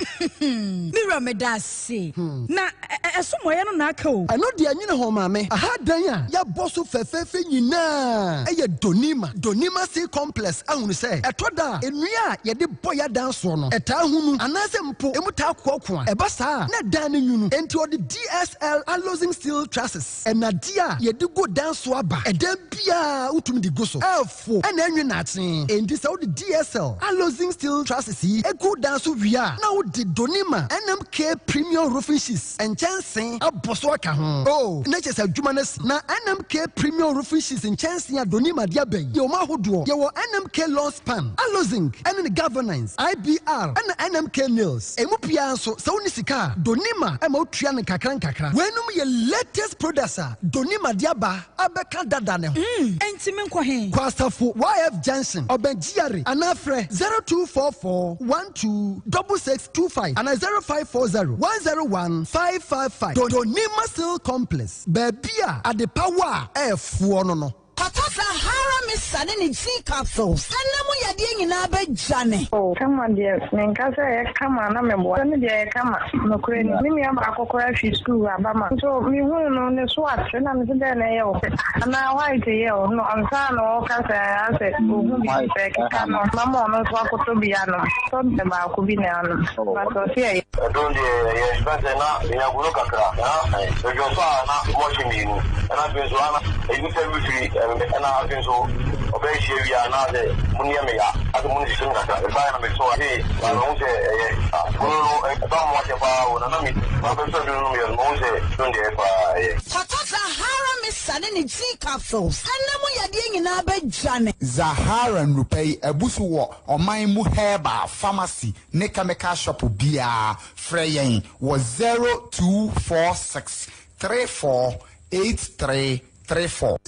mira meda se na ɛsomɔyɛ no na aka o ɛno deɛ nyine hɔ maame aha dan a yɛbɔ so fɛfɛɛfɛ nyinaa ɛyɛ donima sea complex ahunu sɛ ɛtɔ da a nnua a yɛde bɔ yɛ dan soɔ no ɛtaa hunu anaasɛ mpo ɛmu taa koɔko a ɛba saa na dan no nwunu enti ɔde DSL alloying steel trusses ɛnade a yɛde go dan so aba ɛdan biaa wotumi de go so ɛfo ɛna anwe naakye enti sɛ wode DSL alloying steel trusses yi egu dan so wia na wode donima NMK premium roofing sheets nkyɛnse abɔ so aka ho na kyɛ sɛ adwuma no si na NMK premium roofing sheets nkyɛnse a donima de aba yi yɛwɔ ma ahodoɔ yɛwɔ NMK lawn span alloying ɛne ne governance IBR ɛna NMK nails emu pia nso sɛ wone sika a donima ɛma wotua ne nkakra wɛnum yɛ latest products a donima de aba abɛka dada ne ho ɛnti me nkɔ he kwasafo YF Junction ɔbɛnjiare anafrɛ 0244 126625 and 0540 101 555. Donima Steel Complex. Baby, at the power F1 no. Patasa Hara Miss Sadini G capsules. And now you're doing in Abbey Johnny. Oh, come on, dear. Ninkasa, come on, I'm a boy. Come on, no credit. Me, I'm a cocoa fish school, Abama. So, me won't on the swatch, and I'm the and now I tell you, no, I'm saying, all cast I said, my back, Mamma, no talk to be anno. Something about could be now. But here, I don't expect enough in a look at that. So, you're not watching me, and I've been so everything. And I think so. Obey we are not the Munyamia. I don't want to sing that. The fire of so hey, I don't say, don't watch about Nanami. I don't say, Zahara Miss Sadini G capsules. And now you're doing in Abbey Johnny. Zahara and Rupay, a busu or my muheba pharmacy, Nekameka shop beer, Freyain was 0246 3483 34.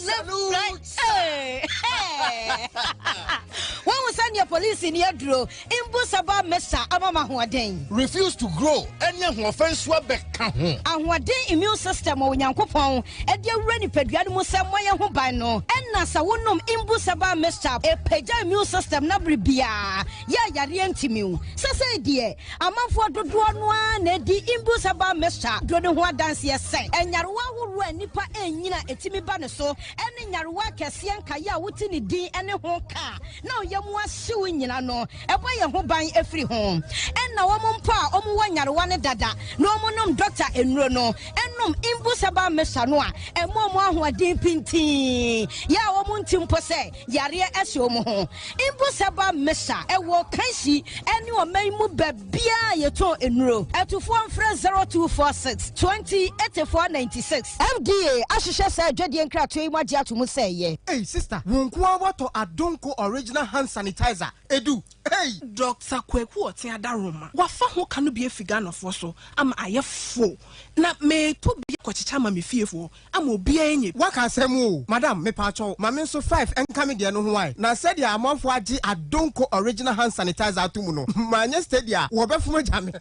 When we send your police ni aduro imbu saba mesa amama hoaden refuse to grow any offense wa beka ho ahoaden immune system o nyankopon e de awura ni padua no musem moye ho ban no enna sa wonom imbu saba mesa e pagya immune system na bribia ya yare antimiu sese die amanfo dodo no a na di imbu saba mesa do ne ho adanse ese enyarewa horo anipa enyina etimi ba ne so ene nyarewa kese anka ya wuti ni din ene ho ka na oyemu ahyew nyina no ebo ye ho ban efiri ho enna wo mpo a omu wanyarewa ne dada no omunum doctor enuro no enum imbu saba mesa no a emomu ahoadin pintin ya wo mu ntimpo se yare ehye omu ho imbu saba mesa ewo kanshi ene omaimu babia yeto enuro etufo mfre 0246 208496 FDA ahyehyɛ sɛ adwadie nkrato yi magye ato mu sɛ ye hey sister wonko wato adonko original hand sanitizer edu hey Dr. Kweku Otiada Roma wafa ho kanu bi efiga nofo so ama ayefo na me to bi kochicha ma me fiefo ama obi enye waka asem o madam me pacho ma me so 5 enka me de no ho ai na said ya amanfo agi adonko original hand sanitizer atumu no manye stadia wo befo jame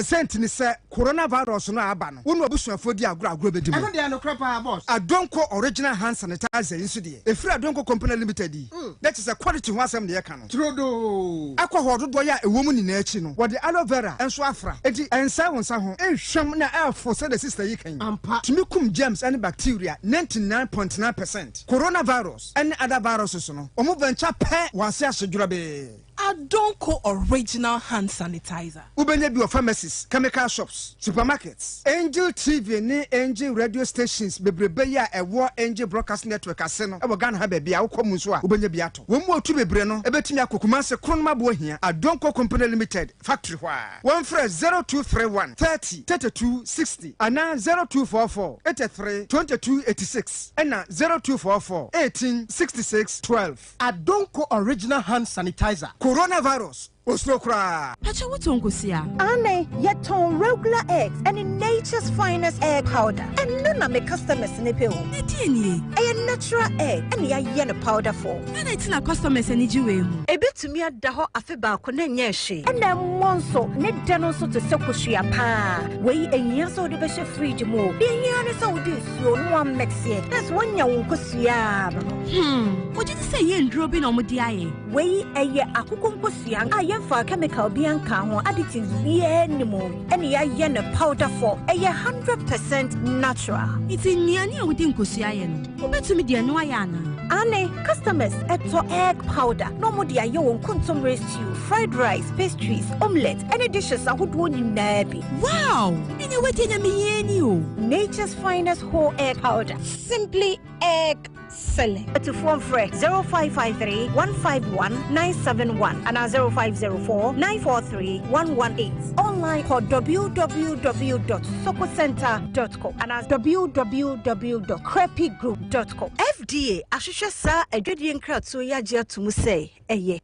sent ni se coronavirus no aba no wonu abusuafo di agro bedi mu de no crapa boss adonko original hand sanitizer inso de efiri adonko company limited that is a quality ho asem de ye ka no trodo akwa hododo ya ewomu ni na achi no wode aloe vera enso afra edi ensa wonsa ho ehwem na afo se the sister yi kan ampa timikum germs and bacteria 99.9%. coronavirus and other viruses no omo venture pe wanse asodwura be Adonko original hand sanitizer. Ubenya bi of pharmacies, chemical shops, supermarkets, Angel TV ni Angel radio stations bebrebe ya ewo Angel broadcast network ase no. Ebo Ghana ha be bia wo nso a ubenya bi ato. Wo mu otu bebre no ebetimi akokuma se kronma bo hia Adonko Company Limited factory hwa. One fresh 0231 30 32 60 ana 0244 83 22 86 ana 0244 18 66 12. Adonko original hand sanitizer. Coronavirus. Osokra. Pacha wutonkusia. Ane yeton regular eggs and in nature's finest egg powder. And none of my customers nipe ho. Etieni. A natural egg and ya yen powder for. And it's na customers any jiwe ho. A bit to me at the ho afeba ko na nyeshe. And then monso ne dano so to sekusua pa. We a year so the beshe fridge mo. Be yan so this so no one mix it. That's one ya wonkosia. What did you say yen drobin omudi aye? We a ye akukonkosia for chemical being ho additives be anymore and ya yen powder for a 100% natural. It's in Niania within Kusiayan. Who bet to me, dear Noyana? Ane customers eto egg powder no more dia yo kuntum stew, fried rice, pastries, omelette, any dishes I would want in nabi. Wow! And you waiting a me Nature's finest whole egg powder. Simply egg select. To phone fresh 0553 151 971 and 0504 943 118. Online for www.sokocenter.com and as www.crepygroup.com. FDA ashusha sa edwedi nkratso ya je atumu say eye.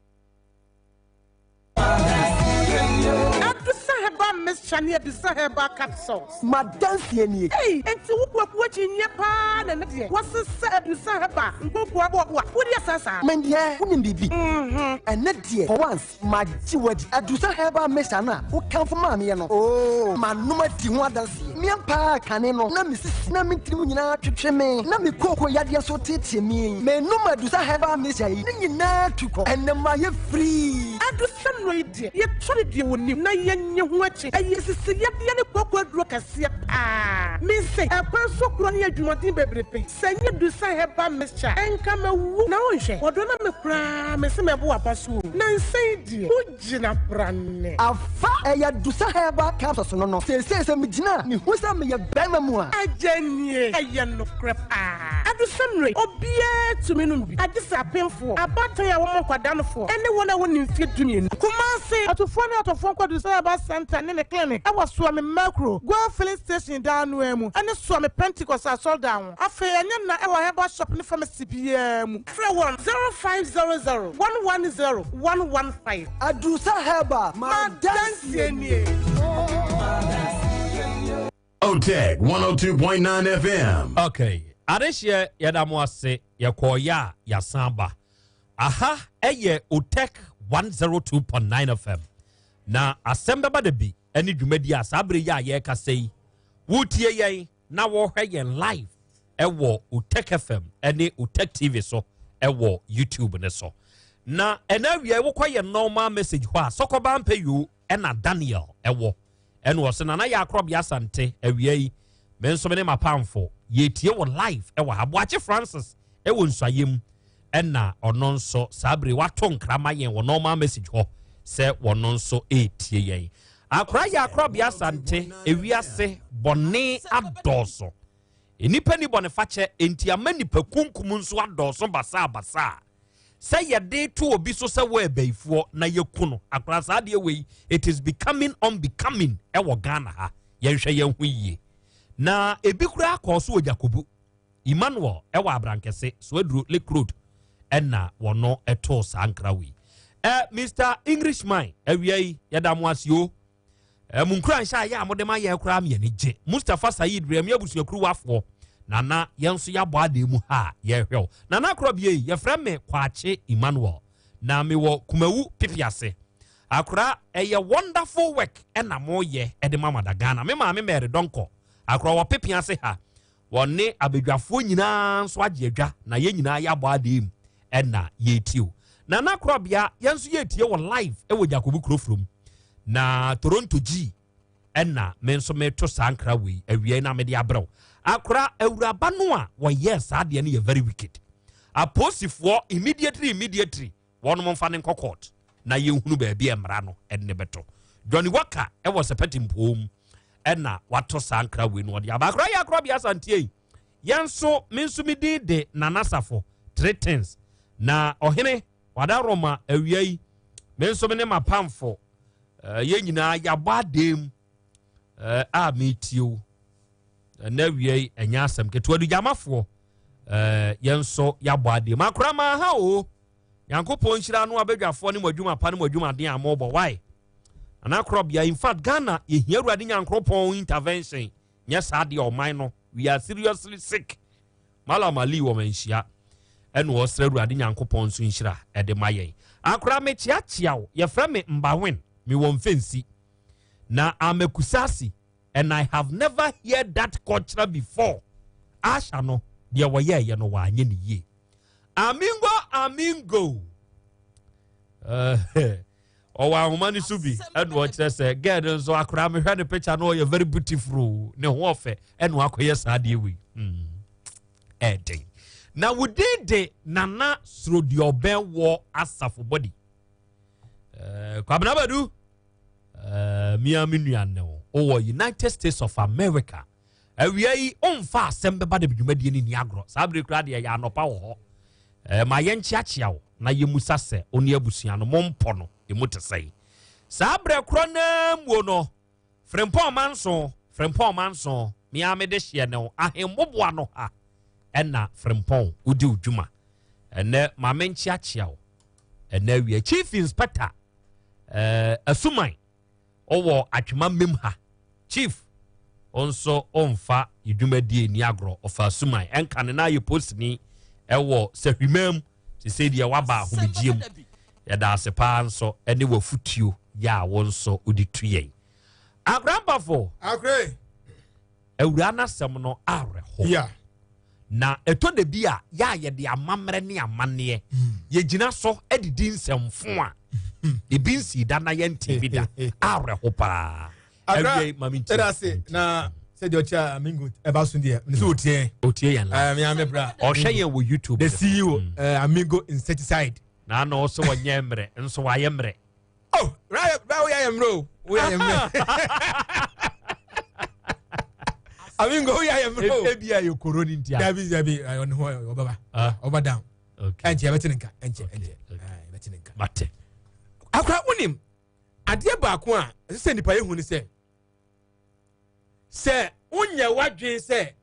Miss Chania Bisaheba capsules. Madansi ni. Hey, and to what you pan and what's the sad Bisaheba? What is Sasa? Mendia, wouldn't be. And net dear, for once, my jewed at Bisaheba Messana, who come from Mamiano. Oh, my number Tiwadansi. Miampa Caneno, Namis, Namitrina to Cheme, Nami Coco Yadia so teach me. May number Bisaheba Messay, to go and the Maya free. I do some radio. You tried you when you know you watch it. Yes, it's a young pop rock as ah. Miss say a person chrony at Martin Baby. Send you to say her bam, Miss and come a woo. Now, what don't I cry, Miss Mabuapasu? Nan say, dear, Ujina Brand. A fire Dusaheba capsules no say some Mijina, who's a me a Bamamua. A Jenny, a young of crap. Ah, I do some rate. Oh, be to me. I just a painful. A battery I won't down for anyone I wouldn't fit to me. Come on, say, to find out of Fonko to say about Santa in the clinic. I was swimming macro, go filling station down Wemu, and the swam Pentecost I sold down. I feel I have a shopping from a CPM. 10500 110 115. Adusa Heba, Madansi. OTEC 102.9 FM. Okay. Adeshye yadamu ase yakoya yasamba. aha ɛyɛ OTEC 102.9 FM na Asem Beba Dabi ɛne dwumadi a saa bere yɛ a yɛreka sɛ yi wotie yɛn na wɔhwɛ yɛn live ɛwɔ OTEC FM ɛne OTEC TV so ɛwɔ YouTube ne so na ɛna wie wokɔ yɛn normal message hɔ a sɔkɔba mpɛyo ɛna Daniel ɛwɔ ɛna ɔsɛ na Yaw Asante awia yi me nso me ne mapamfo yɛtie wɔ live ɛwɔ ha Boakye Francis ɛwɔ nsayem ɛna ɔno nso saa bere wato nkrama yɛn wɔ normal message hɔ sɛ wɔno nso ɛtie yɛn akora Yaw Asante ewiase bɔne adɔɔso enipa ni bɔne fakyɛ enti ama nipa kunkum nso adɔɔso basa sɛ yɛde to obi so sɛ wɔ ɛbɛifoɔ na yɛku no akora saa deɛ wei it is becoming unbecoming ɛwɔ Ghana ha yɛnhwɛ yɛn ho yie na ebi kura akɔ so wɔ Jakobu Emmanuel ɛwɔ abrankɛse so aduro Lake Road ɛna wɔno ɛto saa nkra wei Mr. Englishman awia yi yɛda mo asio munkura nhyɛ a yɛ a mode ma yɛ kura miɛne gye Mustafa Said Rem yɛbusuakuru wafoɔ nana yɛn nso yɛabɔ ade mu ha yɛhwɛw nana Krobea yɛfrɛ me Kwakye Emmanuel na mewɔ Kumawu Pipiase akora ɛyɛ wonderful work ɛna moyɛ ɛde mama da Ghana me maame Mary Donko akora wɔ Pipiase ha wɔne abadwafoɔ nyinaa nso agye adwa na yɛn nyinaa yɛabɔ ade mu ɛna yɛtio nana Krobea yɛn nso yɛtie wɔ live ɛwɔ Jakobu Krofrom na Toronto G ɛna me nso meto saa nkra wei awia na me de abrɛw akora awuraba no a wɔyɛ saa deɛ no yɛ very wicked aposifoɔ immediately wɔn mo mfa ne nkɔ court na yɛhunu baabi mmara no ɛne bɛto Johnny Walker ɛwɔ sepeti mpom ɛna wato saa nkra wei no ɔde abakora Yaw Asante yɛn nso me nso me de nanasafo 3 things na ɔhene wada Roma awia yi me nso me ne mapamfo yɛn nyinaa yɛabɔ adem a metio na wie enya asɛm ketewa du gyamafoɔ yɛn nso yɛabɔ adem akora ma ha o Nyankopɔn nhyira no abadwafoɔ ne mwadwuma pa ne mwadwuma den a mɔbɔ why ana Krobea in fact Ghana yɛhia Awurade Nyankopɔn intervention nyɛ saa deɛ ɔman no we are seriously sick malamali wɔ manhyia ɛna ɔsrɛ Awurade Nyankopɔn nso nhyira ɛde ma yɛn akora me kyeakyea yɛfrɛ me Mbawin me won fancy na amekusasi and I have never heard that culture before asha no de woye ye no wa anye ne ye amingo owa humani subi and watch say get so akra me hwe ne picture no you very beautiful ne ho ofe and wakoye saa de we na wudede nana srodi oben wo asafo body Kwabena Badu Miami Nuano or United States of America awia yi onfa Asem Beba Dabi dwumadi ni niagro sabre kra de ya anopa wo ho ma yenchiachia wo na yemusa se oni abusua no mompo no emutesai sabre kro na muo no frempon manso miame de hye ne ahemboboa no ha ɛna frempon udi udwuma ene ma menchiachia wo ena wie chief inspector Asumai owo atwema mem ha chief onso onfa idwumadie ni agro of Asumai enka ne na ye post ni ewo sehwimam se se dia waba homegiem ya da sepa nso ene wafutuo ya wonso odituye agrambafo agre ewura na sem no areho yeah na eto de bia ya ye de amamre ne amane ye gina so edidi nsemfo a ebinsi da na yenti bida areho pa awie maminti erase na se de ocha amingo eba so de ne so otie yan la me amebra o hwe ye wo YouTube the CEO Amigo Insecticide na no so wonye mre nso wa ye mre oh right we are mre we are mre Amingo we are mre ebia ye koroni ntia dabi on ho obaba oba down okay enche betinka enche betinka mate akwa unim ade baako a se nipa yehu ni se unye wadwen se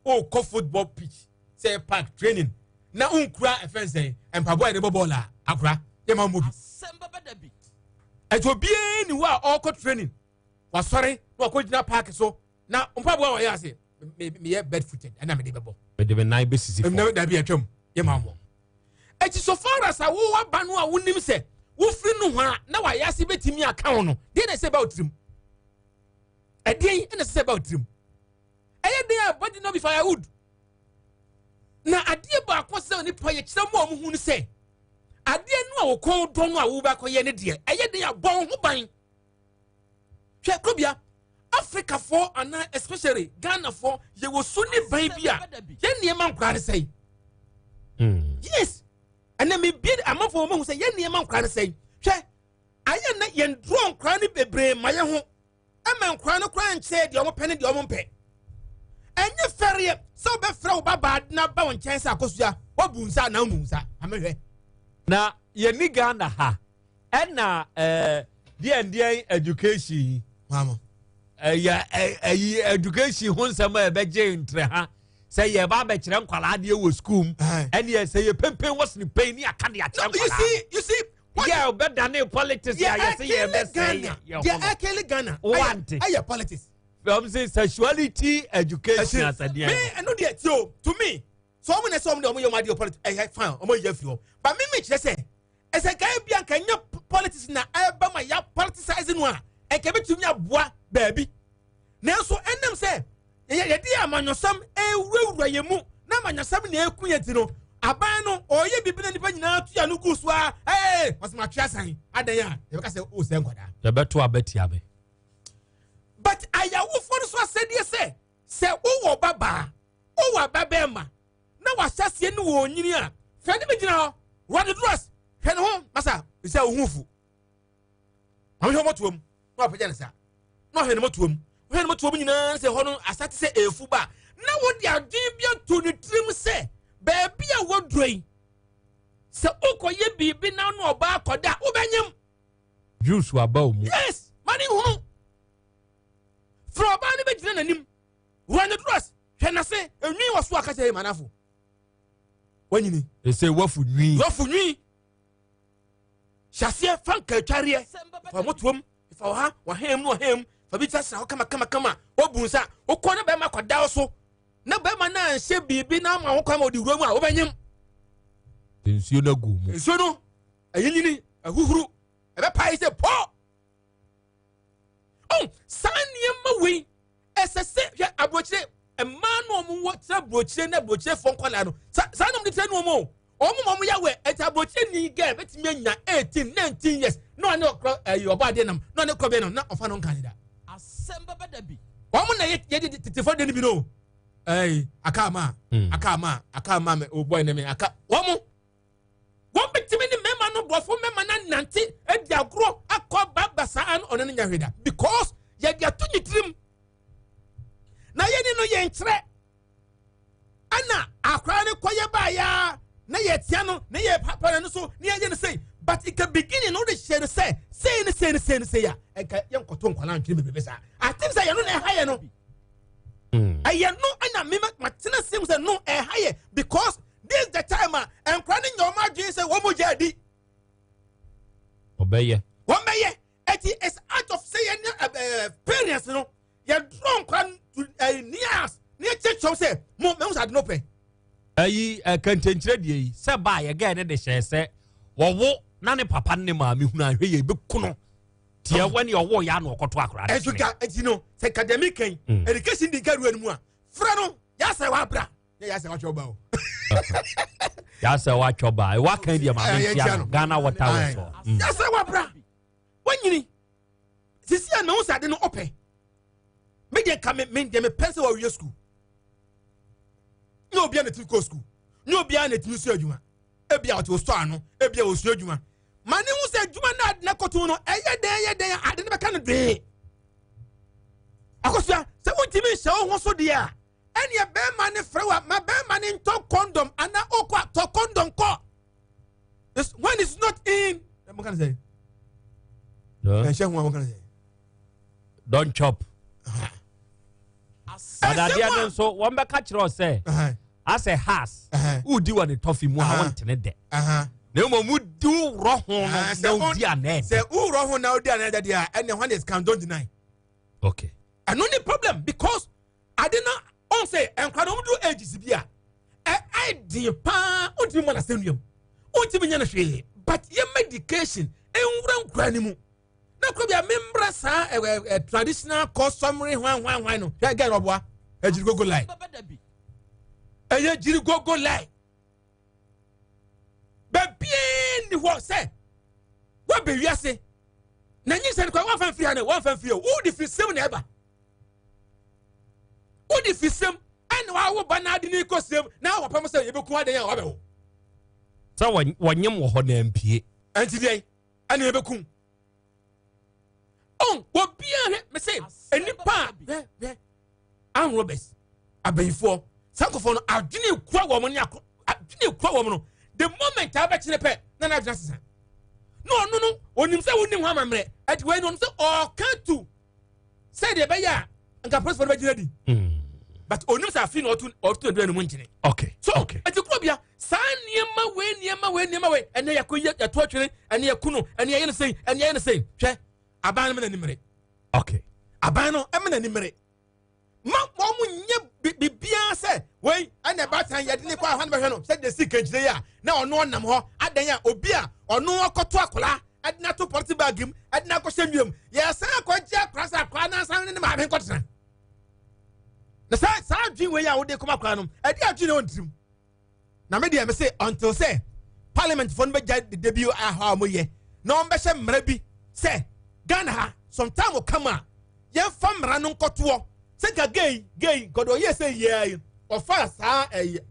o ko football pitch se park training na unkura offense empabo ene bobola akwa ye ma mobi Asem Beba Dabi eto bie ni wa o ko training wa sori na ko gina park so na mpabo wa ya se me ye bed footed na me de bebo me de na be sisi me da bi atwam ye ma mo Eti so far as a wo aba no a wonim se wo firi no ho a na wa yase betimi account no dey na say about trim edin na say about trim eye dey body no be firewood na adie ba akose oni pa ye kire mo hu ni se adie no a wo kon do no a wo ba koye ne de eye dey abon ho ban hwe Krobea Africa for and especially Ghana for ye wo suni ban bia ye niema nkware sei yes and then me bid among for who say ye niema nkware sei hwe aye na ye ndro nkware ni bebre maye ho ama nkware no kwan che de omo pene de omo mpe enye ferie so be frɛ wo baba na ba won chen sa akosua wo bunsa na munsa amehwe na ye ni Ghana ha na the education mama education ho nsɛm a ɛbɛgye ntrɛ ha sɛ yɛ ba bɛkyerɛ nkwalaa deɛ wɔ school ɛne yɛ sɛ yɛ pempen wɔ ne pɛn ni aka de akyerɛ nkwalaa you see yeah ɔbɛdane politics a yɛ sɛ yɛ bɛsɛ yɛ ɛkele Ghana wante ɛyɛ politics from say sexuality education as a deɛ me ɛno deɛ tio to me so ɔmo na sɛ ɔmo de ɔmo yɛ ɔmo adeɛ politics ɛyɛ fine ɔmo yɛ firi hɔ but me kyerɛ sɛ ɛsɛ guy bi anka nyɛ politics na ɛba ma ya politicize no a ɛkɛ betumi aboa baabi nanso ɛnam sɛ yɛde amanyɔsam ewurawura yɛ mu na amanyɔsam na eku yɛ ti no aban no ɔyɛ bibi na nipa nyinaa tuya no gu so a ɔsɛm atwe asan adan a yɛbɛka sɛ o sɛ nkwadaa yɛbɛto abɛtia me but ayawofo no so asɛdeɛ sɛ wowɔ babaa wowɔ ababɛɛma na wahyɛseɛ no wɔ onyini a fɛ ne bɛgyina hɔ rɔde dros hwɛ ne ho masa sɛ wo ho fu ahwɛ mɔtoam na wapagya ne sa na ɔhwɛ ne mɔtoam ɔhwɛ ne mɔtoam nyinaa sɛ hɔ no asate sɛ ɛfu ba na wode adwen bi ato ne tirim sɛ baabi a wɔduro yi sɛ wokɔyɛ biribi na no ɔbaa kɔda a wobɛnyem juice aba wo mu yes ma ne hunu frɛ ɔbaa no bɛgyina n'anim rɔ ne dros hwɛ na se enwi wɔ so aka sɛ manafo wanyini ɛsɛ wafu nwi hyɛseɛ fa nkatwareɛ fa motoam fa wɔ ha wɔham no wɔham fa bi kyerɛ hɔ kama wobu nsa wokɔ na bɛrima kɔda wo so na bɛrima no anhyɛ biribi na ama wo kwan ma wode wura mu a wobɛnyem nsuo no agu mu nsuo no ɛyinyini ahuhuru ɛbɛpae sɛ pɔ saa nneɛma wei ɛsɛ sɛ hwɛ aburokyire mmaa no ɔmo wɔ tena aburokyire na aburokyirefoɔ nkɔlaa no saa nom de tena no ɔmo ɔmo yɛ wɛ ɛti aburokyire ni gɛ ɛbɛtumi anya 18 19 years na ɔne ɔkɔ ɔba adeɛ nam na ɔne Krobea nam na ɔfa no nka ne da Asem Beba Dabi ɔmo na yɛde tetefo de no bi no aka ama me o boy ne me aka wɔn bɛtumi ne mɛma no bɔfo mɛma na nante adi agorɔ akɔ baba saa no ɔne no nya hweda because yɛde ato ne tirim na yɛne no yɛ nkyerɛ ana akora ne kɔyɛ baaya na yɛtia no na yɛ papa no so na yɛyɛ no sei but it can begin no de hyɛ no sɛ sei a ɛka yɛnkɔto nkwala ntwene bebrebe saa atem sɛ yɛno na ɛha yɛ no ɛyɛ no ana mema matena sim sɛ no ɛha yɛ because this the time a nkora ne nyɛ ɔma adwene sɛ wɔn mo gya adi ɔbɛyɛ ɛti is out of say yɛne parents no yɛdorɔ nkora nias ne yɛkyɛkyɛw sɛ mo mɛhu sɛ ade no pɛ ayi kantankyerɛ deɛ yi sɛ baa yɛgɛɛ ne de hyɛ sɛ wɔwo na ne papa ne maame hunu ahwɛ yɛ bɛku no tiɛ wɔ ne ɔwɔ yɛ ano ɔkɔto akora ɛso ka ɛti no sɛ academic kan education di nkaruwa no mu a frɛ no yɛasɛ wabra yɛasɛ watwɛ ba o yɛasɛ watwɛ ba ɛwɔ kan deɛ maame nhyia no Ghana water wɔ so yɛasɛ wabra wanyini sisi a mehu sɛ ade no ɔpɛ medeɛ ka deɛ mepɛ sɛ wɔwie school ne obia na timi kɔ school ne obia na timi so adwuma ebia ɔte store ano ebia osuo adwuma ma ne hu sɛ adwuma na ade na kɔto no ɛyɛ dɛn ade ne bɛka no dee akɔsua sɛ wontimi nhyɛ wo ho so deɛ a ɛneɛ bɛrima ne frɛ wa ma bɛrima ne ntɔ condom ana ɔkɔ atɔ condom kɔ when it's not in mo kan say ɛhyɛ ho mo kan say don't chop adadeɛ no nso wɔn bɛka kyerɛ sɛ asɛ has wodi wɔ ne tɔfi mu a wɔntene dɛ na mmom wodi worɔ ho no na wodi anɛ sɛ worɔ ho na wodi anɛ dɛ deɛ a ɛne one is can don't deny okay ɛno ne problem because ade na ɔn sɛ nkwa no do ages bi a ɛdi paa wontumi mɔ n'asɛnnua mu Ultimate Yanashe, but your medication and run cranimu. Na Krobea membra sa a traditional customary one no. Ya get obwa. E jiri go lie. E ye jiri go lie. Ba bien ni wo say. What be we say? Na nyi say kwa one fan free na one fan free. Who the free same neighbor? Who the free same? And wa wo bana di ni ko same. Na wa pam say ye be ku adan ya wa be wo. So wanyem wo ho na mpie. Anti dey. Ana ye be ku. Oh, what be me say? Enipa. An Roberts. Abayfo. Sankofo no adwene kwa wo mo ni akọ. Adwene kwa wo mo no. The moment I bet you pe na na just no onim say wonim ho amamre at we no say o can to say the be ya nka press for be di but onim say afi no otu do anu nchine okay so okay ati Krobea sa niema we ene yakoye yato atwere ene yakunu ene ye ne sei hwe aban me na nimre okay aban no em na nimre ma mo nye bibia se we ene batan yede ne kwa hwan be hwe no say the sick enjire ya na ono nam ho adan ya obi a ono akoto akola adina to porti bagim adina ko hwemwem ye san akwaje akrasa akwa na san ne ma ben kotena na sa dwin we ya wo de koma akwa no adi adwi na ontrim na me de me say until say parliament fo no be ja the debut aha mo ye na on be hye mra bi say Ghana ha sometime will come a ye fam mra no nkoto say ka gay god o ye say ye o fa sa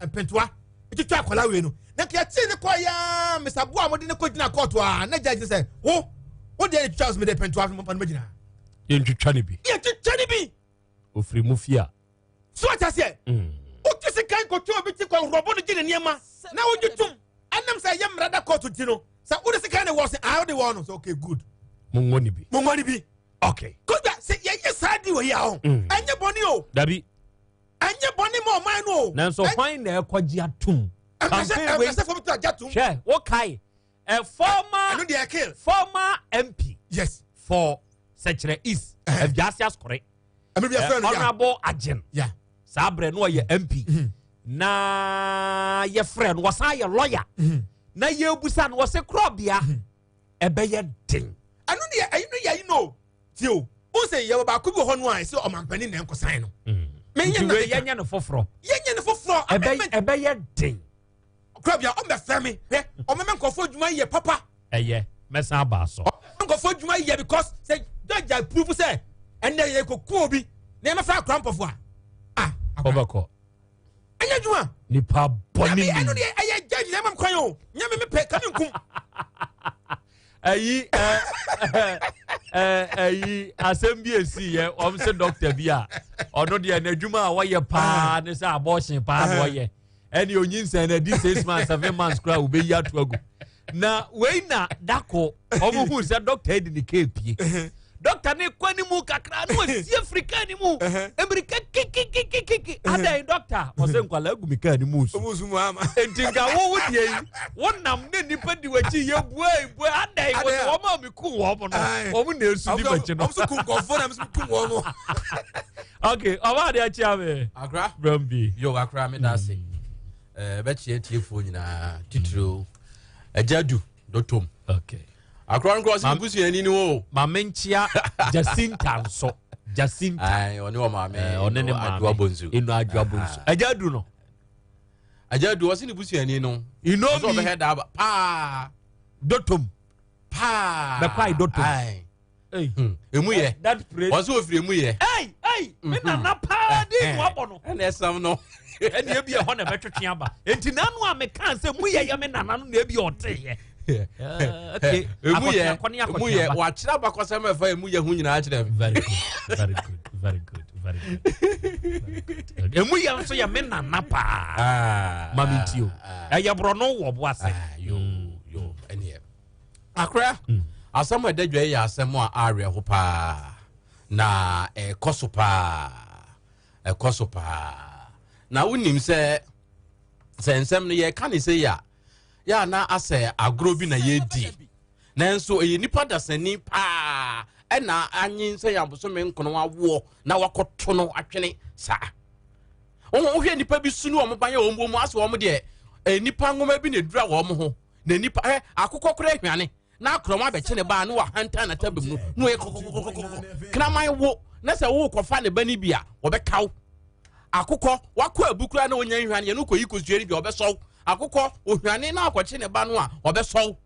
pentoa etwa akola we no na ke ati ne kwa ya Mr. Boa mo de ne ko gina court a na judge say wo de Charles me de pentoa mo pan magina ye ntwitwa ne bi ofri mu fia so ata say o ti se kan ko to bi ti ko robo no gina niema na wo jutum anam say ye mra da court ti no say wo de se kan ne wo say I the one so okay good mo ngoni bi okay Krobea say ye sadi wo ya ho anye boni o dabi anye boni mo man no na so fine na ekoji atum campaign we share okay a former MP yes for Secretary East of Justice Correct Honorable Ajen yeah sabre no ye MP na ye friend was a lawyer na ye busa no was a Krobea e be ye din anu de you know tio o say ye ba ko bi ho no an say o mampani na enkosan no me nya no foforo e be ye din Krobea o me femi o me nkofo djuma ye papa eye mesa ba so nkofo djuma ye because say judge prove say ene ye kokuo bi na me fa krampofo a obako anya djuma nipa boni anu de eye judge na mam kwan o nya me pe ka me nkum ayi asem bi esi ye om se doctor bi a ono de na djuma a wo ye pa ne se abortion pa wo ye eni onyinsa na di 6 months 7 months kra wo be yi atoagu na we na dako omo hu se doctor edi ni kepie doctor ne kwani mu kakra no si afrika ni mu amerika kiki ada doctor o se nkwala agu mi ka ni mu so mu ama entinga wo die yi wonam ne nipa di wachi ye bua ada wo ma mi ku wo mo no wo mu na esu di bachi no o so ku gofo na mi ku wo mo okay oba de achi ame akra brambi yo akra me da se bɛkyɛ tiefo nyinaa titiro ajadu dotom okay akron cross busu yani ni wo mamenchia Jacinta nso Jacinta ai one wo maame one ne adwa bonzu inu adwa bonzu ajadu no ajadu wasi ni busu yani no ino so be head aba pa dotom pa be kwai dotom ai emu ye wasi ofiri emu ye me na pa di wo bono na esam no eni ebi e ho na betwetwe aba enti nanu a me kan se mu ye me nana no na ebi ote ye okay emu ye wa kira bakwasa me fa emu ye hu nyina kira very good emu ye nso ye me nana pa mami tio ye bro no wo bo ase yo eni akra asam edadwa ye asem a are ho pa na ekosopa na unim se nsem no ye ka ne se ya na ase agro bi na ye di nanso e nipa dasani pa e na anyin se ya boso me nkono awo na wakoto no atwene sa wo hwe nipa bi sunu o mo ban ye o mo ase o mo de nipa ngoma bi na dura wo mo ho na nipa akokɔ kora hwane na akroma be chene ba no wa hanta na tabem no no ye kraman wo na se wo kɔfa ne bani bia wo be kaw akokɔ wakɔ abukura na onya hwane ye no kɔ yikosueri bia obeso akokɔ ohwane na akɔche ne ba no a obeso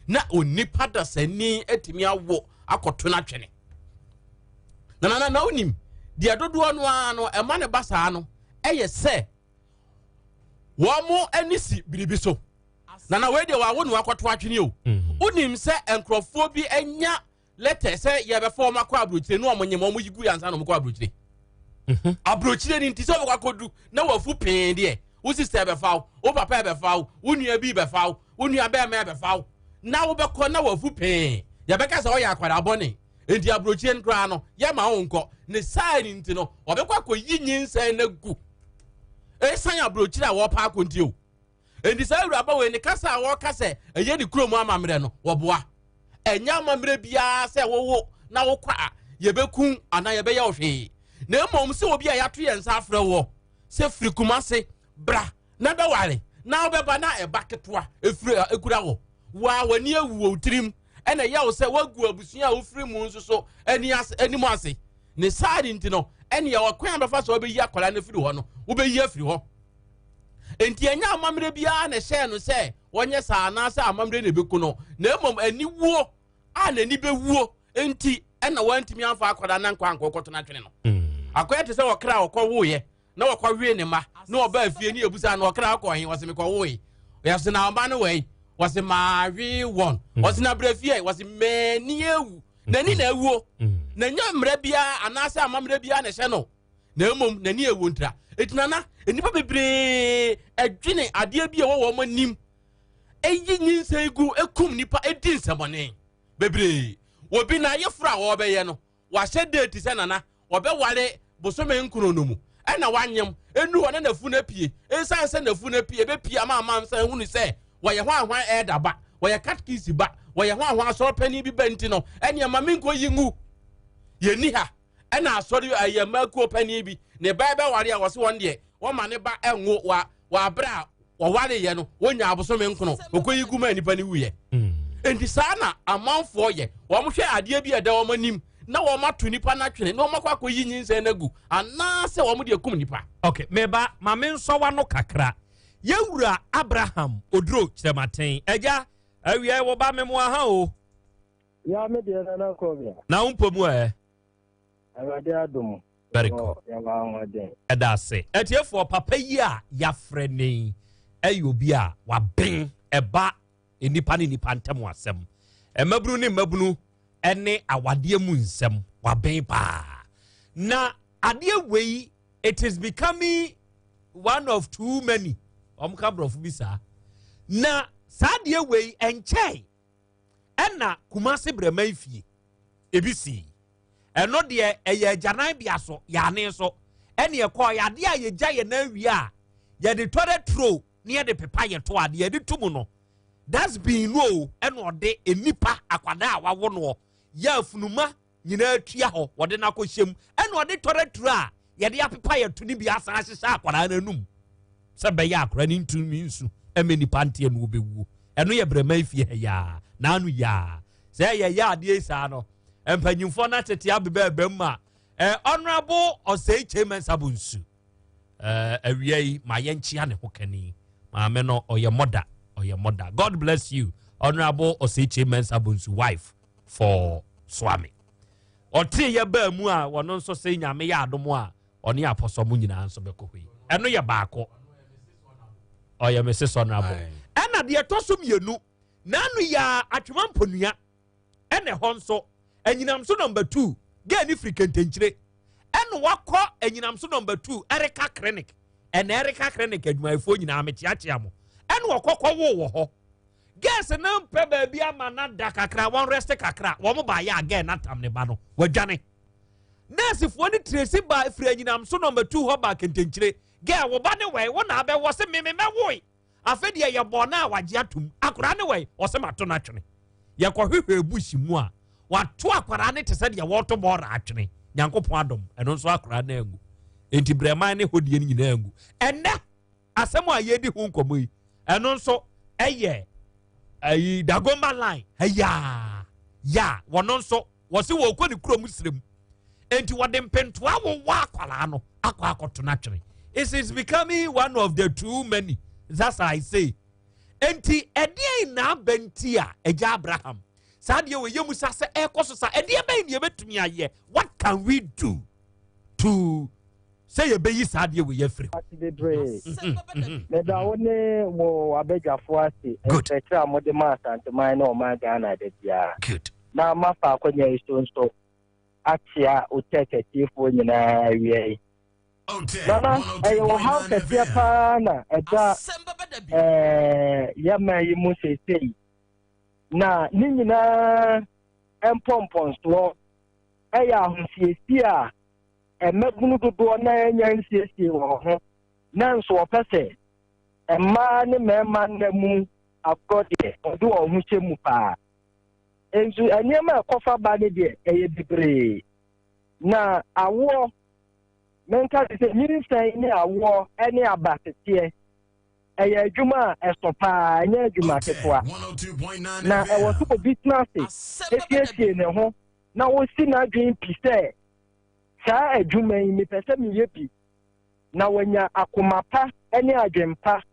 na onipa da sani etimi awo akɔto na twene na onim dia dodo no ano ema ne basa no eye se wo mo anisi biribi so na we de wa wo no akɔto atwene o onim se enkrofo bi enya letter se ye be form akɔ abrochire no omonyem omo yigu yansa no mkɔ abrochire abrochire ni ntise obakɔ kodu na wafu pen de wo sister be fawo wo papa be fawo wo nua bi be fawo wo nua be me be fawo na wo be kɔ na wafu pen ye be ka se o ya akwara abone enti abrochire nkra no ye ma wo nkɔ ne sai ni nti no obekɔ akɔyi nyinsa na gu esan abrochire a wo pa akonti o enti sai uraba we ne kasa a wo kasa eye ni krom amamre no wo boa enya amamre bia se wo na wo kwa ye bekun ana ye be ya ohwe na emom se obi a yato ye nsa afre wo se frikumase bra na be ware na obeba na eba ketwa efri ekura wo wa wani ewu otrim ena ya wo se wagu abusun a ofri mu nso so eni mu ase ne side nti no ene ya wakwan befa so obeyi akwala na firi ho no obeyi afiri ho enti enya amamre bia na hye no se wonye sa na se amamre na beku no na emom ani wuo a na ni bewuo enti ena wantimi amfa akwada na nkwa ankokoto na twene no akoya te se wokra okwo ye na wokwa wie ne ma na oba afie ni ebusa na wokra akọ hin wase mekọ woye yase na amba no we wase ma wi won wase na brafie wase mani ewu na ni na ewuo na nya mra bia anase amamra bia na hye no na emom na ni ewu ntra etinana enipa bebre adwene ade bia wo mo nim eyi nyinsa egu ekum nipa edi nsabone bebre obi na yefra wo be ye no wa hye date se nana obe ware bosome nkuro no mu ena wanyem enu ho na fu na pie ensan se na fu na pie be pie ama se hunu se wo ye hwan eda ba wo ye katkisi ba wo ye hwan so pani bi benti no ene ma minko yingu ye ni ha ena asori aye makuo pani bi ne ba be ware a wo se won de wo ma ne ba enwo wa bra wo ware ye no wonya abosome nkono okoyigu ma nipa ni wuye enti sana amanfo ye wo mo hwe ade bi eda wo manim na wo mato nipa na twene na wo makwa koyi nyinse na gu ana se wo mo de kum nipa okay meba ma men so wa no kakra yewura Abraham odro kirematen eja awie wo ba memo aha o ya me de na Krobea na umpomu awade adom very good ya ba nwade edase etiefo papa yi a ya frene ayobi a wa ben eba enipa ni nipa ntem asem emabunu ni mabunu ene awade mu nsem wa ben pa na ade wei it is becoming one of too many omkabrofu bisa na sade wei enche ena kumase brema ifie ebisi eno de eye janan bia so ya ne so ene ekọ ya de aye gya ye na wi a ye de tore tro ne ye de pepa ye to ade ye de tumu no that's been no eno de enipa akwada a wawo no ya funuma nyina atua ho wode na kohyem eno de tore tro a ye de apepa ye to ni bia san hyehye akwada na num se be ya akwada ni ntumi nsu emeni pante no obewu eno ye brema ifie ya na anu ya se ye ya ade isa no empanyimfo na tete abeba ebemma honorable osei chairman sabunsu awiei ma yenchia ne hokani ma me no oye mother God bless you honorable osei chairman sabunsu wife for swami oti ye ba mu a wono nso se nyame ya adomo a oni apostle mu nyina nso bekohoi eno ye baako oye Mrs. honorable ena de etosum yenu nanu ya atwemamponua ene ho nso enyinamso number 2 gani frikentenchire eno wakọ enyinamso number 2 Erica clinic en Erica clinic adwumayefo nyina amechiachia mo eno wakọ wo ho gas na mpe ba bia mana da kakra won rest kakra wo mo ba ya again natam ne ba no wadwane nurse fo ni tracy ba fri enyinamso number 2 ho ba kentenchire ga wo ba ne we wo na be wo se meme woi afedi ye bona wagye atum akora ne we wo se mato na twene ye kọ hwehwe bushi mu a watu akwara ne tese de woto bora atwene nyankopon adom eno nso akwara na angu enti brema ne hodie nyina angu enne asem a yedi hu nkomo yi eno nso eye ayi Dagomba line ya wono nso wo se wo kɔ ne kuro muslim enti wode mpentoa wo wa akwala no akwakoto na twere. It's becoming one of the too many. That's I say. Enti edi na bentia eja Abraham. Sadie we yemu sa se ekoso sa edi be ni ebetumi aye. What can we do to say ye be yi sadie we ye free? Me da woni mo abejafo ase ekra mo de ma Asante man na o ma Ghana de bia. Good. Na ma fa akonya isto atia OTEC tifo nyina wie. Nana, I will have a Japan, Yama, you must say. Na, Nina, and Pompons, law, Aya, who sees a Megunu to do a 9 years, Nan so a person, a man, the moon, a god, or do a Muchemupa. And so, I near my coffer body, a degree. Na, I walk. Menka se minister ni awo ene abatetie eye adwuma estopa anya adwuma ketoa na e wo so business efiesie ne ho na wo si na adwen pise saa adwuma yi mi pese mi yepi na wanya akomapa ene adwempa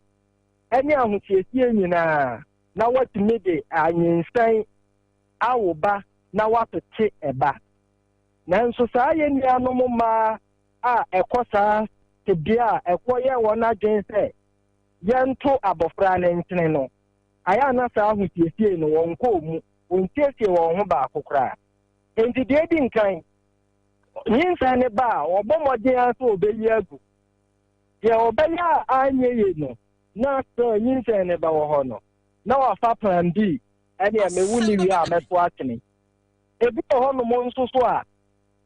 ene ahotiesie nyina na watumi de anyensan awoba na watote eba na nso saa ye nuanom ma ekosa tebia ekoye wona dwense yento abofra na ntene no aya na sa ahutiesie no wonko mu wontiesie won ho ba akokra enti de di nkan yinsa ne ba obomode aso obeyi agu ye obeya anye ye no na so yinsa ne ba wo ho no na wa fa plan B ene ya mewuni wi a meto atene ebi ho no mo nso so a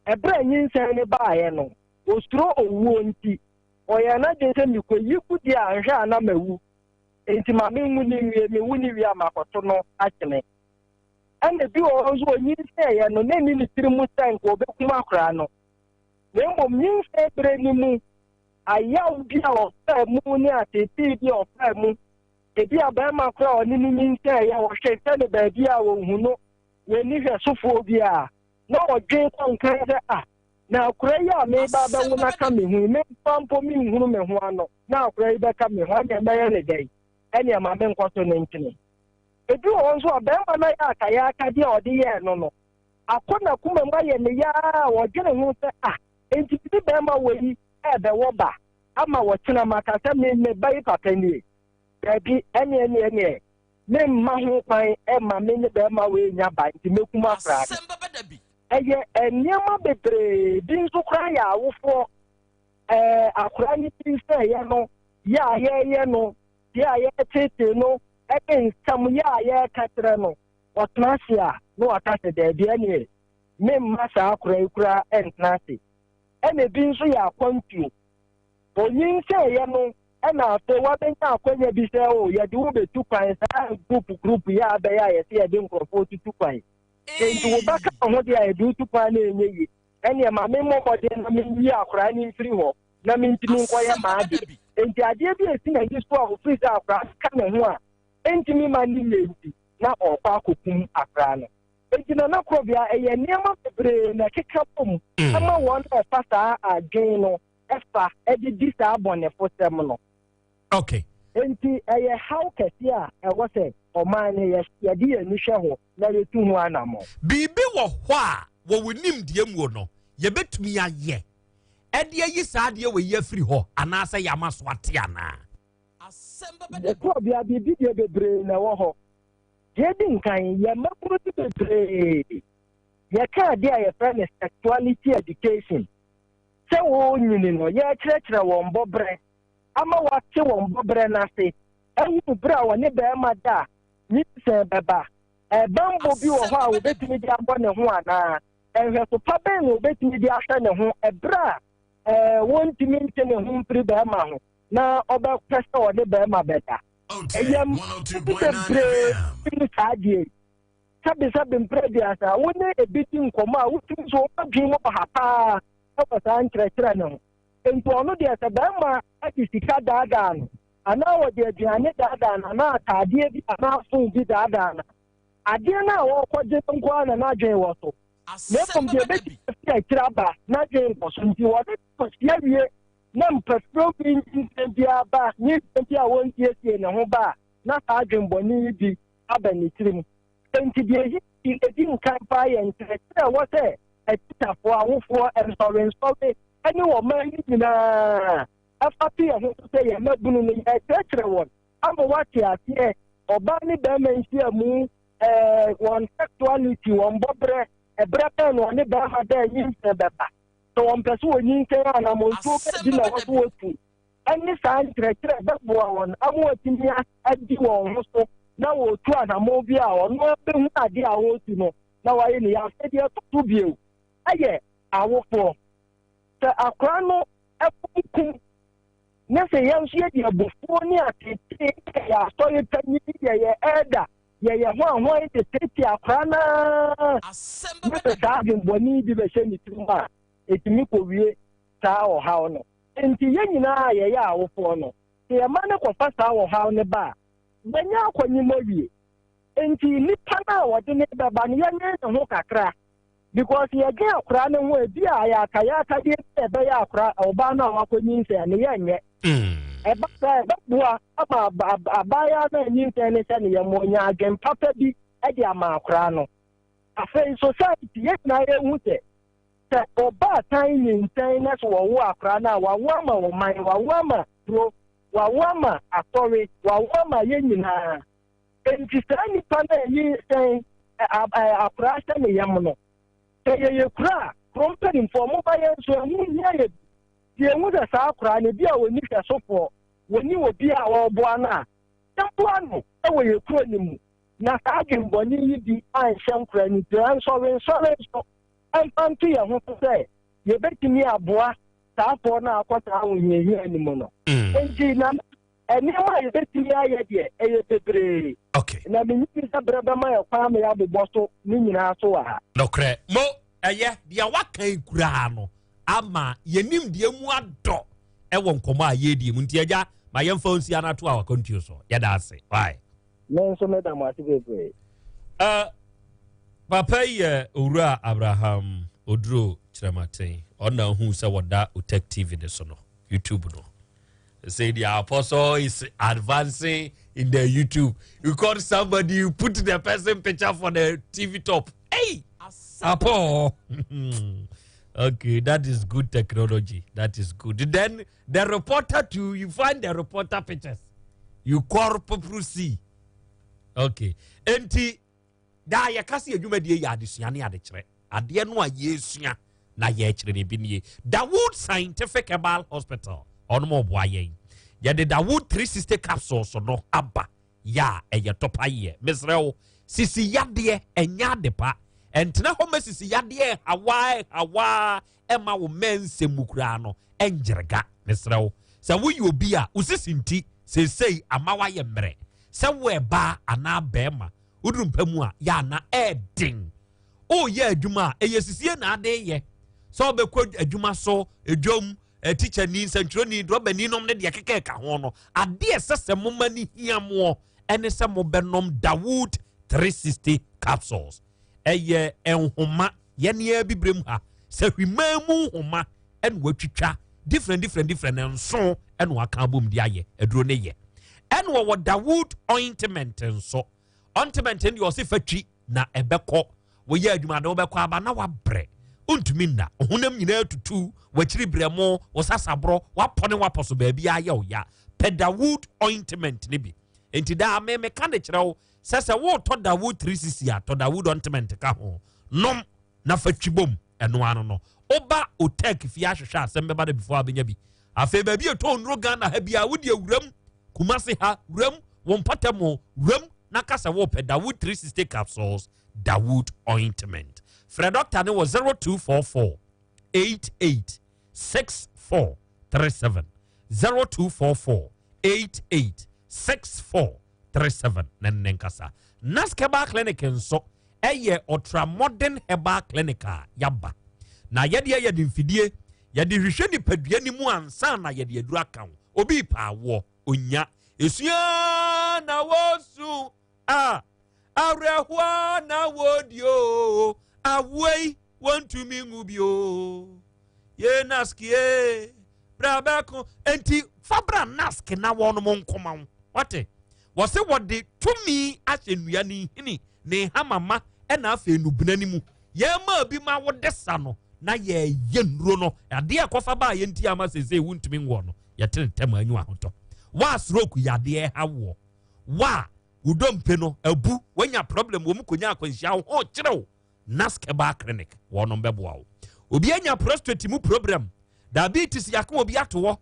ebra yinsa ne ba ye no ostro owo nti oyana jense miko yikudi anhwa na mawu enti ma menwu ni wie mewu ni wie amakoto no akene ande bi o zo onyi se ye no na ni ni tirimu tank obekuma akra no nembo nyinse bre ni mu ayaw bi a o fa mu ni atete bi o fa mu ebi aba ma akra oni ni nyinse ye o hwete ne ba bi a wo hu no we ni hwe sofo bi a na o dwen kon kan se na akuraya me baba wona ka me hu me pampo mi hunu me ho ano na akuraya be ka me ho anya be ye ne dai ene ma me nkoto ne ntene edu won so be ma na ya ka ya ka dia odi ye no no akona kuma ma ye ne ya wo gene hu se enti bi be ma wo yi e be wo ba ama wo tena maka se me bai papa ni ebi ene me ma ho kwan e ma me ne be ma wo nya ba enti me kuma fra eye enyama bebre bi nso kra ya awofo akura ni tinse ye no ya ye no ya ye tete no ebe nsam ya katre no otnasia no atase de bia ni me masa akura ikura entnase ene bi nso ya kwantuo onyinse ye no ena ato wa benya akwanya bi se o ye de wo betu kwan sa group ya be ya ye se ye de nkrofo tutu kwan enti wo baka ho de a du tupa na enye yi ene ma me mmode na me yi akora ni mfiri ho na me ntimi nkoye maade enti ade bi esi na yi so a ofiri za akora ka na ho a enti mi ma ni lenti na okwa akokum akora no enti na Krobea eye niam bebre na keka pom ama won e pasa adwen no efa edi disa abonefo sem no okay enti eye how kesi a e wo se omane ye di enu hwe ho na yetu hu anamo bibi wo ho a wo wonim die mu no ye betumi aye ede yi saade we ye free ho anasa yama so ate ana de Krobea bibi de bebre na wo ho je di nkan ye makuru ti bebre ye ka de ye friend sexuality education se wo nyini no ye kire won bobre ama wate won bobre na se awu bra woni be ma da ni se beba bambo bi wo ho a obetimi di abo ne ho ana ehwe so pa ben obetimi di ahwe ne ho bra wontimi nte ne ho mpri be ma ho na oba pesa woni be ma beta eyam ni saadie sabe mpre di asa woni ebiti nkoma wotimi so odwi mo pa ha pa sa nkyerɛkyerɛ ne ho ento ono de asa be ma ati sika daadaa no ana wo de aduane daadaa na na atade bi ana fun bi daadaa na ade na wo kwaje nko na na dwen wo so na kom de be ti kiraba na dwen wo so nti wo de kosia wie na mpafro bi nti aba ni nti a won tie na ho ba na sa dwen boni bi aba ni tirim nti de yi edi nkan pa ye ntre wo se etitafo awofo insurance any woman na after ya ho say ya mabunu ni etre won amo wati atie oba ni be mensia mu one sexuality one bobre ebrata no ni ba ha da yin se beba so one person woni nkan na mo so di na wo wotu any san tre bebo won amo atimi adi won ho so na wo tu ana mo bia won no be hu ade a wo tu no na wa ye ni ya se dia to bio aye awofo ta akrano efunkum na se yam sie di abofo ni atete ya so ye tanyi ye elder ye ho tete akrana asem bebe da boni di be she ni tumba etimi ko wie ta o ha no enti ye nyina ye ya awofo no se ye ma ne ko fa sa o ha ne ba banya akwanyi mo wie enti nipa na wo de ne baba ne ye ne ho kakra because ye get akra ne ho ebi a ya ka de ebe ya akra oba na wakwanyi nse ne ye nye eba sa eba bua abaya na nyi nse ne se ne ye mo nya agen papa bi e de ama akra no afa society ye na ye hu se oba tan ni nse na so wo akra na wa wo ama wo man wa wo ama pro wa wo ama atori wa wo ama ye nyina enti sa ni pa na yi sen akra se ne ye mo no ye kura company for mobile so mu nya ye mu da sa kura ne bia woni hwesofo woni obi a wo boa na tempoa no e wo ye kura ni mu na sa adwemboni yi bi an hyem kura ni dan so an pantu ye ho se ye betimi aboa sa afo na akwata ho ye ni mu no enji na eni ma ye betimi aye de e ye bebre okay na me ni sa braba ma ye kwa me ya bobɔ so ni nyina so wa ha no kre mo eye dia wakan kura no ama yenim dia mu adɔ ɛwɔ nkɔmɔ a yɛdi mu nti agya ma yɛmfa nsi anato a wakontuo so yɛda ase why no so me da mo ate bebre papa ye owura Abraham Oduro Chiramaten ɔna hu sɛ wɔda OTEC TV de so no YouTube no say the apostle is advancing in the YouTube. You call somebody, you put the person picture for the TV top. Hey, Apo. Okay, that is good technology. That is good. Then the reporter too, you find the reporter pictures. You call Poprusi. Okay. Enti da ya kasi adwuma die ya adesua ne adekere. Ade no a yesua na ye kire ne bi ne. Dawood Scientific Herbal Hospital. On mo boayen. Ya de Dawood 360 capsules no aba. Ya eye topa ye. Misreo sisi yade enya depa. Entena homa sisi yade hawa ema wo mense mukura no enjerega. Misreo sa wo yi obi a usisi nti sesei amawa ye mre. Sa wo eba ana bema. Udumpamu a ya na edin. O ye adwuma eye sisie na ade ye. So be kwa adwuma so edwom teacher ni sentro ni roba ni nom ne de keke ka ho no ade esese moma ni hiamo ene se mo benom Dawood 360 capsules eye enhoma ye ne bibrem ha se hwimamu homa en watwitwa different enso en waka bom di aye aduro ne ye en wo Dawood ointment enso ointment ndi o se fatwi na ebekọ wo ye adwuma de wo bekọ aba na wabre untumi na honam nyina tutu wachiri bremo wasasabro wapone waposo baabi aye oya Dawood ointment ne bi enti da me ka ne kyerɛw sese wo to Dawood 360 a to Dawood ointment ka ho nom na fatwibom eno ano no oba OTEC fi ahwehwe Asem Beba Dabi before abenya bi afa baabi eto nro Ghana ha bia wo de awuram Kumasi ha wuram wompatamo wuram na kasa wo Dawood 360 capsules Dawood ointment Fred Doctor ne was 0244 886437 0244 886437 nenkasa Naskeba Clinic nso eye ultra modern herbal clinic yaba na yede mfidie yede hwehwe nipadua ni mu ansa na yede adura kan obi pa wo onya esua na wosu arehwa na wodio awei want to me ngubio ye naskie brabako enti fabra nask na wono mo nkoma wate wose wode tumi ahenua ni hini ne hamama na afa enubna ni mu ye ma bi ma wode sa no na ye nro no ade akofa ba ye nti ama sese wuntumi ngo no ye tentem anyu ahoto wa stroke yade hawo wa udompe no abu wanya problem wo mu konya akwanhia ho kirew naskeba clinic wono mbeboa wo obi anya prostate mu problem diabetes yakon obi atowo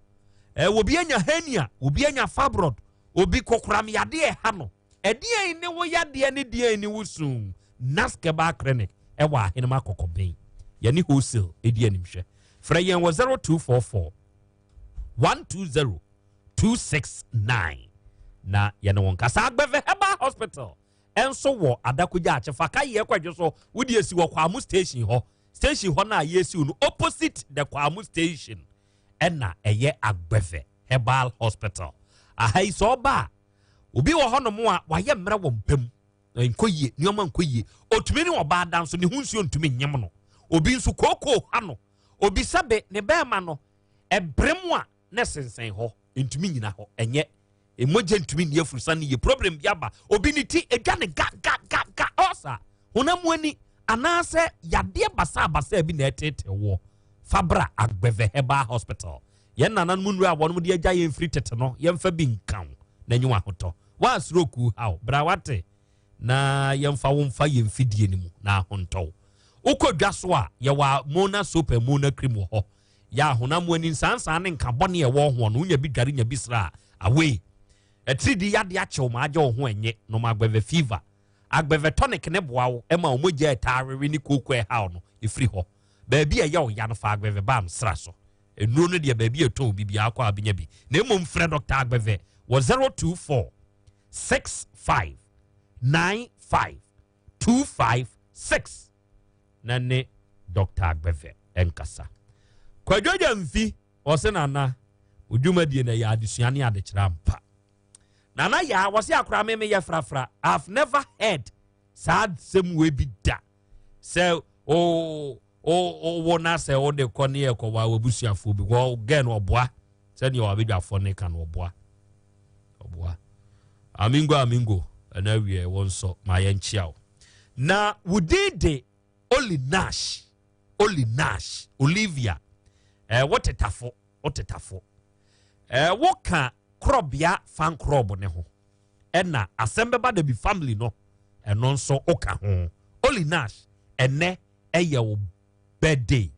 obi anya hernia obi anya fibroid obi kokoram yade ha no edie ne wo yade ne die ne wusun naskeba clinic ewa hinema kokoben yani wholesale edie animhwe fra yen wo 0244 120 269 na yene won kasa agbeve heba hospital enso wo adakuja achefa ka ye kwadwo so wodi esi wo kwamu station ho na yesi unu opposite the kwamu station ena eye agbeve herbal hospital ahai so ba obi wo ho no mo a waye mra wo mpam nkoye nioma nkoye otumi ni oba dan so ne hunsuo ntumi nyem no obi nso koko ha no obi sabe ne bema no ebrem a ne sensen ho ntumi nyina ho enye emoje ntumi ne afurisa ne ye problem biaba obi ni ti edwa ne ga osa honamwani anase yade basa bi na etete wo fabra agbeve heba hospital ye nanan munru a wonum de agya ye free tete no ye mfa bi nkan na nyu ahoto wa stroku haw brawate na ye mfa wo mfa ye mfidie ni mu na ahonto ukodwa so a ye wa mona soap and mona cream ho ya honamwani sansan ne nka bone ye wo ho no nya bi dware nya bi sra away etridi yade achew ma agya ho enye no ma agbeve fever agbeve tonic ne boawo ema omogya etarere ni koko e haw no efri ho baabi e ya no fa agbeve bam sra so enuro no de baabi eton bibia akwa abenya bi na emom frɛ Dr. Agbeve wo 024 65 95 256 na ne Dr. Agbeve enkasa kwadwoja mfi ose nana odwumadie na ya adesuane adekira mpa nana ya wase akora meme ye frafra. I've never heard sad same way be da say wona say o de kone ye ko wa obusuafo bi wo gen oboa say ni o abedwafo ne kan oboa amingo na wie wonso ma ye nchiao na wudide Oli Nash Olivia wotetafo woka Krobea fan krob ne ho ena Asem Beba Dabi family no eno nso oka ho Oli Nash ene eye wo birthday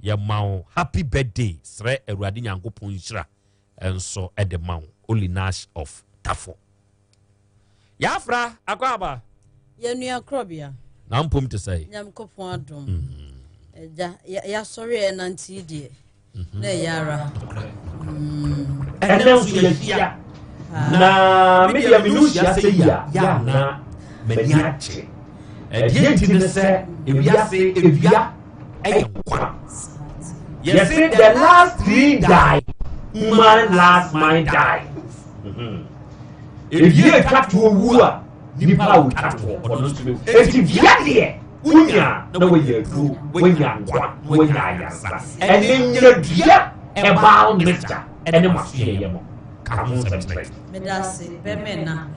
ye mawo happy birthday sre Awurade Nyankopon nhira enso ede mawo Oli Nash of Tafo yafra akwaba ye nua Krobea na mpom te say Nyankopon adom ya sorry enanti die na yara ɛnɛ nso yɛhyia na media menusia sɛ yia na m'ani agye ɛdeɛ nti ne sɛ ewiase ewia ɛyɛ nkwa yɛse the last 3 die human last mind die ewia atwa to owu a nipa a wotwa to ɔno nso bɛwu enti wia deɛ wonya na wɔyɛ aduro wonya nkwa wonya ayansa ɛne nya dua ɛbaa mixture ɛne masoyɛ mo kamo nsɛmsɛ medase bemena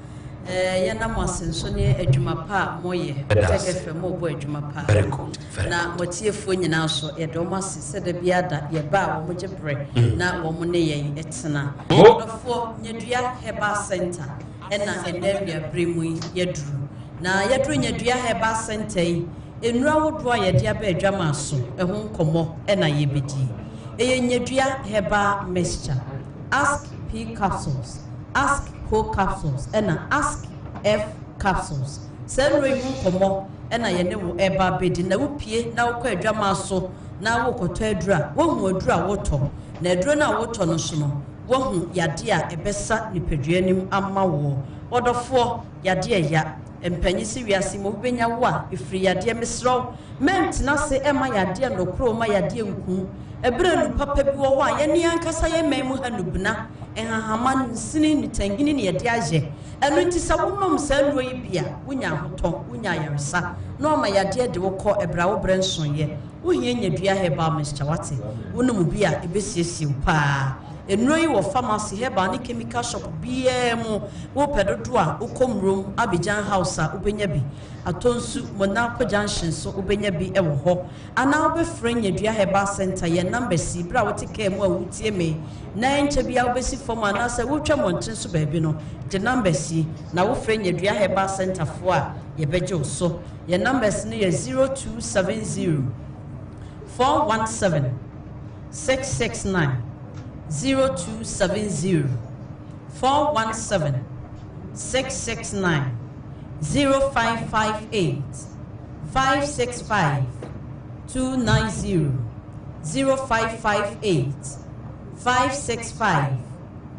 yɛna mo asenso ne adwuma pa moyɛ tɛkɛfɛ mo bo adwuma pa na motiefo nyina so yɛde mo ase sɛ da biada yɛba wo mogye brɛ na wo mo ne yɛn etena dɔfo nyadua heba center ɛna ɛnɛ bia mu yɛduru na yɛduru nyadua heba center yi enura wodoa yɛde aba adwama so ɛho nkɔmɔ ɛna yɛbedi nyadua heba mixture ask P capsules, ask Co capsules, and ask F capsules. Send we komo and I know eba bedi na upie na ukwe drama so na woko tedra wo dra woto na drona woto no so no wo yade a ebesa nipaduanim ama wo wodofo yade ya empanyi si wiase mo benya wo a efiri yade mesro ment na se ema yade no kro ma yade nku ebre nu papa bi wo ho a ye ne ankasa ye man mu hanubna enhahama nsini ni tangini ne yade agye enu nti sa wonom sa nuo yi bia wonya hoto wonya yaresa no ma yade de wo kɔ ebra wo brenson ye wo hie nyadua heba Mr. Wate wonom bia ebesiesie pa enuro yi wo pharmacy heba ne chemical shop BM wo pedodo a ukomrom Abidjan House a ubenya bi atonsu Monaco Junction so ubenya bi ewo ho ana obefre nyadua heba center ye number C bra wote ka mu a wutie me na enche bia obesi form ana se wotwa monten so baabi no the number C na wo fre nyadua heba center fo a ye beje so ye numbers ne ye 0270 417 669 0270 417 669 0558 565 290 0558 565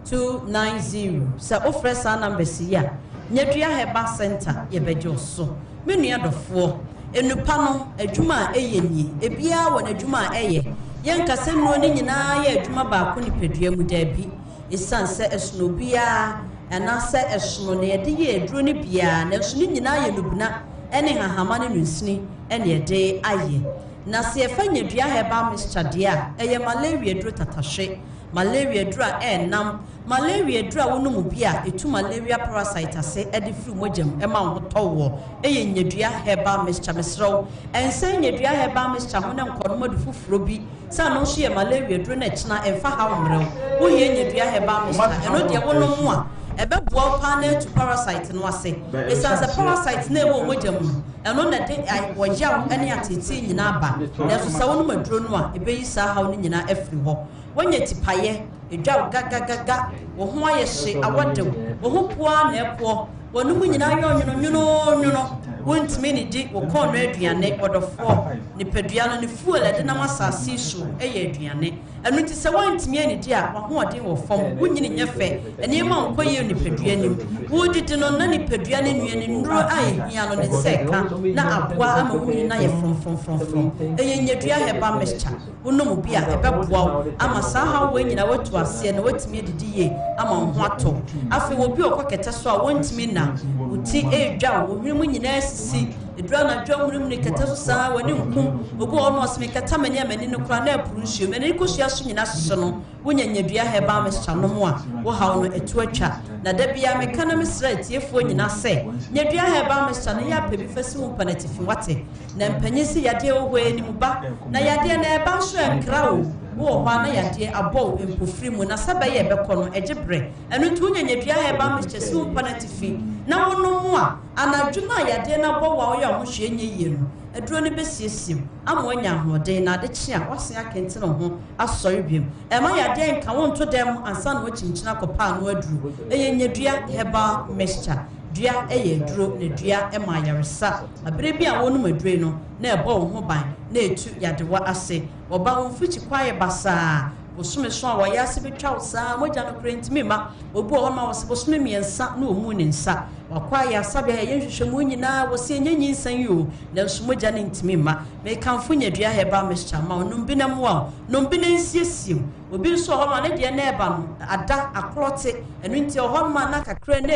290 sa offer sa number siya nyadua heba center ye bejo so menua dofo enupa no adwuma eyeni ebia won adwuma eye yenka se nuo ni nyina ye adwuma ba ko ni pedua mu da bi esan se esono bia ana se esono ne de ye aduro ni bia na esono nyina ye nubuna ene hahama ne nunsini ene ye de aye na se efanya dua heba Mr. Dia eye malaria duro tatahwe malaria duro nam malaria duro wonum bia etu malaria parasite ase ede firi mogam ema ho towo eye nyadua heba Mr. Mesro ense nyadua heba Mr. ho ne nkono du fufuro bi sa no hye malaria duro na kina emfa ha omrew wo ye nyadua heba Mr. eno de wonum a ebe boa pa na etu parasite no ase esanse parasite na ewo mogam eno na de woyaw ene atete nyina ba na so sa wonum aduro no a ebe yi sa ha no nyina afiri ho wanya tipaye edwa gagagaga wo ho ayehye awodew wo ho poa na epo wonum nyina yonyono wontimi ni di wo kon no aduane odofo ni pedua no ni fuel de na masase so eye aduane enu ti se wontimi ani di a wo ho ode wo fom wonyini nyefe ene ma nkoye ni pedua nim wo didi no na ni pedua ne nua ni nduro ai hia no ne seka na aboa ama woni na ye from eye nyadua heba Mr. wonom bia ebeboa ama saha wo nyina watu ase na watimi didi ye ama ho ato afi wo bi okokete so a wontimi na uti edwa wo hwemu nyina si edura na dwa munum ne kete so saa wani nkum ogu ono asme kata mani amani no kura na apuru nhio mani ko hia so nyina hye no wonya nyadua heba Mr. no mo a wo hawo no etu atwa na da bia meka na mesra tiefo nyina se nyadua heba Mr. no ya pebi fasi wo panatifi Wate na mpanyisi yade wo hwe ni muba na yade na eba so enkra wo hwa na yade abo empofiri mu na saba ye beko no egebre enu tu nyadua heba Mr. si wo panatifi na wono mu a anadwuna yade na bo wa wo hwe nye yenu eduro ne besiesim ama wanya ahoden na ade kye a wase akente no ho asori biem ema yade nka wonto dem ansa na wachimchina kopa no aduru eye nyadua heba Mr. dua eye duro ne dua ema yaresa abere bi a wonu madure no na ebo wo ho ban na etu yadewa ase oba wo mfichi kwaye basa bosume so a waya se betwa saa moja no krentimi ma obu o ma wose bosume miensa na omu ne nsa wakwaya sabe ya yenhwehwemu nyina wose enyenyi nsan yo na nso moja ne ntimi ma me kanfo nyadua heba Mr. ma onumbi na mo a numbi na nsiesim obi nso ho ma ne de na eba no ada akrote enu nti ho ma na kakra na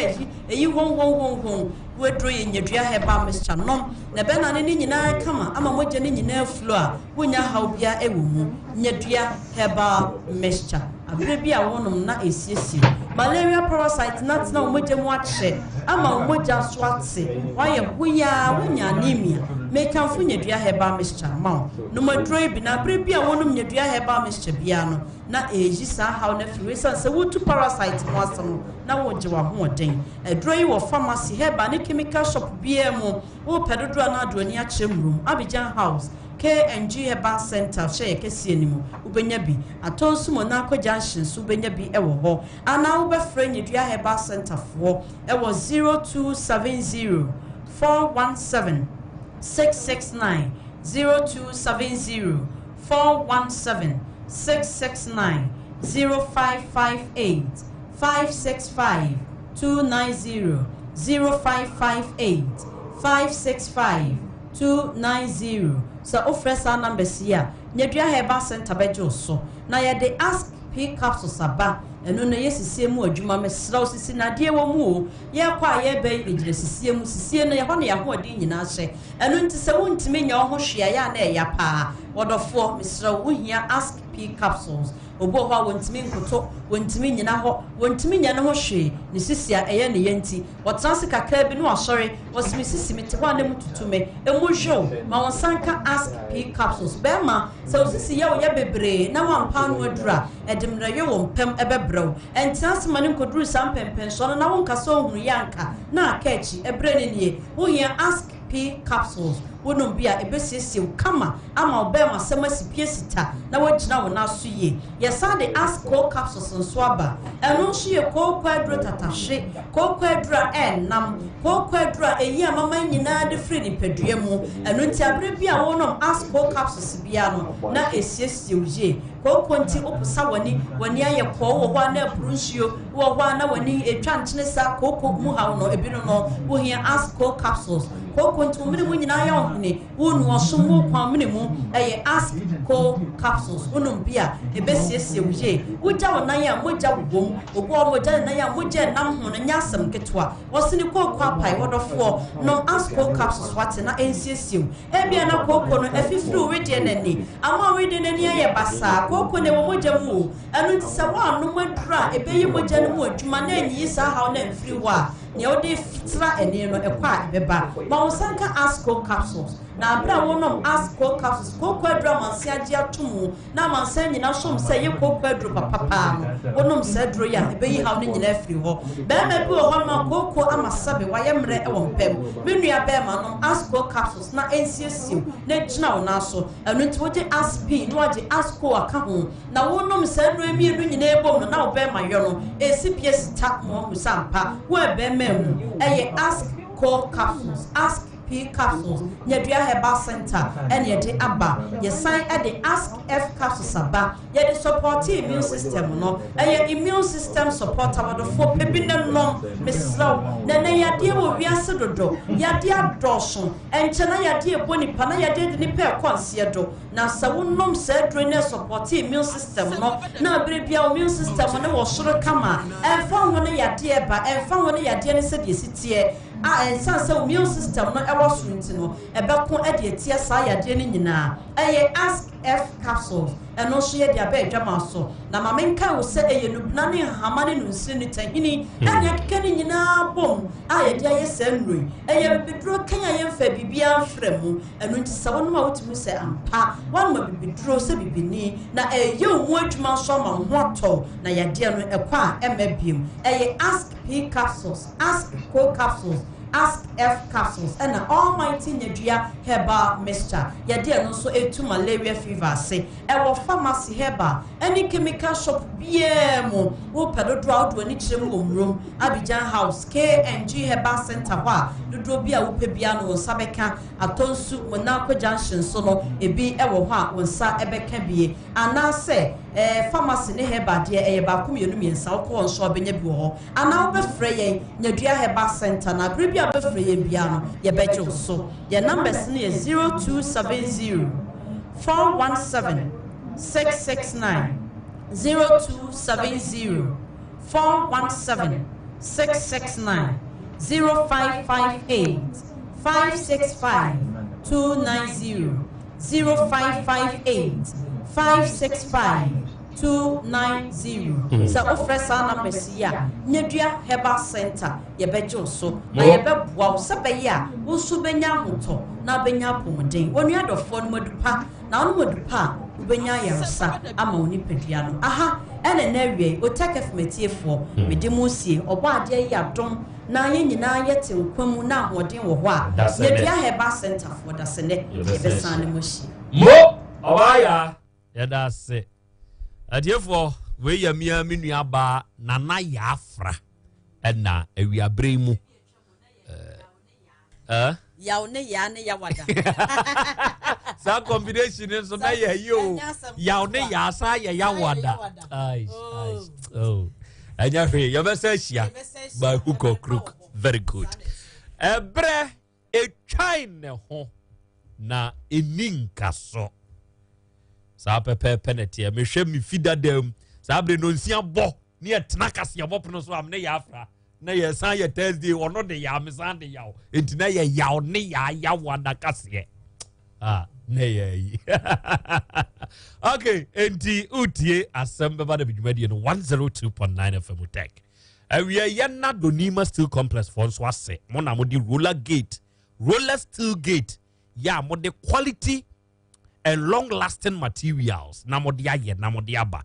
eyi hon wedro ye nyadua heba Mr. nom na be na ne nyina kama ama moja ne nyina aflo a wonya hawbia ewo mu nyadua heba Mr. abere bi a wonum na esiesie malaria parasite not na moja mu ache ama moja so ate waye wonya anemia me kanfo nyadua heba Mr. ma no madro bi na abere bi a wonum nyadua heba Mr. bia no na eji sa haw na fi resan se wotu parasite no asam na woje wa ho den edro yi wo pharmacy heba ne chemical shop BM wo pedodo na adoni a chemrum Abidjan House KNG Heba Center share kesi enimu ubenya bi atonsu Monaco Junction so ubenya bi ewo ho ana ube frɛ nyadua Heba Center fo ewo 0270 417 669 0270 417 669 0558 565 290 0558 565 290. So offer sa number sia. Nyedua Herbal Center bejo so. Na ye de ask P capsules aba. Eno na yesisie mu adwuma mesra osisi na de wo mu ye kwa ye be ejire sisie mu sisie na ye ho na ye ho adi nyina hye. Eno nti se wontimi nya ho hwea ya na ya pa. Wodofo mesra wo hia ask P capsules. Obo ho wontimi nkoto wontimi nyina ho wontimi nya ne ho hwe ne sisia eye ne yenti wotranse kakra bi no asori osimi sisimi te ho na mututume emujo ma wonsanka ask P capsules bema se osisi ye wo ye bebre na wampa no adura edimraye wo mpem ebebrew entrance mane nkoduru sampempen so na wonka so ohuru yanka na akachi ebre ne nie wo hia ask P capsules wonom bia ebesiesie kama ama obema semasipie sita na wagina wo na so ye yesa de ask co capsules nso aba eno nso ye ko kwadro tatashe ko kwadra nam ko kwadra eyi amama nyina de free ni padua mu eno nti abre bia wonom ask co capsules bia no na esiesie uye ko konti opusa wani aye ko wo ho na aprunsuo wo ho na wani etwa nkyene sa ko mu hawo no ebino no wo hia ask co capsules ko konti mu mu nyina ya ne wonu osumo kwamne mu eye ask co capsules wonu bia ebesiesie uye wuja wonan ya moja wom ogwo moja nan ya moja nam ho nya asem ketwa wosini ko kwapai wodofo no ask co capsules wate na ensiesie ebia na koko no afifiri wede nani ama wede nani aye basa koko ne wo moja mu anu ti se wa no madura ebeyi moja no mu adwuma na anyi sa ha na mfiri wa ne odi fitra ene no ekwa ebeba ma wonsanka ask co capsules na abra wonom ask co capsules ko kwadra manse agi atomu na manse nyina som se ye ko kwadro papa wonom se dro ya ebeyi ha no nyina afiri ho be ma bi ho ma koko amasabe waye mre e wompem menua be ma nom ask co capsules na ensiesiu na gina wo na so enu nti woje ask p no woje ask co aka ho na wonom se dro emienu nyina ebom no na wo be ma yo no esipie sita mo musampa wo be ma mu eye ask co capsules ask P capsules Nyedua Herbal Center and yede aba ye sign at the ask F capsules aba ye the support immune system no eye immune system support awado fo pebi no mesraw na yade wo wiase dodo yade adoso enche na yade eboni pa na yade de ni pe konse do na sa wonom sa drone support immune system no na brebia immune system no wo soro kama enfa ho no yade eba enfa ho no yade ne se de sitie ensanse immune system no ewo surunti no ebeko e de etie sa yade ni nyina eye ask F capsules and also ye dia be dwama so na mamenka wo se eye nubna ne hamane no nsiri ni tahini na ye kekani nyina bom ye dia ye se nrui eye bibidro kanya ye mfa bibia mfremu enu nti sawo no ma wotimi se ampa wan ma bibidro se bibini na eye hu adwuma so ma hoto na ye dia no ekwa emabiem eye ask P capsules ask co capsules ask F capsules and an almighty Nyedua Herbal mixture. Yade no so etu malaria fever say. Ewo pharmacy herbal. Any chemical shop biemo. Wo pedo draw do any chirem room. Abidjan House KNG Herbal Center wa. Dodo bia wo pebia no sabeka atonsu Monaco Junction so no ebi ewo ha wonsa ebeka bie. Ana say pharmacy ne herbal de eye ba kum yenu miensa wo ko nso obenya bi wo. Ana wo be frey Nyedua Herbal Center na bia be free biano ye bejo so your numbers is 0270 417 669 0270 417 669 0558 565 290 0558 565 290 so offer sa number sia Nyedua Herbal Center ye bejo so na ye beboa so be ya wo so benya hoto na benya pomden wonu adofo no madupa na wonu madupa wo benya yarsa ama woni pedua no aha ene na wie OTEC fmetiefo medimusie obo ade ya dom na ye nyina ye te nkwamu na ahoden wo ho a Nyedua Herbal Center for da sene ye besane moshi mo obaya ye da se adiefo we ya mia menua ba nana ya afra na awiabre mu yaw ne ya wada sa combination so na ya yo yaw ne ya sa ya wada ai anya hwe ya besa hia ba hook or crook Very good. Ebre e chine ho na eninka so. Sa pepe penete me hwe me fida dem. Sa bre no nsia bo ne etena kase bo pono so am ne ya afra. Na ye san ye Thursday ono de ya me san de yaw. Enti na ye yaw ne ya wanda kase. Ne ye. Okay, enti utie Asem Beba Dabi no 102.9 FM OTEC. We are yana Donima Steel Complex for so ase. Mona mo di roller steel gate. Ya mo de quality and long lasting materials. Na mo di aye na mo di aba.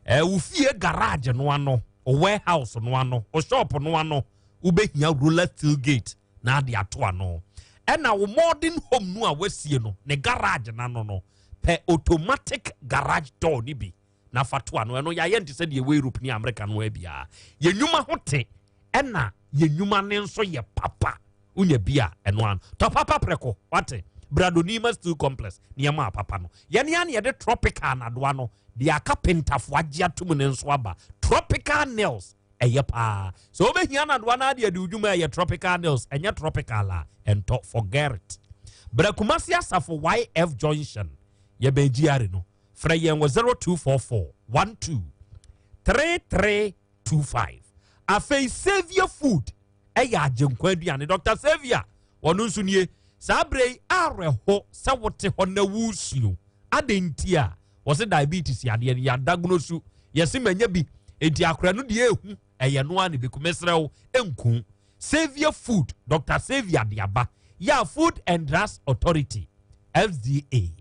We fie garage no ano, o warehouse no ano, o shop no ano. Ube hia roller steel gate na ade ato ano. And our modern home no a wesie no, ne garage na no. Per automatic garage door ni bi. Na fatwa no ya yenti se de we Europe ni America no bia ye nwuma hote ena ye nwuma ne nso ye papa unya bia eno an to papa preko wate Bradonima Steel Complex ni ma papa no ye ne de tropical na do ano de aka pentafo agya tum ne nso aba tropical nails eye pa so obehia na do na de udwuma ye tropical nails enya tropical la ento forget it Brakumasi asafo YF junction ye bejiare no Freyen was 0244-12-3325. Afe Savior Food. Eya Jenkwandiane. Dr. Savior. Wanunsunye. Sabre areho sawote hona wusnu. Adentia. Was diabetes ya diagnosu. Yesi menyebi. Eti akranu die hu. Eya noani bekumesreo. Enku. Savior Food. Dr. Savior diaba. Ya Food and Drugs Authority. FDA.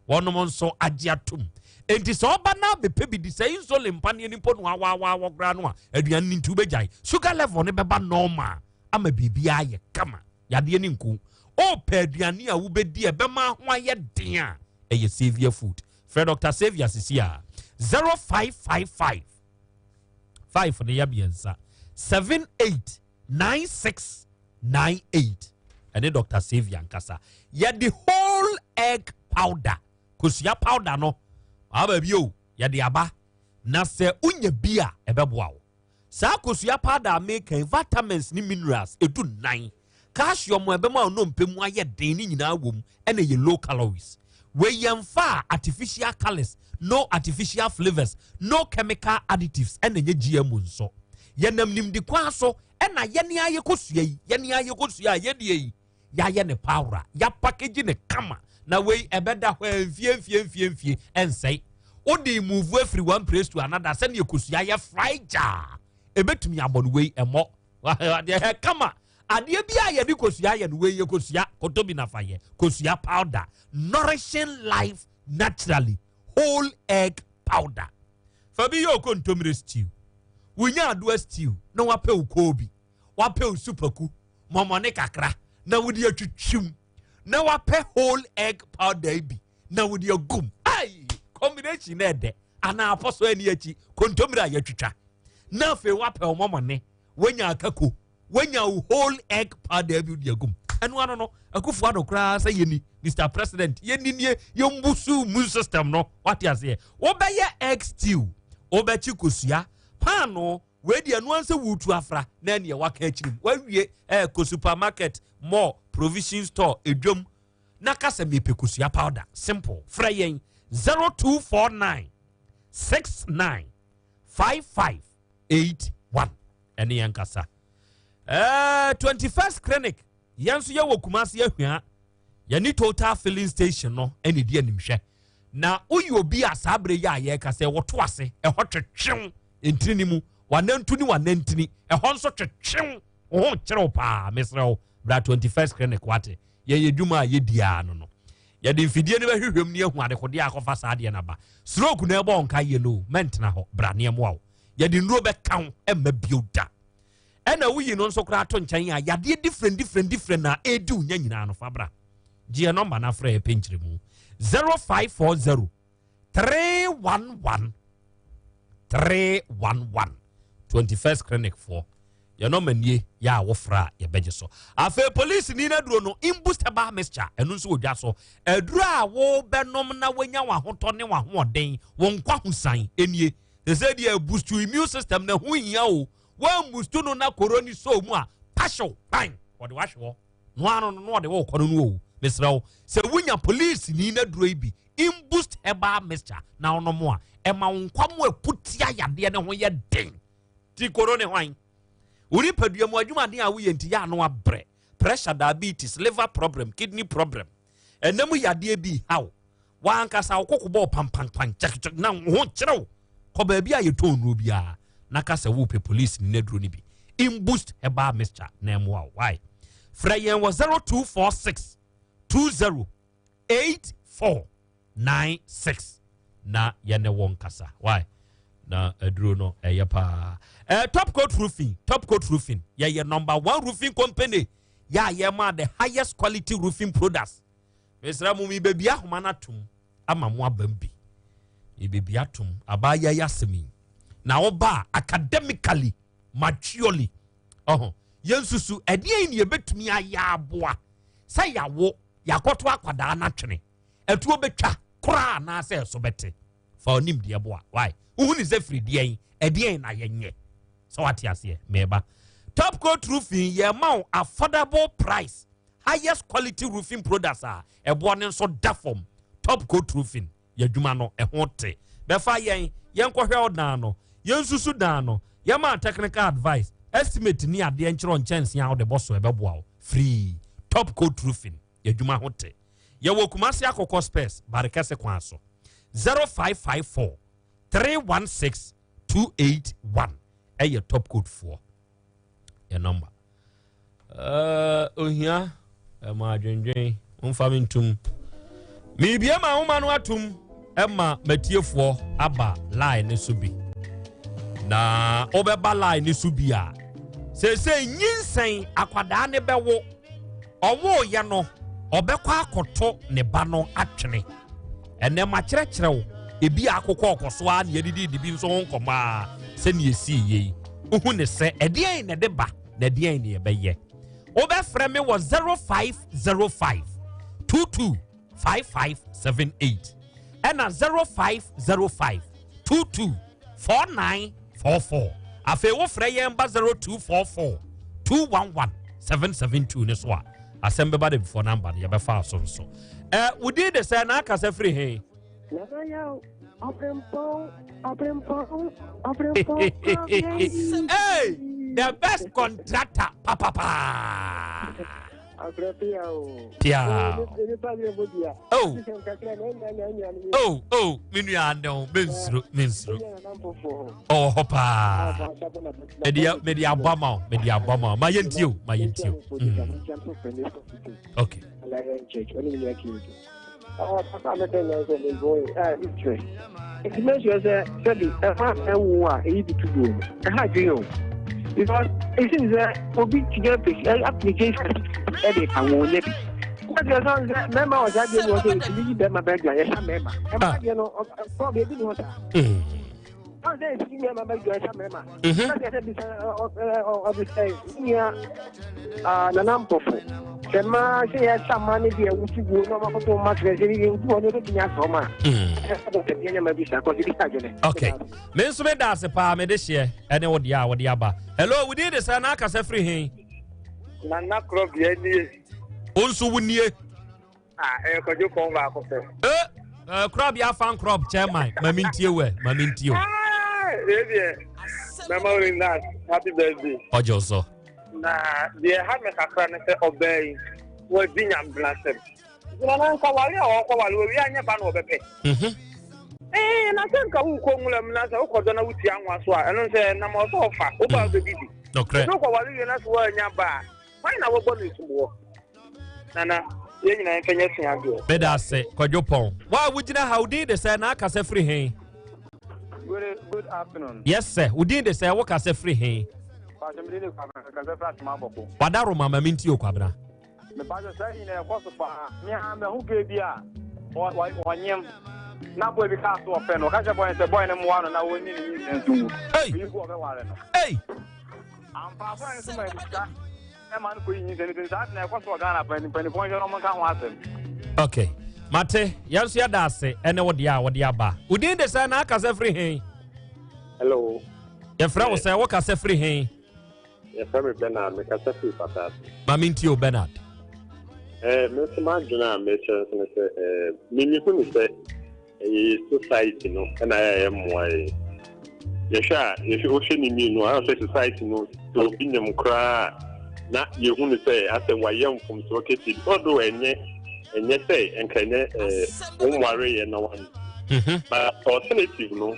Wonomonso agiatum. Enti so ba na be pebi di say insulin pan ni po no wa gra no a aduan ni ntu bejai sugar level ne beba normal ama bibia ye kama yade ni nku o pe aduan a wo bedi e bema ho aye den a eye Savior Food Fred Dr. Savior sisia 0555 5 ne yabiensa 789698 ene Dr. Savior nkasa ye the whole egg powder kosia powder no ababio ya de aba na se unye bia ebeboa wo sa kosia powder make vitamins ni minerals edu 9 calcium ebema no mpemu aye den ni nyina wom ene ye low calories we yemfa artificial colors no artificial flavors no chemical additives ene ye GMO nso ye nam nim di kwa so ena ye ne aye kosua yi ye ne aye kosua ye de yi ya ye ne powder ya package ne kama na we ebeda ho enfie ensei odi move every one place to another send ye kosua ye fraija ebetumi abon we emo de kama ade bia ye di kosua ye no we ye kosua kotobi na fa ye kosua powder nourishing life naturally whole egg powder fabi yo kontomire stew wunya ado stew na wape ukobi wape superku momone kakra na wudi atwitwim na wape whole egg powder bi na wudi agum ai combination na de ana aposo ani achi kontomira ya twitwa na fe wape omomone wanya akako wanya whole egg powder bi wudi agum enu ano no akufu adokra say yeni Mr. President yeni nie yombusu mu system no what you say obeye egg stew obechi kosua pano we di anu anse wutu afra na ne waka achirim wawie ko supermarket more provision store edwom na kasa mepe kosua powder simple freyen 0249 69 5581 ene yankasa 21st clinic yanso ye wokumase ahua ya ni total filling station no ene di animhwe na uyi obi asabre ya ye kasa woto ase ehotwetwe entini mu wanantini ehonso twetwe ho kyerɛ pa mesrɛ bra 21st clinic wate ye dwuma ye dia no ye de mfidie ne behwehwem ne ahu ade kode akofa saade na ba stroke na ebo nka ye no mentena ho bra ne mo awo ye de nro be kan emma bioda ena wuyi no nso kra to nkyɛn a yade different na edu nya nyina no fa bra gie number na fra e penkyere mu 0540 311 21st clinic for ya no manie ya wofra ya beje so afa police ni na duro no imbustable mixture enu nso odwa so aduro a wo benom na wanya wa hoto ne wa hoden wo nkwa husan enie they say the boost to immune system na hu hia o wa boost no na corona so mu a show fine what the wash wo no de wo kono no mesrawo se wunya police ni na duro bi in boost herbal mixture na ono mo a e ma nkwamo aputia yade ne ho ye den ti korone hwan uri padua mu adwuma den a wo ye nti ya no abre pressure, diabetes, liver problem, kidney problem enemu yade bi how wan kasa okokobo pam check na ho kyerɛw ko ba bia ye ton no bia na kasa wo pe police ni na duro ni bi in boost herbal mixture na mo why Freyen was 0246 208496 na yene won kasa why na aduro no pa top coat roofing ye number 1 roofing company ye ma the highest quality roofing products mesra mu mi bebia homa na tum ama mo abambi e bebia tum abaya yasemi na oba academically maturely yensusu edie ni ebetumi aya aboa say yawo yakoto akwada na twene etuo betwa kra na say so bete fa onim de aboa why uhuni ze free edie na yenye so what ase meba top coat roofing ye ma affordable price highest quality roofing products are ebo ne so da form top coat roofing ye dwuma no ehote be fa yen kohwe odan no yensusu dan no ye ma technical advice estimate ni ade enchiro nchense ya de boso ebeboa free top coat roofing ye dwuma hote ye wo kumase akoko space barekese kwa so 0554 316 281 eye top coat 4 your number ohia ma dwendwen unfamintum mi bia ma homa atum ema matiefo aba line ne so bi na obeba line ne so bi a se nyinsen akwada ne bewo owo ye no obekwa akoto ne ba no atwene ene ma kyerɛkyerɛw ebi akokɔ okoso a ne yedidi bi nso nkoma se ne esi yi uhu ne se edien ne de ba na edien ne yebɛyɛ obɛfrɛ me wɔ 0505 225578 ɛna 0505 224944 afei wo frɛ yɛn ba 0244 211 772 ne so a Asem Beba Dabi for number ya befa so so we did the say na aka say free hey hey the best contractor papa Pia. Oh, minuano, minstro. Oh, hopa. Media bomber. My yentio. Okay. Because it seems that for big application edit and won't let it. What the member was that they were saying to be my bag, yes, I remember. You know, probably didn't want that. How they see me, my bag, yes, I remember. I said this of the same, the number for. The man said some money there, which you will not have to much residing to another thing as Roma. Okay. Mensu me da se pa me de hye ene wo dia aba. Hello, we did this na aka se free hin. Na Krobea ni. Onsu wunie. Kojo kon ba ko fe. Krobea fan Krob chairman, mamintie we, mamintio. Memory night. Happy birthday. Ojo so. Na de ha me kakra ne se obey wo dinyam blasem. Na nka wale a ko wale wi anya ba na obepe. Na senka wu ko ngulam na sa ko do na wuti anwa so a eno se na mo so fa o ba be bibi. Okay. No ko wale na so anya ba. Why na wo bo ni subo. Nana ye nyina enfanya sia do. Beda se kwadwopon. Wa wugina how did the say na aka se free hin. Good afternoon. Yes sir, we did the say wo ka se free hin. Wadaro mama minti okwabra. Me ba say ina e koso pa. Me ha me hu ge bia. Wanyem. Na boy bi ka so ofe no. Ka je boy say boy na mo ano na woni ni nsu. Hey. Hey. Am pa fa nsu ma bisa. E man ko yin nsu sa na e koso Ghana pa ni ko yo no man ka ho asem. Okay. Mate, yansu ya dase ene wo dia aba. Udin de say na aka se free hin. Hello. Ye fra wo say wo ka se free hin. family Bernard, make a sacrifice for that. Mamintio Bernard. Mr. Magdana, Mini say a society, no, and I am why. Yesha, if you ocean in me, no, I say society, no, to be them cry. Not you want to say, I say, why young from Socket, although and yet say, and can won't worry and no one. But alternative, no.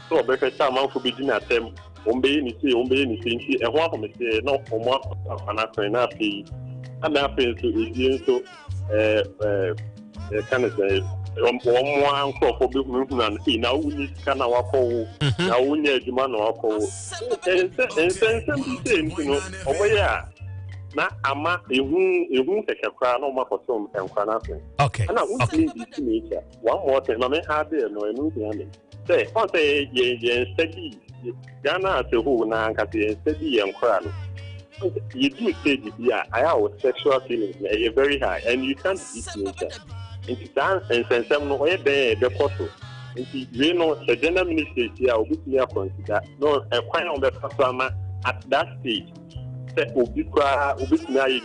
So, better time out for beginning at them. Ombe anything, and one of them say, no, or more of an after and happy. And happens to be so, kind of say, one crop of movement and see now we need kind of walk now we need to man walk and something, you know, oh, yeah. Now, I'm not a room take a crown on my person and crown. Okay. And I won't need this nature. One more time, I may have there no moving. Say, I'll say, steady. Ghana to who now can see steady and crown. You do say, yeah, I have sexual feelings very high, and you can't beat nature. Into dance and some no way there, the photo. You know, the gender ministry here will be clear consider no, a quite on the farmer at that stage. Say, Ubikra,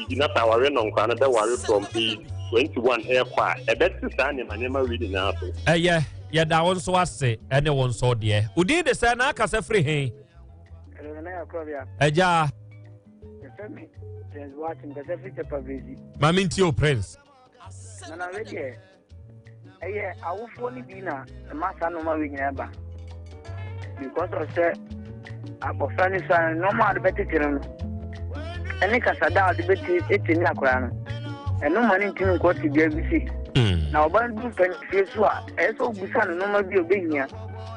you not our on Canada, worry from P21 aircraft. A better son in my name reading now. Yeah, that one so I say, anyone saw dear. Who did the son? I can say free, hey? Ja. Watching the deficit of busy. Mamintio Prince. And I read here. I will phone dinner, a master no more ever. Because I said, I prefer son, no more better. And I can sada debate it in Akran. And no money to go to the ABC. Now, one do face what, as all Busan no more be obeying here.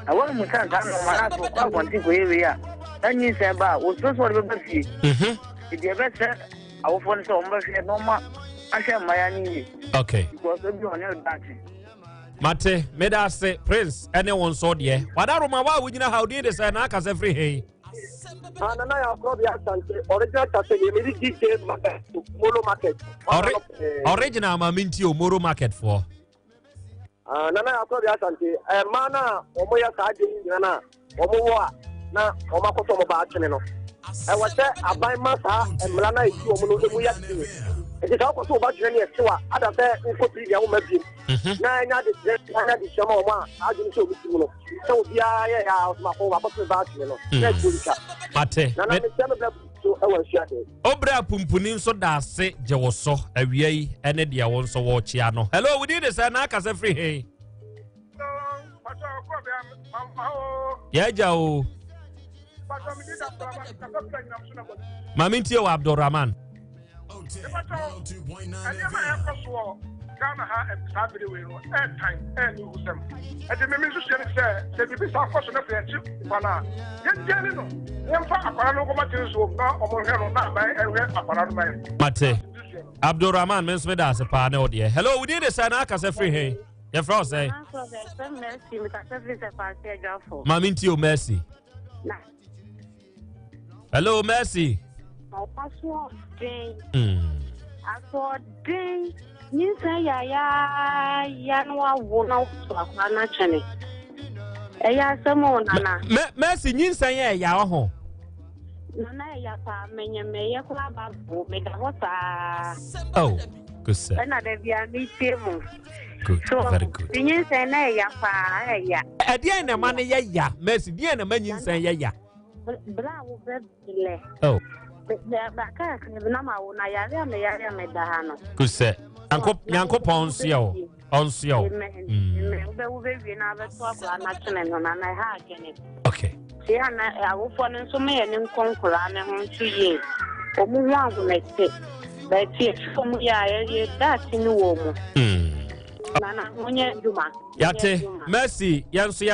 I want to send down on my last for one thing area. Then you say about was just what we see. If you ever said, I will phone some no more. I shall my okay. Because we on your battery. Mate, made us say, Prince, anyone saw dear. What are my why would you know how did this and I can say free, hey? And I have Krobea original Tassie, Moro Market. Original Mamintio Moro Market for. Nana Krobea Asante, a mana, Omoya Sadi, Nana, Omoa, na Omakoto Bachino. I was there, I buy Masa and Milana is you, Omoya. It is also about Jenny Sua, other there in Kopi, the old Messi. Now, the Shama, I didn't show you. So, yeah, my home about the Bachino. Mate, Obra Pumpunin so da se Jawoso, a way, and a dear one so watch Yano. Hello, we did a Sanakas every hay. Yeah, Joe. Mamintio Abdurrahman. Ghana ha sabiri we no time no usem e de me so se bi sa koso na fe chi bana ye jeni no ye fa akwara no ko ma tin so na omo he no na ba e we akwara no mai Mate Abdurrahman men sme da se pa na ode hello we did the sana aka se free hey ye fro say Maminti o Mercy hello Mercy Ninsa ya no wona na chane. Eya samo nana. Mercy ninsa ya ho. Nana ya pa menye kwa babu me da wota. Oh, good sir. Na da bia mi temu. Good, very good. Ninsa na ya pa ya. E dia na ma ne ya. Mercy dia na ma ninsa ya. Bra wo bele. Oh. Ba ka na ma wo na ya me da ha no. Good sir. Yanko Ponsio. Okay. Yate, Mercy, Yansu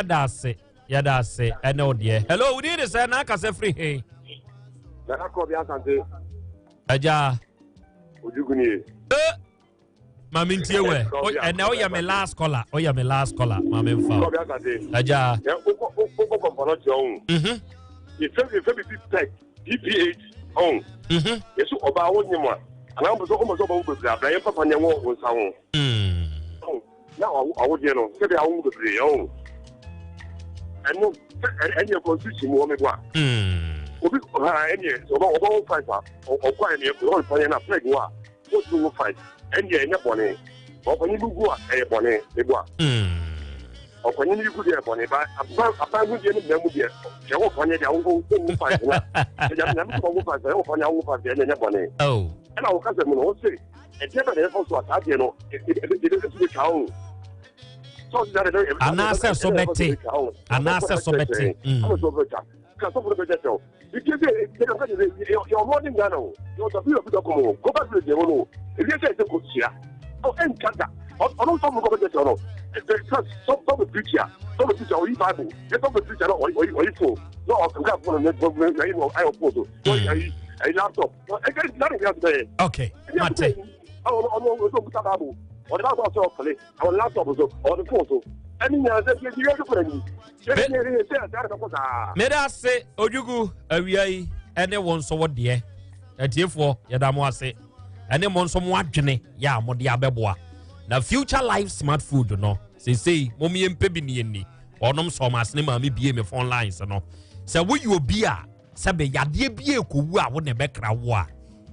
Yadase, and no dear. Hello, we did this and I can say free. Hey, Aja, Maminti we. And now you're my last caller. Oh, you're my last caller. Mamma. Aja. If you take DPH on. Yes, about 1 year. And I was almost over with that. I am Papa Nemo was our own. Now I would, say I own the own. And your constitution woman. obi any so fight or quite near for fire na flag wa what do fight any bonnet or when you go a bonnet they go or when you go there bonnet but about good any them there they will find their own fight they have never go fight they will find their own fight any bonnet oh and our cousin will say and never also attack you know it is the town anasa so bete because you're morning now. You're the people who go back to the one. If you say the good here, oh, and Kanda, or don't some go to the because some preacher, or Bible, get some preacher or you no, I can have one of them. I oppose a laptop. I get nothing else there. Okay, Mate. Or our laptop or the photo. Meda say Ojugu awia ene won so wode atiefo yedamo ase ene mon so mo adwene ya mo de abeboa na future life smart food no sei momi empe bi ne ni onom so masne ma me bie me phone lines no se wo you obi a se be yade bie kowu a wo ne bekra wo a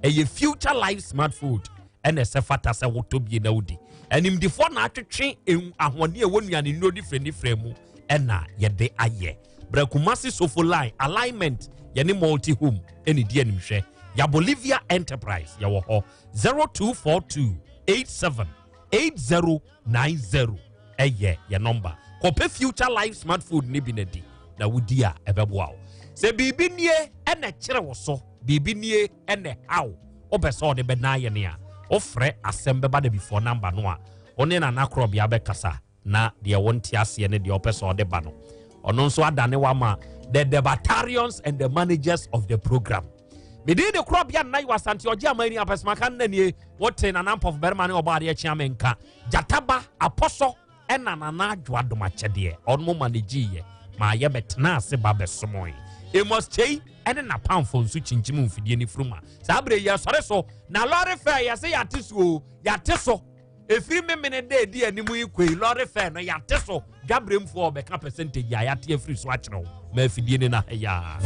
eye future life smart food ene se fata se wo to bie na wudi enim di fo na atwetwe ahone e wonuane no different mu ena yede aye brakumasi sofo line alignment yene multi home eni di anim hwe ya Bolivia Enterprise ya wo ho 0242878090 eye ya number kope future life smart food ni binadi na wudi a ebeboa se bibi nie ena kire wo so bibi nie ena how obeso de be na ye ne a ofre Asem Beba Dabi before number no a one na Krobea be kasa na de wonti ase ne de opeso de ba no ono nso adane wa ma the debatarians and the managers of the program me de Krobea na Yaw Asante oje amani apesma kan na nie wote na namp of berma ne oba de chia menka jataba aposo ena na adwo adoma chede ono manage ye ma ye betena ase ba besomoy e must chei ene na pamfo nsu chinchim mfidie ni fruma sa abre ya sore so na lorry fare ya se ya teso efiri memene de di animu ikwe lorry fare no ya teso gabrem fo obeka percentage ya te afiri so akyerew ma afidie ni na ya